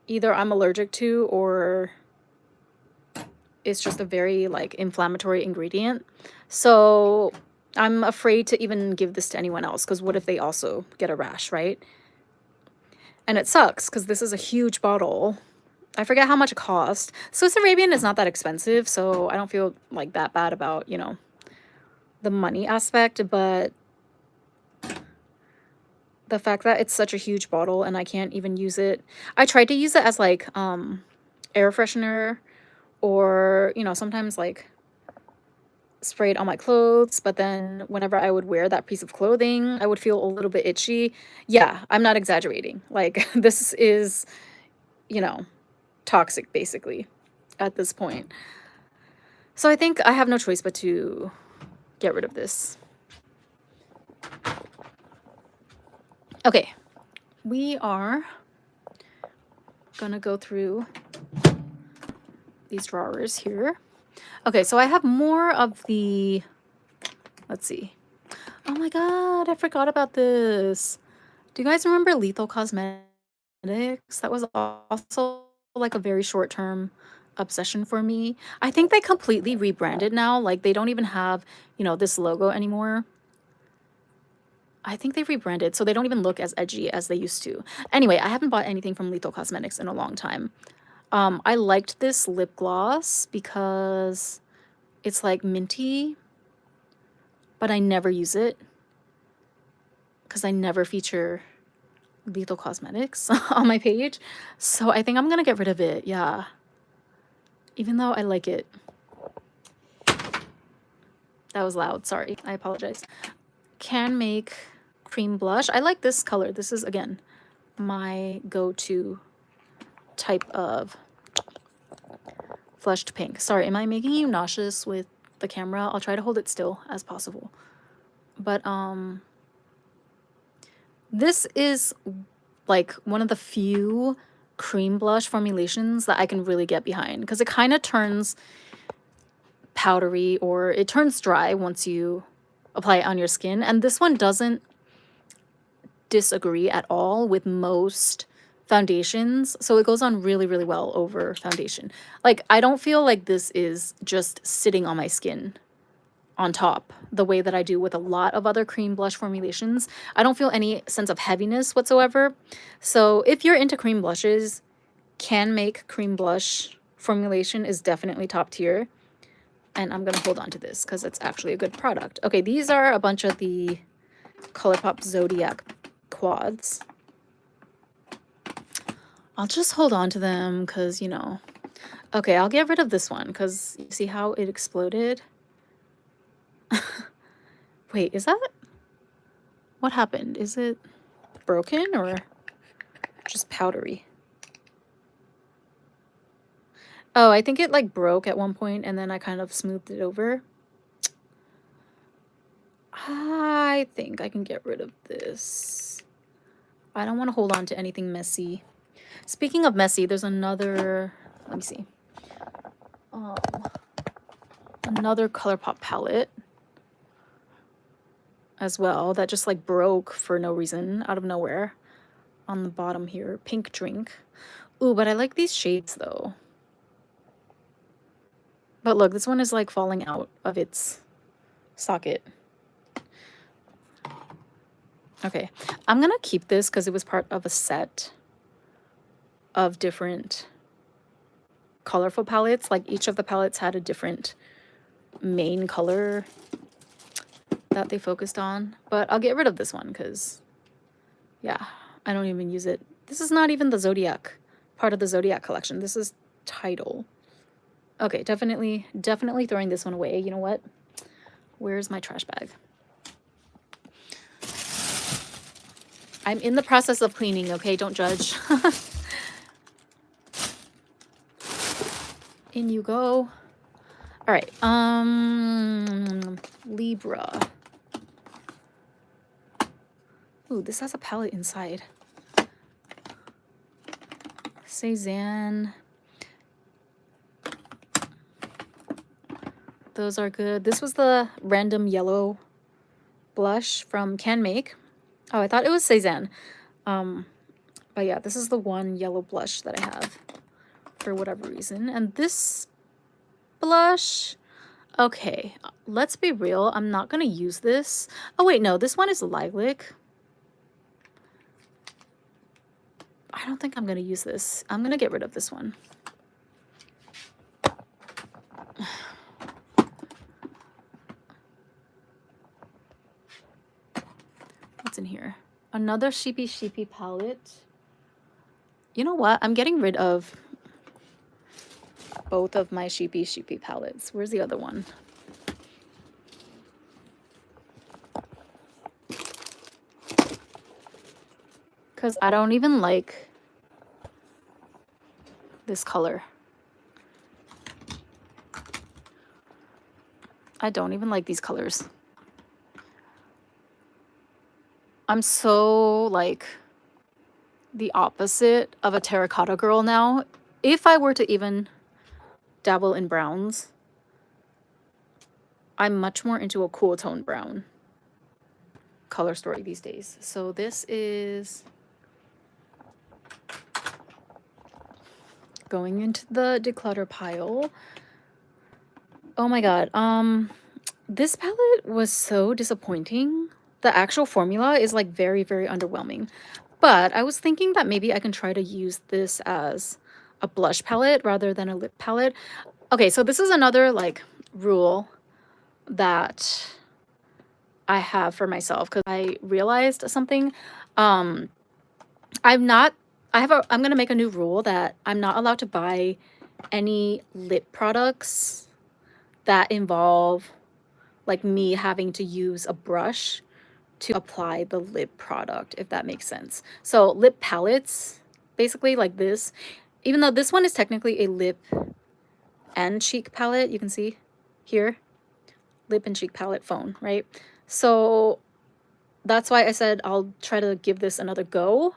either I'm allergic to or is just a very like inflammatory ingredient. So I'm afraid to even give this to anyone else, because what if they also get a rash, right? And it sucks because this is a huge bottle. I forget how much it cost. Swiss Arabian is not that expensive, so I don't feel like that bad about, you know, the money aspect, but the fact that it's such a huge bottle and I can't even use it. I tried to use it as like air freshener, or, you know, sometimes like sprayed on my clothes, but then whenever I would wear that piece of clothing, I would feel a little bit itchy. Yeah, I'm not exaggerating. Like this is, you know, toxic basically at this point. So I think I have no choice but to get rid of this. Okay, we are gonna go through these drawers here. Okay, so I have more of the, let's see. Oh my god, I forgot about this. Do you guys remember Lethal Cosmetics? That was also like a very short-term obsession for me. I think they completely rebranded now. Like they don't even have, you know, this logo anymore. I think they've rebranded, so they don't even look as edgy as they used to. Anyway, I haven't bought anything from Lethal Cosmetics in a long time. I liked this lip gloss because it's like minty, but I never use it because I never feature Lethal Cosmetics on my page. So I think I'm gonna get rid of it, yeah. Even though I like it. That was loud, sorry, I apologize. Can Make cream blush. I like this color. This is, again, my go-to type of flushed pink. Sorry, am I making you nauseous with the camera? I'll try to hold it still as possible. But this is like one of the few cream blush formulations that I can really get behind, because it kind of turns powdery, or it turns dry once you apply it on your skin. And this one doesn't disagree at all with most foundations, so it goes on really, really well over foundation. Like, I don't feel like this is just sitting on my skin on top the way that I do with a lot of other cream blush formulations. I don't feel any sense of heaviness whatsoever. So if you're into cream blushes, Can Make cream blush formulation is definitely top tier, and I'm gonna hold on to this because it's actually a good product. Okay, these are a bunch of the ColourPop Zodiac quads. I'll just hold on to them because, you know. Okay, I'll get rid of this one because you see how it exploded? Wait, is that... What happened? Is it broken or just powdery? Oh, I think it like broke at one point and then I kind of smoothed it over. I think I can get rid of this. I don't want to hold on to anything messy. Speaking of messy, there's another, let me see. Another ColourPop palette as well that just like broke for no reason, out of nowhere. On the bottom here, Pink Drink. Ooh, but I like these shades though. But look, this one is like falling out of its socket. Okay, I'm gonna keep this because it was part of a set of different colorful palettes. Like each of the palettes had a different main color that they focused on. But I'll get rid of this one because, yeah, I don't even use it. This is not even the Zodiac, part of the Zodiac collection. This is Tidal. Okay, definitely throwing this one away. You know what? Where's my trash bag? I'm in the process of cleaning, okay? Don't judge. In you go. All right, Libra. Ooh, this has a palette inside. Cezanne. Those are good. This was the random yellow blush from Can Make. Oh, I thought it was Cezanne. But yeah, this is the one yellow blush that I have for whatever reason. And this blush. Okay, let's be real. I'm not gonna use this. Oh wait, no, this one is lilac. I don't think I'm gonna use this. I'm gonna get rid of this one. What's in here? Another Sheepy palette. You know what? I'm getting rid of both of my Sheepy palettes. Where's the other one? Because I don't even like this color. I don't even like these colors. I'm so like the opposite of a terracotta girl now. If I were to even dabble in browns, I'm much more into a cool tone brown color story these days. So this is going into the declutter pile. Oh my god, this palette was so disappointing. The actual formula is like very, very underwhelming. But I was thinking that maybe I can try to use this as a blush palette rather than a lip palette. Okay, so this is another like rule that I have for myself because I realized something. I'm gonna make a new rule that I'm not allowed to buy any lip products that involve like me having to use a brush to apply the lip product, if that makes sense. So lip palettes, basically like this, even though this one is technically a lip and cheek palette, you can see here, lip and cheek palette phone, right? So that's why I said I'll try to give this another go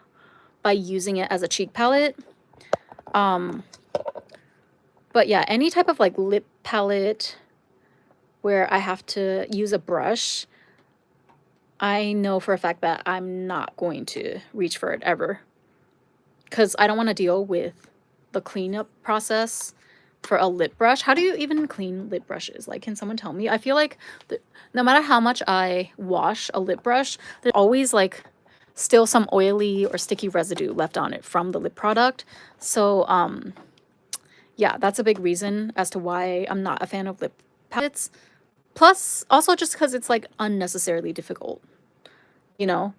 by using it as a cheek palette. But yeah, any type of like lip palette where I have to use a brush, I know for a fact that I'm not going to reach for it ever. Because I don't want to deal with the cleanup process for a lip brush. How do you even clean lip brushes? Like, can someone tell me? I feel like no matter how much I wash a lip brush, there's always like still some oily or sticky residue left on it from the lip product. So, yeah, that's a big reason as to why I'm not a fan of lip palettes. Plus, also just because it's like unnecessarily difficult, you know?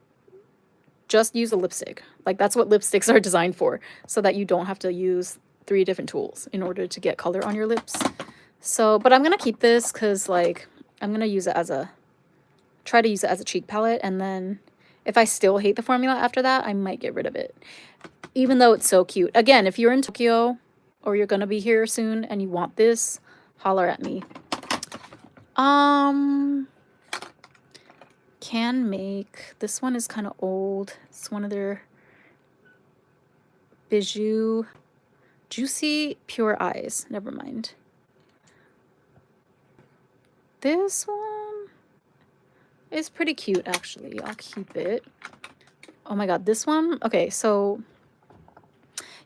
Just use a lipstick. Like that's what lipsticks are designed for, so that you don't have to use 3 different tools in order to get color on your lips. So, but I'm gonna keep this because like I'm gonna use it as a, try to use it as a cheek palette, and then if I still hate the formula after that, I might get rid of it. Even though it's so cute. Again, if you're in Tokyo or you're gonna be here soon and you want this, holler at me. Can make, this one is kind of old. It's one of their Bijou Juicy Pure Eyes. Never mind. This one is pretty cute, actually. I'll keep it. Oh my god, this one. Okay, so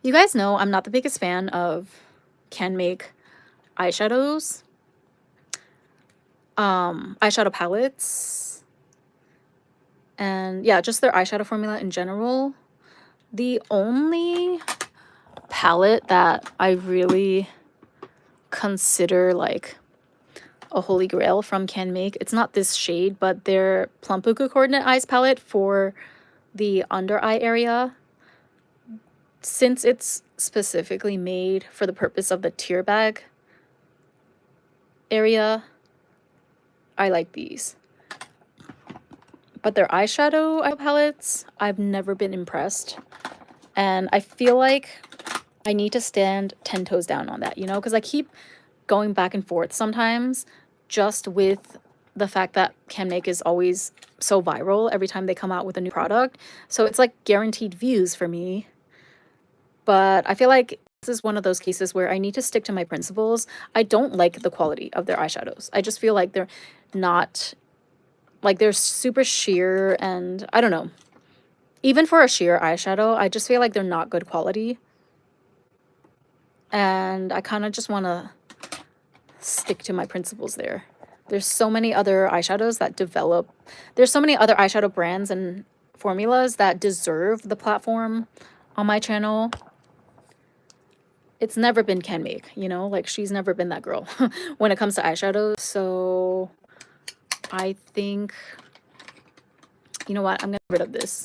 you guys know I'm not the biggest fan of Can Make eyeshadows, eyeshadow palettes, and yeah, just their eyeshadow formula in general. The only palette that I really consider like a holy grail from Can Make, it's not this shade, but their Plumpuku Coordinate Eyes palette for the under eye area. Since it's specifically made for the purpose of the tear bag area, I like these. But their eyeshadow palettes, I've never been impressed. And I feel like I need to stand 10 toes down on that, you know? Because I keep going back and forth sometimes just with the fact that Can Make is always so viral every time they come out with a new product. So it's like guaranteed views for me. But I feel like this is one of those cases where I need to stick to my principles. I don't like the quality of their eyeshadows. I just feel like they're not, like they're super sheer, and I don't know. Even for a sheer eyeshadow, I just feel like they're not good quality. And I kind of just want to stick to my principles there. There's so many other eyeshadows that develop. There's so many other eyeshadow brands and formulas that deserve the platform on my channel. It's never been Can Make, you know, like she's never been that girl when it comes to eyeshadows. So I think, you know what, I'm gonna get rid of this.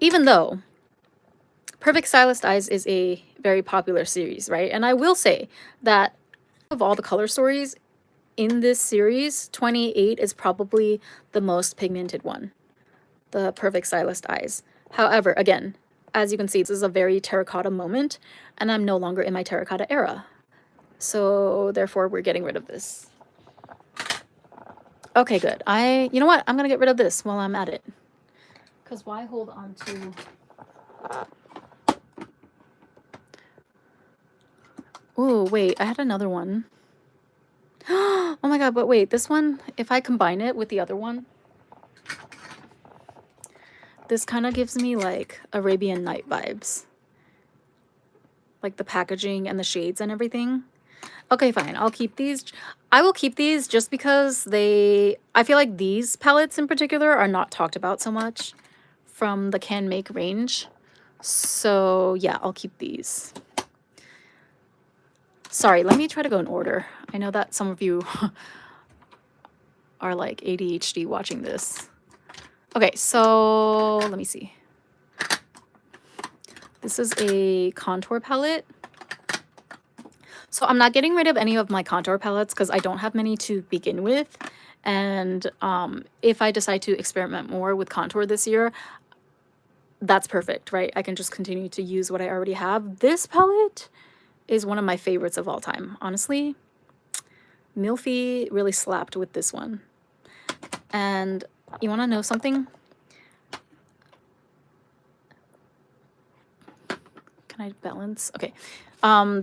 Even though Perfect Stylist Eyes is a very popular series, right? And I will say that of all the color stories in this series, 28 is probably the most pigmented one, the Perfect Stylist Eyes. However, again, as you can see, this is a very terracotta moment, and I'm no longer in my terracotta era. So therefore, we're getting rid of this. Okay, good. You know what? I'm gonna get rid of this while I'm at it. Because why hold on to... Oh, wait, I had another one. Oh my god, but wait, this one, if I combine it with the other one, this kind of gives me like Arabian Night vibes. Like the packaging and the shades and everything. Okay, fine, I'll keep these. I will keep these just because I feel like these palettes in particular are not talked about so much from the Can Make range. So yeah, I'll keep these. Sorry, let me try to go in order. I know that some of you are like ADHD watching this. Okay, so let me see. This is a contour palette. So I'm not getting rid of any of my contour palettes because I don't have many to begin with. And if I decide to experiment more with contour this year, that's perfect, right? I can just continue to use what I already have. This palette is one of my favorites of all time, honestly. Milfy really slapped with this one. And you want to know something? Can I balance? Okay.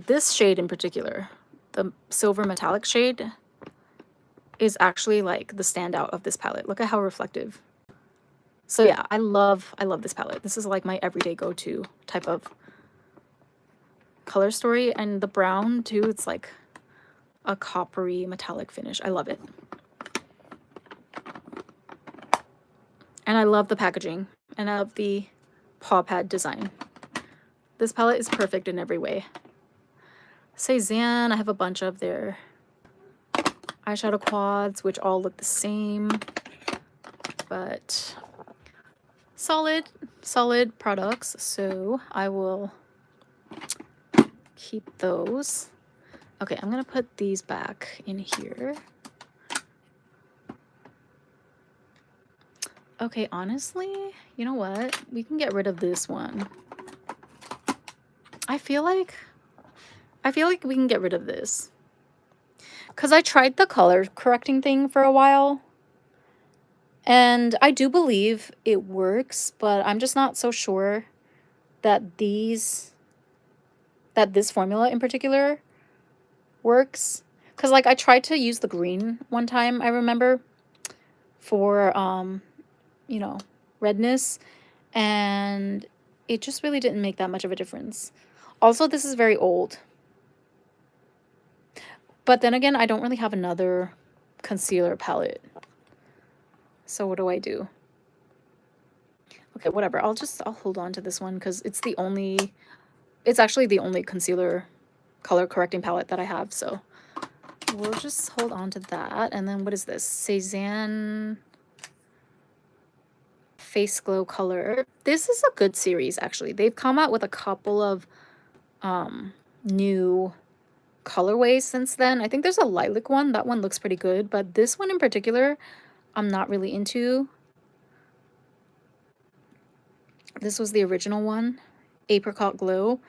This shade in particular, the silver metallic shade, is actually like the standout of this palette. Look at how reflective. So yeah, I love this palette. This is like my everyday go-to type of color story. And the brown too, it's like a coppery metallic finish. I love it. And I love the packaging and I love the paw pad design. This palette is perfect in every way. Cezanne, I have a bunch of their eyeshadow quads, which all look the same, but solid products. So I will keep those. Okay, I'm gonna put these back in here. Okay, honestly, you know what? We can get rid of this one. I feel like we can get rid of this. Because I tried the color correcting thing for a while. And I do believe it works, but I'm just not so sure that this formula in particular works. Because like I tried to use the green one time, I remember, for you know, redness, and it just really didn't make that much of a difference. Also, this is very old. But then again, I don't really have another concealer palette. So what do I do? Okay, whatever. I'll hold on to this one because it's actually the only concealer color correcting palette that I have. So we'll just hold on to that. And then what is this? Cezanne Face Glow Color. This is a good series, actually. They've come out with a couple of new colorways since then. I think there's a lilac one. That one looks pretty good. But this one in particular, I'm not really into. This was the original one. Apricot Glow.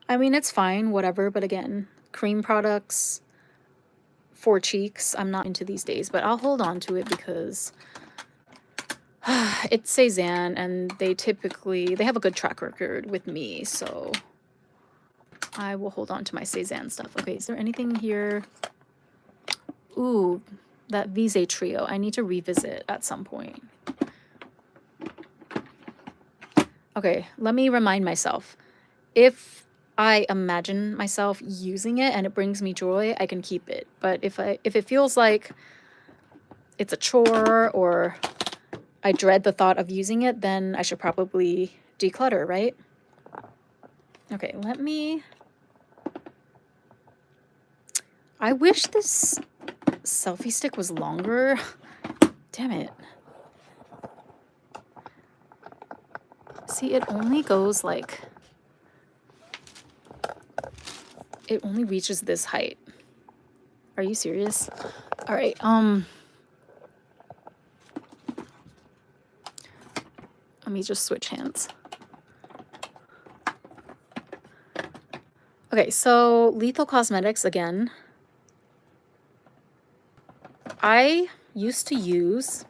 I mean, it's fine, whatever. But again, cream products for cheeks, I'm not into these days. But I'll hold on to it because it's Cezanne, and they have a good track record with me, so I will hold on to my Cezanne stuff. Okay, is there anything here? Ooh, that Vise trio. I need to revisit at some point. Okay, let me remind myself. If I imagine myself using it and it brings me joy, I can keep it. But if it feels like it's a chore or I dread the thought of using it, then I should probably declutter, right? Okay, let me... I wish this selfie stick was longer. Damn it. See, it only goes like... It only reaches this height. Are you serious? All right, let me just switch hands. Okay, so Lethal Cosmetics again. I used to use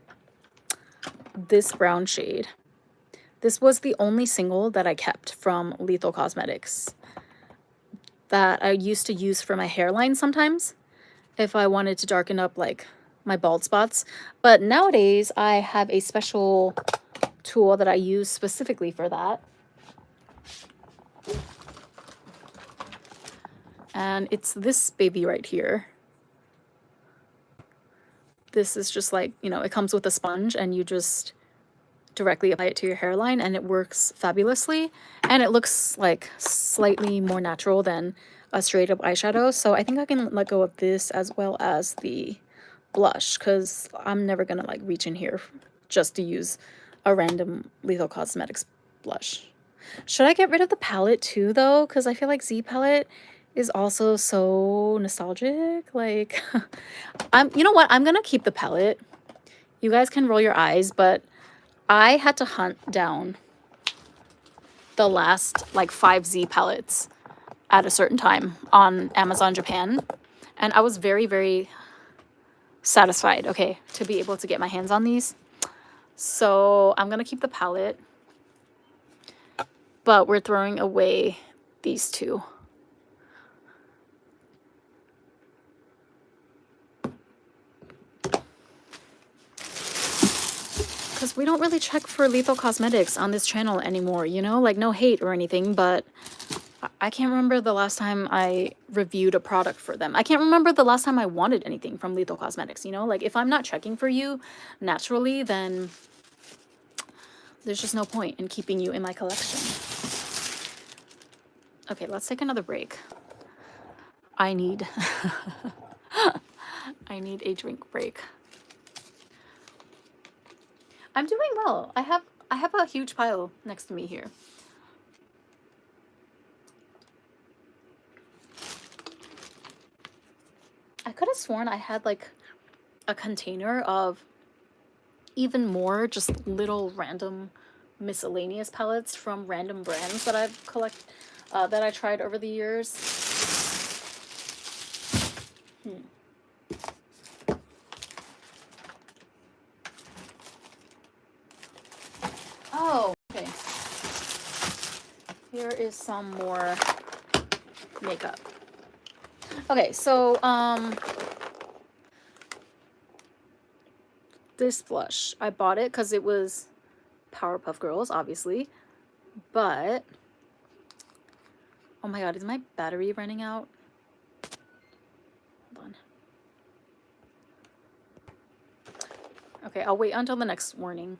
this brown shade. This was the only single that I kept from Lethal Cosmetics that I used to use for my hairline sometimes if I wanted to darken up like my bald spots. But nowadays I have a special tool that I use specifically for that. And it's this baby right here. This is just like, you know, it comes with a sponge and you just directly apply it to your hairline and it works fabulously. And it looks like slightly more natural than a straight up eyeshadow. So I think I can let go of this as well as the blush because I'm never gonna like reach in here just to use a random Lethal Cosmetics blush. Should I get rid of the palette too though? Because I feel like Z palette is also so nostalgic. Like, you know what? I'm gonna keep the palette. You guys can roll your eyes, but I had to hunt down the last like 5 Z palettes at a certain time on Amazon Japan. And I was very, very satisfied, okay, to be able to get my hands on these. So I'm gonna keep the palette, but we're throwing away these two. Because we don't really check for Lethal Cosmetics on this channel anymore, you know? Like, no hate or anything, but I can't remember the last time I reviewed a product for them. I can't remember the last time I wanted anything from Lethal Cosmetics, you know? Like, if I'm not checking for you naturally, then there's just no point in keeping you in my collection. Okay, let's take another break. I need... I need a drink break. I'm doing well. I have a huge pile next to me here. I could have sworn I had like a container of even more just little random miscellaneous palettes from random brands that I've that I tried over the years. Oh, okay. Here is some more makeup. Okay, so this blush, I bought it because it was Powerpuff Girls, obviously, but oh my god, is my battery running out? Hold on. Okay, I'll wait until the next warning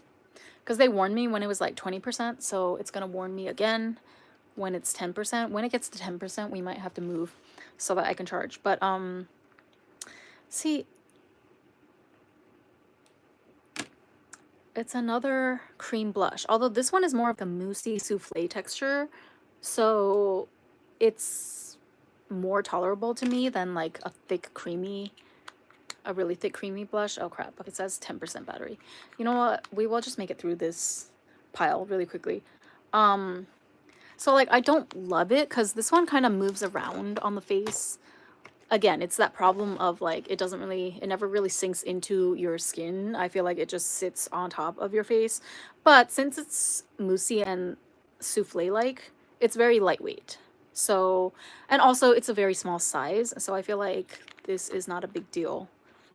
because they warned me when it was like 20%, so it's gonna warn me again when it's 10%. When it gets to 10%, we might have to move so that I can charge. But see, it's another cream blush, although this one is more of the moussey souffle texture, so it's more tolerable to me than like a really thick creamy blush. Oh crap, it says 10% battery. You know what, we will just make it through this pile really quickly. So like I don't love it because this one kind of moves around on the face. Again, it's that problem of like it never really sinks into your skin. I feel like it just sits on top of your face. But since it's moussey and souffle like, it's very lightweight. So, and also it's a very small size, so I feel like this is not a big deal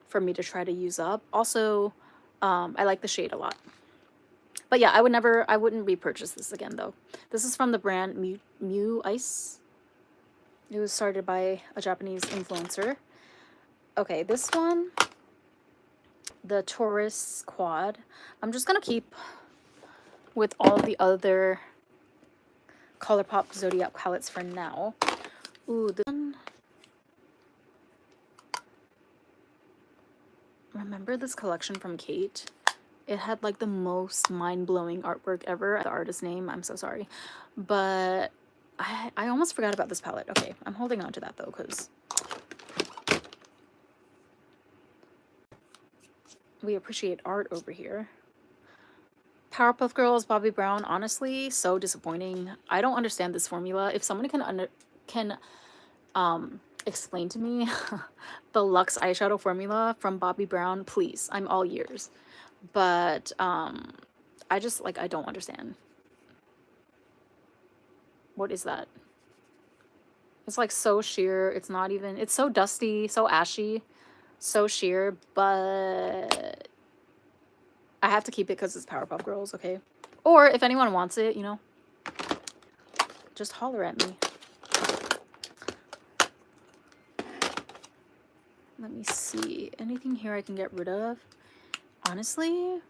for me to try to use up. Also, I like the shade a lot. But yeah, I wouldn't repurchase this again though. This is from the brand Mew Ice. It was started by a Japanese influencer. Okay, this one, the Taurus quad. I'm just gonna keep with all the other ColourPop Zodiac palettes for now. Ooh, this one. Remember this collection from Kate? It had like the most mind-blowing artwork ever. The artist's name, I'm so sorry. But I almost forgot about this palette. Okay, I'm holding on to that though, because we appreciate art over here. Powerpuff Girls, Bobbi Brown, honestly, so disappointing. I don't understand this formula. If somebody can explain to me the Luxe eyeshadow formula from Bobbi Brown, please. I'm all ears. But I just like, I don't understand. What is that? It's like so sheer. It's not even, it's so dusty, so ashy, so sheer, but I have to keep it because it's Powerpuff Girls, okay? Or if anyone wants it, you know, just holler at me. Let me see. Anything here I can get rid of? Honestly,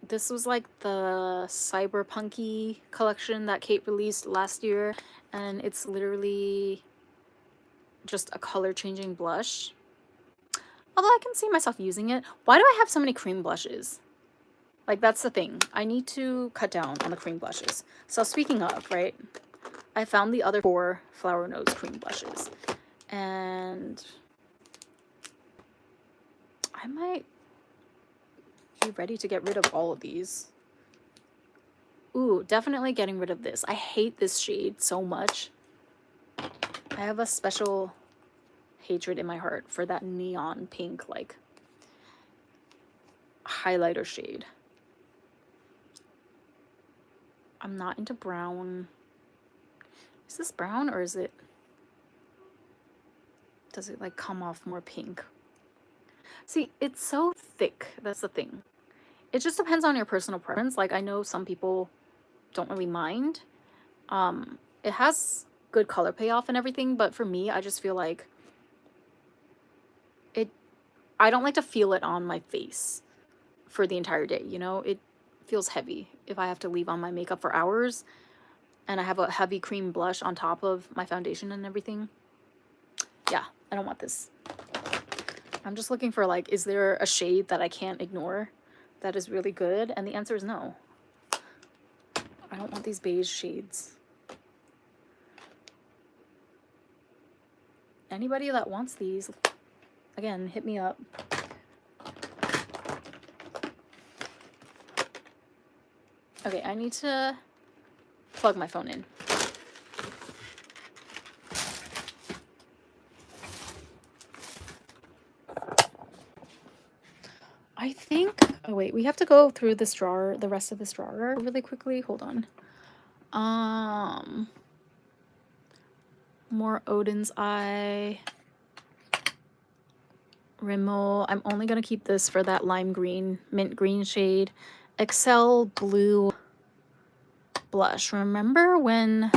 this was like the cyberpunky collection that Kate released last year, and it's literally just a color changing blush. Although I can see myself using it. Why do I have so many cream blushes? Like, that's the thing. I need to cut down on the cream blushes. So speaking of, right, I found the other 4 Flower Nose cream blushes. And I might be ready to get rid of all of these. Ooh, definitely getting rid of this. I hate this shade so much. I have a special hatred in my heart for that neon pink, like, highlighter shade. I'm not into brown. Is this brown or is it... Does it like come off more pink? See, it's so thick. That's the thing. It just depends on your personal preference. Like, I know some people don't really mind. It has good color payoff and everything, but for me, I just feel like I don't like to feel it on my face for the entire day, you know? It feels heavy if I have to leave on my makeup for hours and I have a heavy cream blush on top of my foundation and everything. Yeah, I don't want this. I'm just looking for, like, is there a shade that I can't ignore that is really good? And the answer is no. I don't want these beige shades. Anybody that wants these, again, hit me up. Okay, I need to plug my phone in. I think, oh wait, we have to go through this drawer, the rest of this drawer really quickly. Hold on. More Odin's Eye. Rimmel. I'm only going to keep this for that lime green, mint green shade. Excel Blue blush. Remember when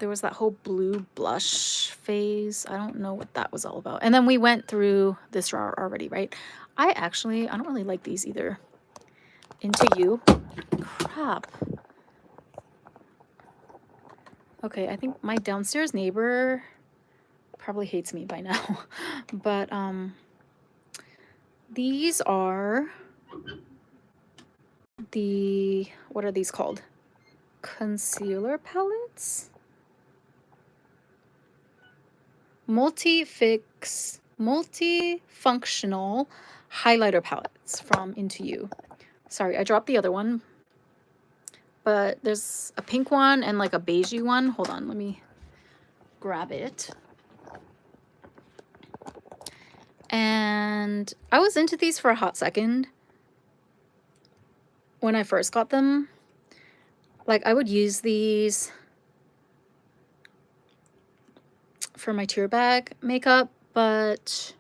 there was that whole blue blush phase? I don't know what that was all about. And then we went through this drawer already, right? I don't really like these either. Into You. Crap. Okay, I think my downstairs neighbor probably hates me by now. But these are the, what are these called? Concealer palettes? Multifunctional highlighter palettes from Into You. Sorry, I dropped the other one. But there's a pink one and like a beigey one. Hold on, let me grab it. And I was into these for a hot second when I first got them. Like, I would use these for my tear bag makeup, but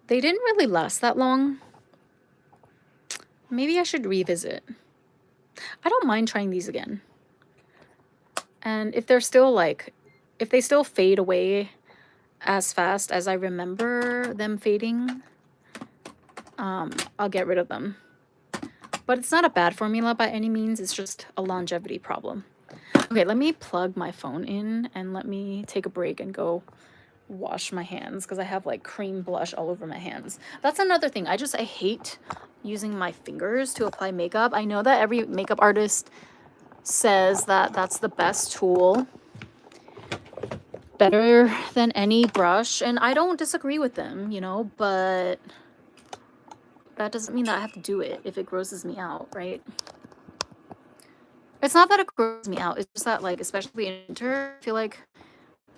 they didn't really last that long. Maybe I should revisit. I don't mind trying these again. And if they're still like, if they still fade away as fast as I remember them fading, I'll get rid of them. But it's not a bad formula by any means, it's just a longevity problem. Okay, let me plug my phone in and let me take a break and go wash my hands because I have like cream blush all over my hands. That's another thing. I hate using my fingers to apply makeup. I know that every makeup artist says that that's the best tool, better than any brush, and I don't disagree with them, you know, but that doesn't mean that I have to do it if it grosses me out, right? It's not that it grosses me out, it's just that, like, especially in winter, I feel like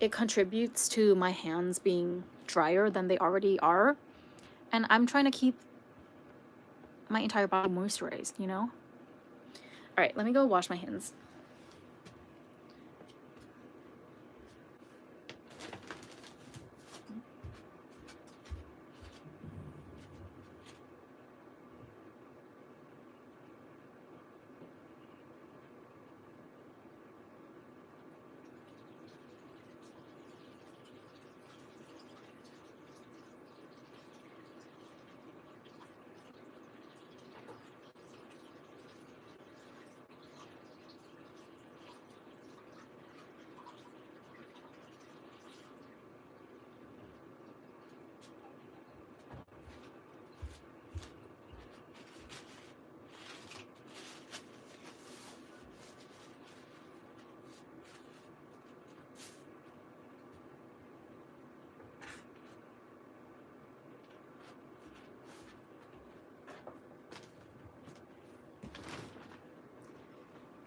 it contributes to my hands being drier than they already are, and I'm trying to keep my entire body moisturized, you know? All right, let me go wash my hands.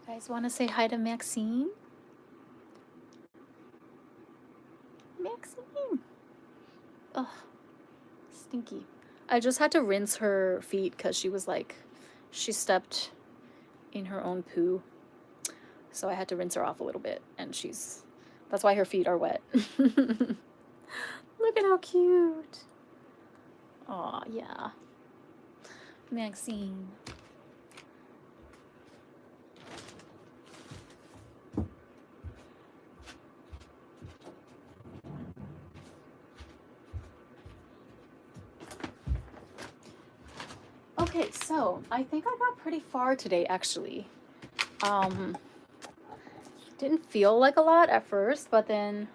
You guys want to say hi to Maxine? Maxine! Ugh, stinky. I just had to rinse her feet because she was like, she stepped in her own poo. So I had to rinse her off a little bit, and that's why her feet are wet. Look at how cute. Aw, yeah. Maxine. Okay, so I think I got pretty far today, actually. Didn't feel like a lot at first, but then,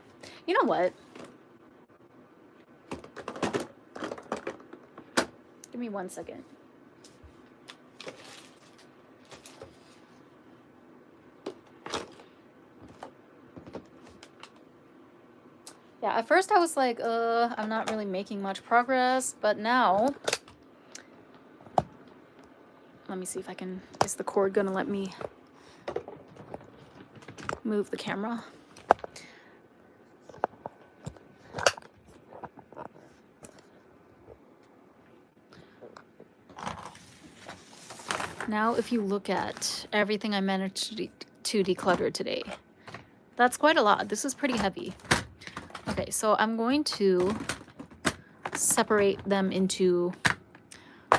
you know what? Give me 1 second. Yeah, at first I was like, I'm not really making much progress, but now, let me see if I can, is the cord gonna let me move the camera? Now, if you look at everything I managed to declutter today, that's quite a lot. This is pretty heavy. Okay, so I'm going to separate them into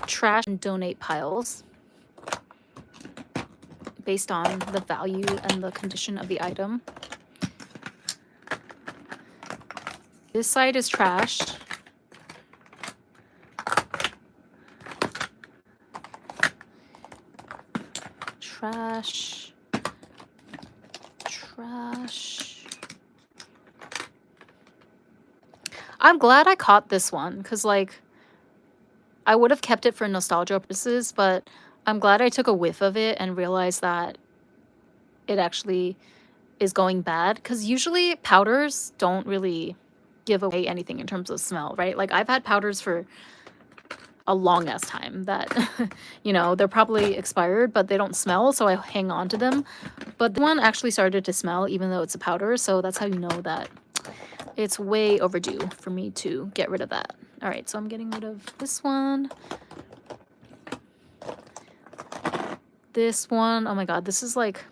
trash and donate piles based on the value and the condition of the item. This side is trash. Trash. Trash. I'm glad I caught this one because, like, I would have kept it for nostalgia purposes, but I'm glad I took a whiff of it and realized that it actually is going bad, because usually powders don't really give away anything in terms of smell, right? Like, I've had powders for a long ass time that you know, they're probably expired, but they don't smell, so I hang on to them. But the one actually started to smell even though it's a powder, so that's how you know that it's way overdue for me to get rid of that. All right, so I'm getting rid of this one. This one, oh my god, this is like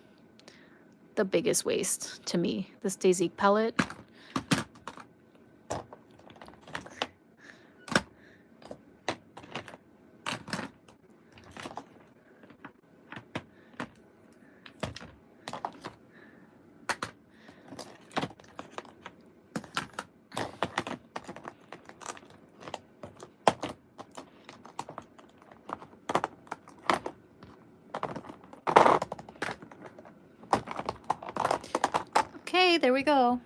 the biggest waste to me, this Daisy palette. Okay, there we go.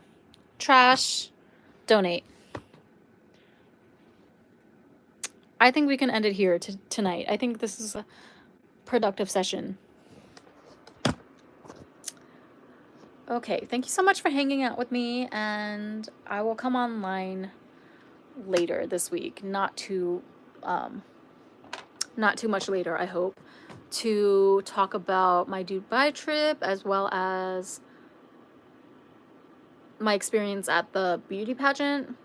Trash, donate. I think we can end it here tonight. I think this is a productive session. Okay, thank you so much for hanging out with me, and I will come online later this week. Not too much later, I hope, to talk about my Dubai trip as well as my experience at the beauty pageant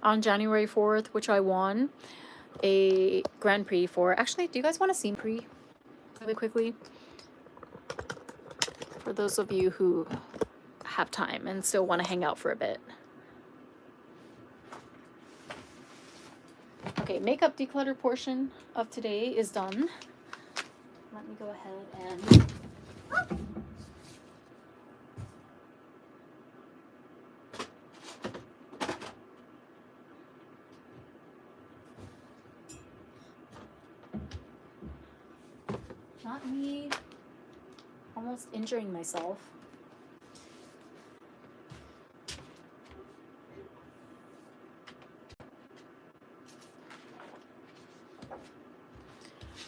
on January 4th, which I won a Grand Prix for. Actually, do you guys want to see Prix really quickly? For those of you who have time and still want to hang out for a bit. Okay, makeup declutter portion of today is done. Let me go ahead and not me almost injuring myself.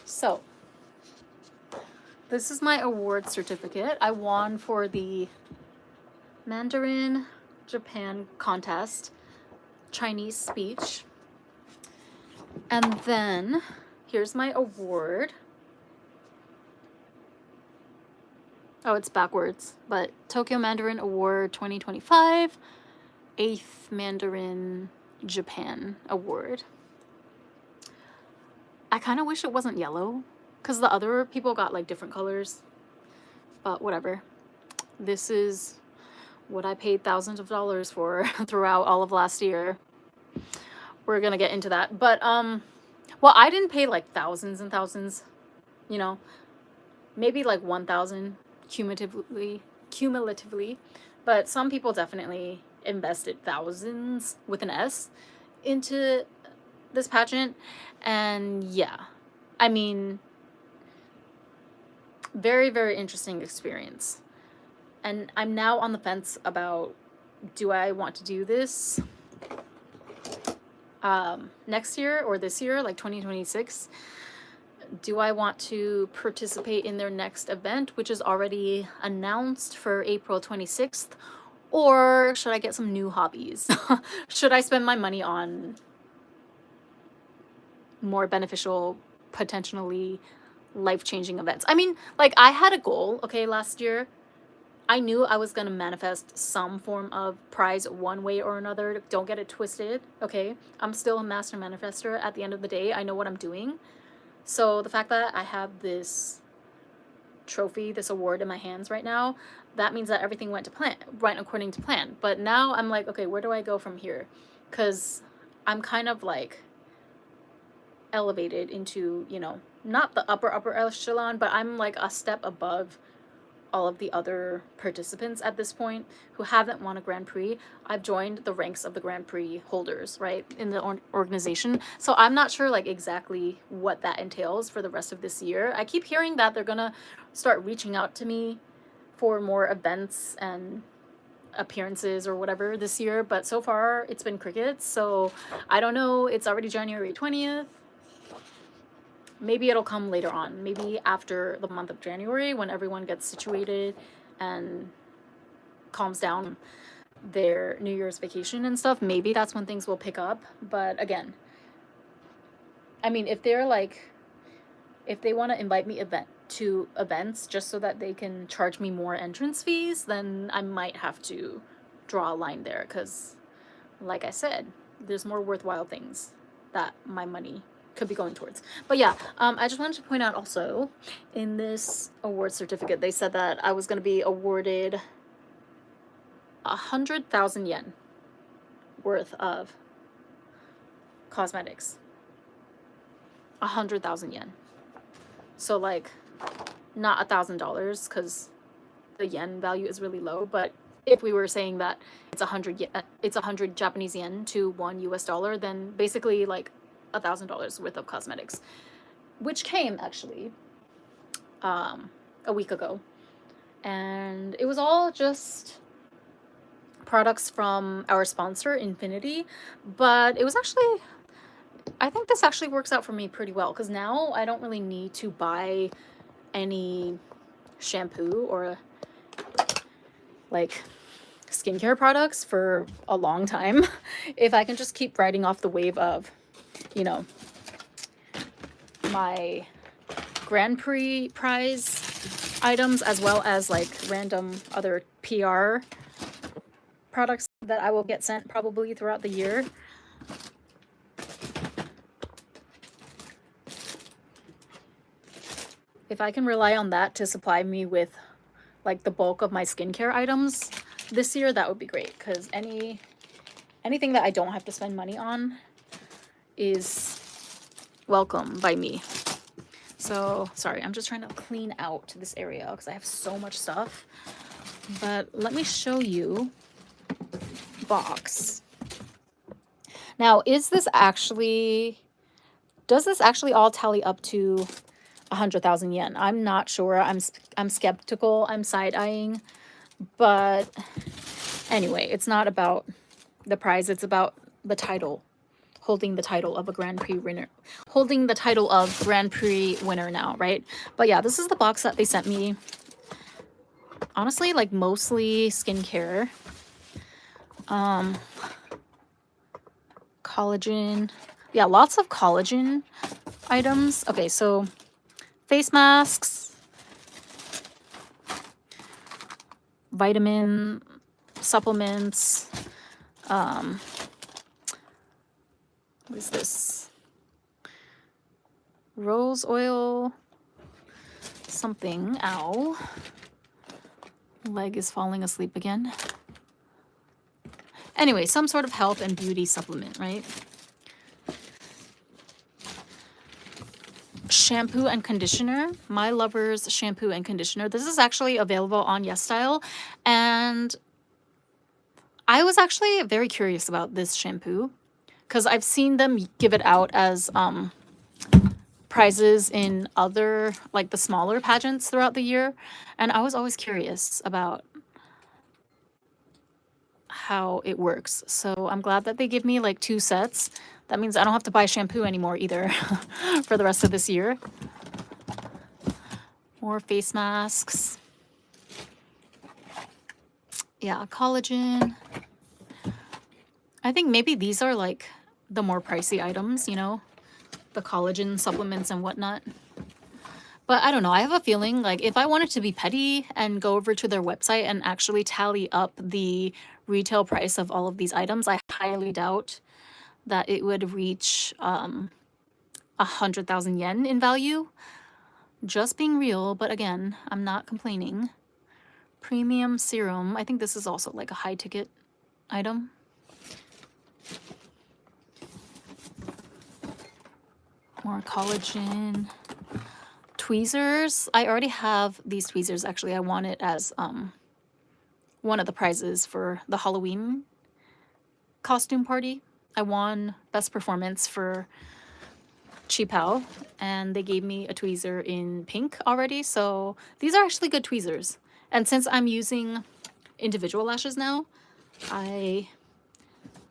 So, this is my award certificate. I won for the Mandarin Japan contest, Chinese speech. And then, here's my award. Oh, it's backwards, but Tokyo Mandarin Award 2025, 8th Mandarin Japan Award. I kind of wish it wasn't yellow, because the other people got like different colors, but whatever. This is what I paid thousands of dollars for throughout all of last year. We're gonna get into that, but well, I didn't pay like thousands and thousands, you know, maybe like 1,000 cumulatively, but some people definitely invested thousands with an S into this pageant. And yeah, I mean, very, very interesting experience. And I'm now on the fence about, do I want to do this next year or this year, like 2026? Do I want to participate in their next event, which is already announced for April 26th? Or should I get some new hobbies? Should I spend my money on more beneficial, potentially life-changing events? I mean, like, I had a goal, okay, last year. I knew I was going to manifest some form of prize one way or another. Don't get it twisted, okay? I'm still a master manifester at the end of the day. I know what I'm doing. So the fact that I have this trophy, this award in my hands right now, that means that everything went according to plan. But now I'm like, okay, where do I go from here? Because I'm kind of like elevated into, you know, not the upper echelon, but I'm like a step above all of the other participants at this point who haven't won a Grand Prix. I've joined the ranks of the Grand Prix holders, right, in the organization. So I'm not sure like exactly what that entails for the rest of this year. I keep hearing that they're gonna start reaching out to me for more events and appearances or whatever this year, but so far it's been crickets. So I don't know. It's already January 20th. Maybe it'll come later on, maybe after the month of January when everyone gets situated and calms down their New Year's vacation and stuff. Maybe that's when things will pick up. But again, I mean, if they're like, if they want to invite me to events just so that they can charge me more entrance fees, then I might have to draw a line there, because like I said, there's more worthwhile things that my money could be going towards. But yeah, I just wanted to point out also, in this award certificate, they said that I was going to be awarded 100,000 yen worth of cosmetics. 100,000 yen. So like, not $1,000, because the yen value is really low, but if we were saying that it's 100 Japanese yen to $1 US, then basically like $1,000 worth of cosmetics, which came actually a week ago, and it was all just products from our sponsor, Infinity, but it was actually, I think this actually works out for me pretty well because now I don't really need to buy any shampoo or like skincare products for a long time if I can just keep riding off the wave of, you know, my Grand Prix prize items as well as like random other PR products that I will get sent probably throughout the year. If I can rely on that to supply me with like the bulk of my skincare items this year, that would be great, because anything that I don't have to spend money on is welcome by me. So sorry, I'm just trying to clean out this area because I have so much stuff. But let me show you box. Now, does this actually all tally up to 100,000 yen? I'm not sure. I'm skeptical. I'm side-eyeing. But anyway, it's not about the prize. It's about the title. Holding the title of a Grand Prix winner. Holding the title of Grand Prix winner now, right? But yeah, this is the box that they sent me. Honestly, like mostly skincare. Collagen. Yeah, lots of collagen items. Okay, so face masks, vitamin supplements, what is this? Rose oil, something. Ow. Leg is falling asleep again. Anyway, some sort of health and beauty supplement, right? Shampoo and conditioner, My Lover's shampoo and conditioner. This is actually available on YesStyle, and I was actually very curious about this shampoo because I've seen them give it out as prizes in other, like the smaller pageants throughout the year, and I was always curious about how it works. So I'm glad that they give me like 2 sets. That means I don't have to buy shampoo anymore either for the rest of this year. More face masks. Yeah, collagen. I think maybe these are like the more pricey items, you know, the collagen supplements and whatnot. But I don't know. I have a feeling like if I wanted to be petty and go over to their website and actually tally up the retail price of all of these items, I highly doubt that it would reach 100,000 yen in value. Just being real, but again, I'm not complaining. Premium serum. I think this is also like a high ticket item. More collagen. Tweezers. I already have these tweezers. Actually, I want it as one of the prizes for the Halloween costume party. I won best performance for Chipao, and they gave me a tweezer in pink already. So these are actually good tweezers. And since I'm using individual lashes now, I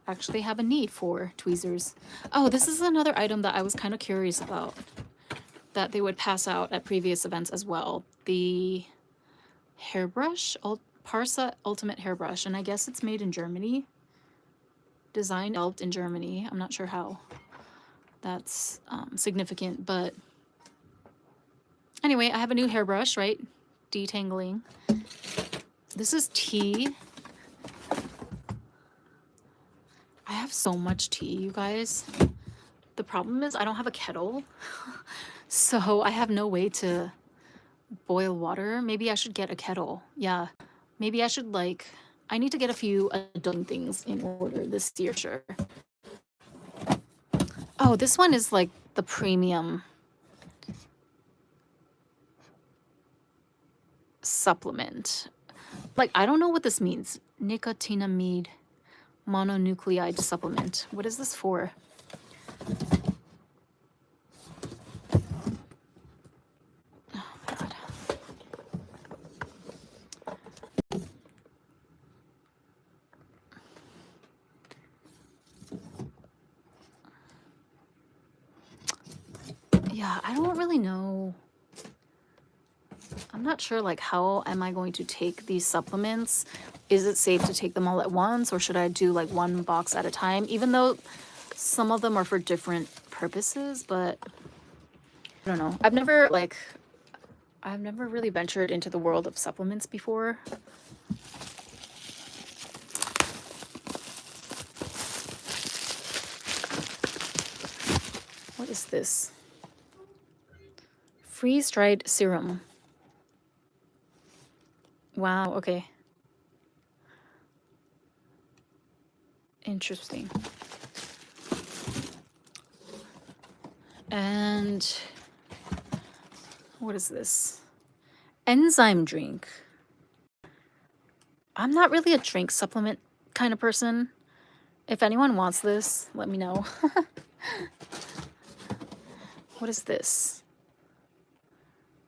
actually have a need for tweezers. Oh, this is another item that I was kind of curious about that they would pass out at previous events as well. The hairbrush, Parsa Ultimate Hairbrush, and I guess it's made in Germany. Designed, developed in Germany. I'm not sure how that's significant, but anyway, I have a new hairbrush, right? Detangling. This is tea. I have so much tea, you guys. The problem is I don't have a kettle, so I have no way to boil water. Maybe I should get a kettle. Yeah, maybe I should I need to get a few adult things in order this year, sure. Oh, this one is like the premium supplement. Like, I don't know what this means. Nicotinamide mononucleotide supplement. What is this for? Oh my God. yeah, I don't really know. I'm not sure, like, how am I going to take these supplements? Is it safe to take them all at once, or should I do like one box at a time? Even though some of them are for different purposes, but I don't know. I've never really ventured into the world of supplements before. What is this? Freeze-dried serum. Wow, okay. Interesting. And what is this? Enzyme drink. I'm not really a drink supplement kind of person. If anyone wants this, let me know. What is this?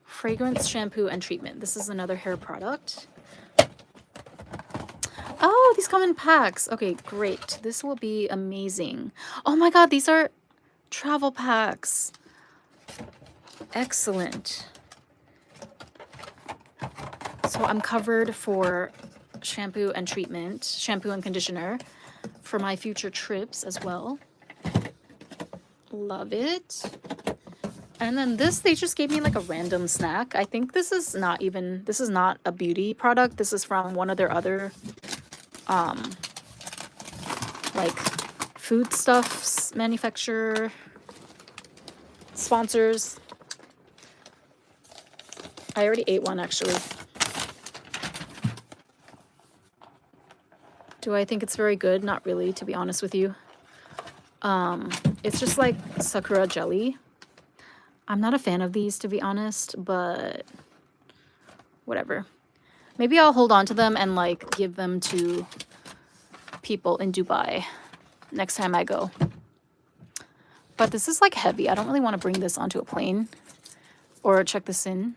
Fragrance shampoo and treatment. This is another hair product. Oh, these come in packs. Okay, great. This will be amazing. Oh my God, these are travel packs. Excellent. So I'm covered for shampoo and treatment, shampoo and conditioner for my future trips as well. Love it. And then this, they just gave me like a random snack. I think this is not a beauty product. This is from one of their other like foodstuffs manufacturer sponsors. I already ate one actually. Do I think it's very good? Not really, to be honest with you. It's just like Sakura jelly. I'm not a fan of these, to be honest, but whatever. Maybe I'll hold on to them and like give them to people in Dubai next time I go. But this is like heavy. I don't really want to bring this onto a plane or check this in.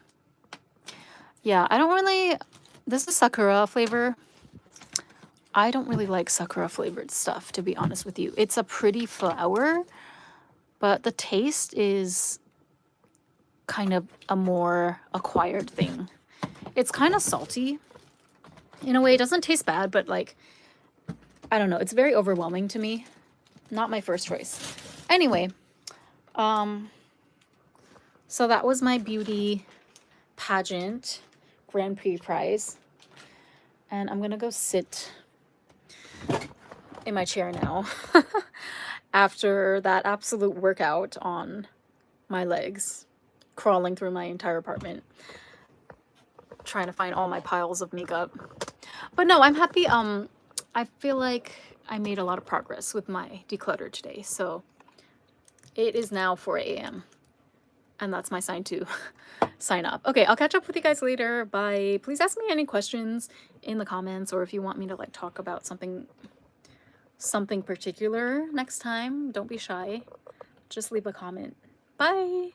Yeah, I don't really, this is Sakura flavor. I don't really like Sakura flavored stuff, to be honest with you. It's a pretty flower, but the taste is kind of a more acquired thing. It's kind of salty in a way. It doesn't taste bad, but like, I don't know. It's very overwhelming to me. Not my first choice. Anyway, so that was my beauty pageant Grand Prix prize. And I'm gonna go sit in my chair now after that absolute workout on my legs, crawling through my entire apartment, trying to find all my piles of makeup. But no, I'm happy. I feel like I made a lot of progress with my declutter today. So it is now 4 a.m. and that's my sign to sign off. Okay, I'll catch up with you guys later. Bye. Please ask me any questions in the comments, or if you want me to like talk about something particular next time, don't be shy. Just leave a comment. Bye.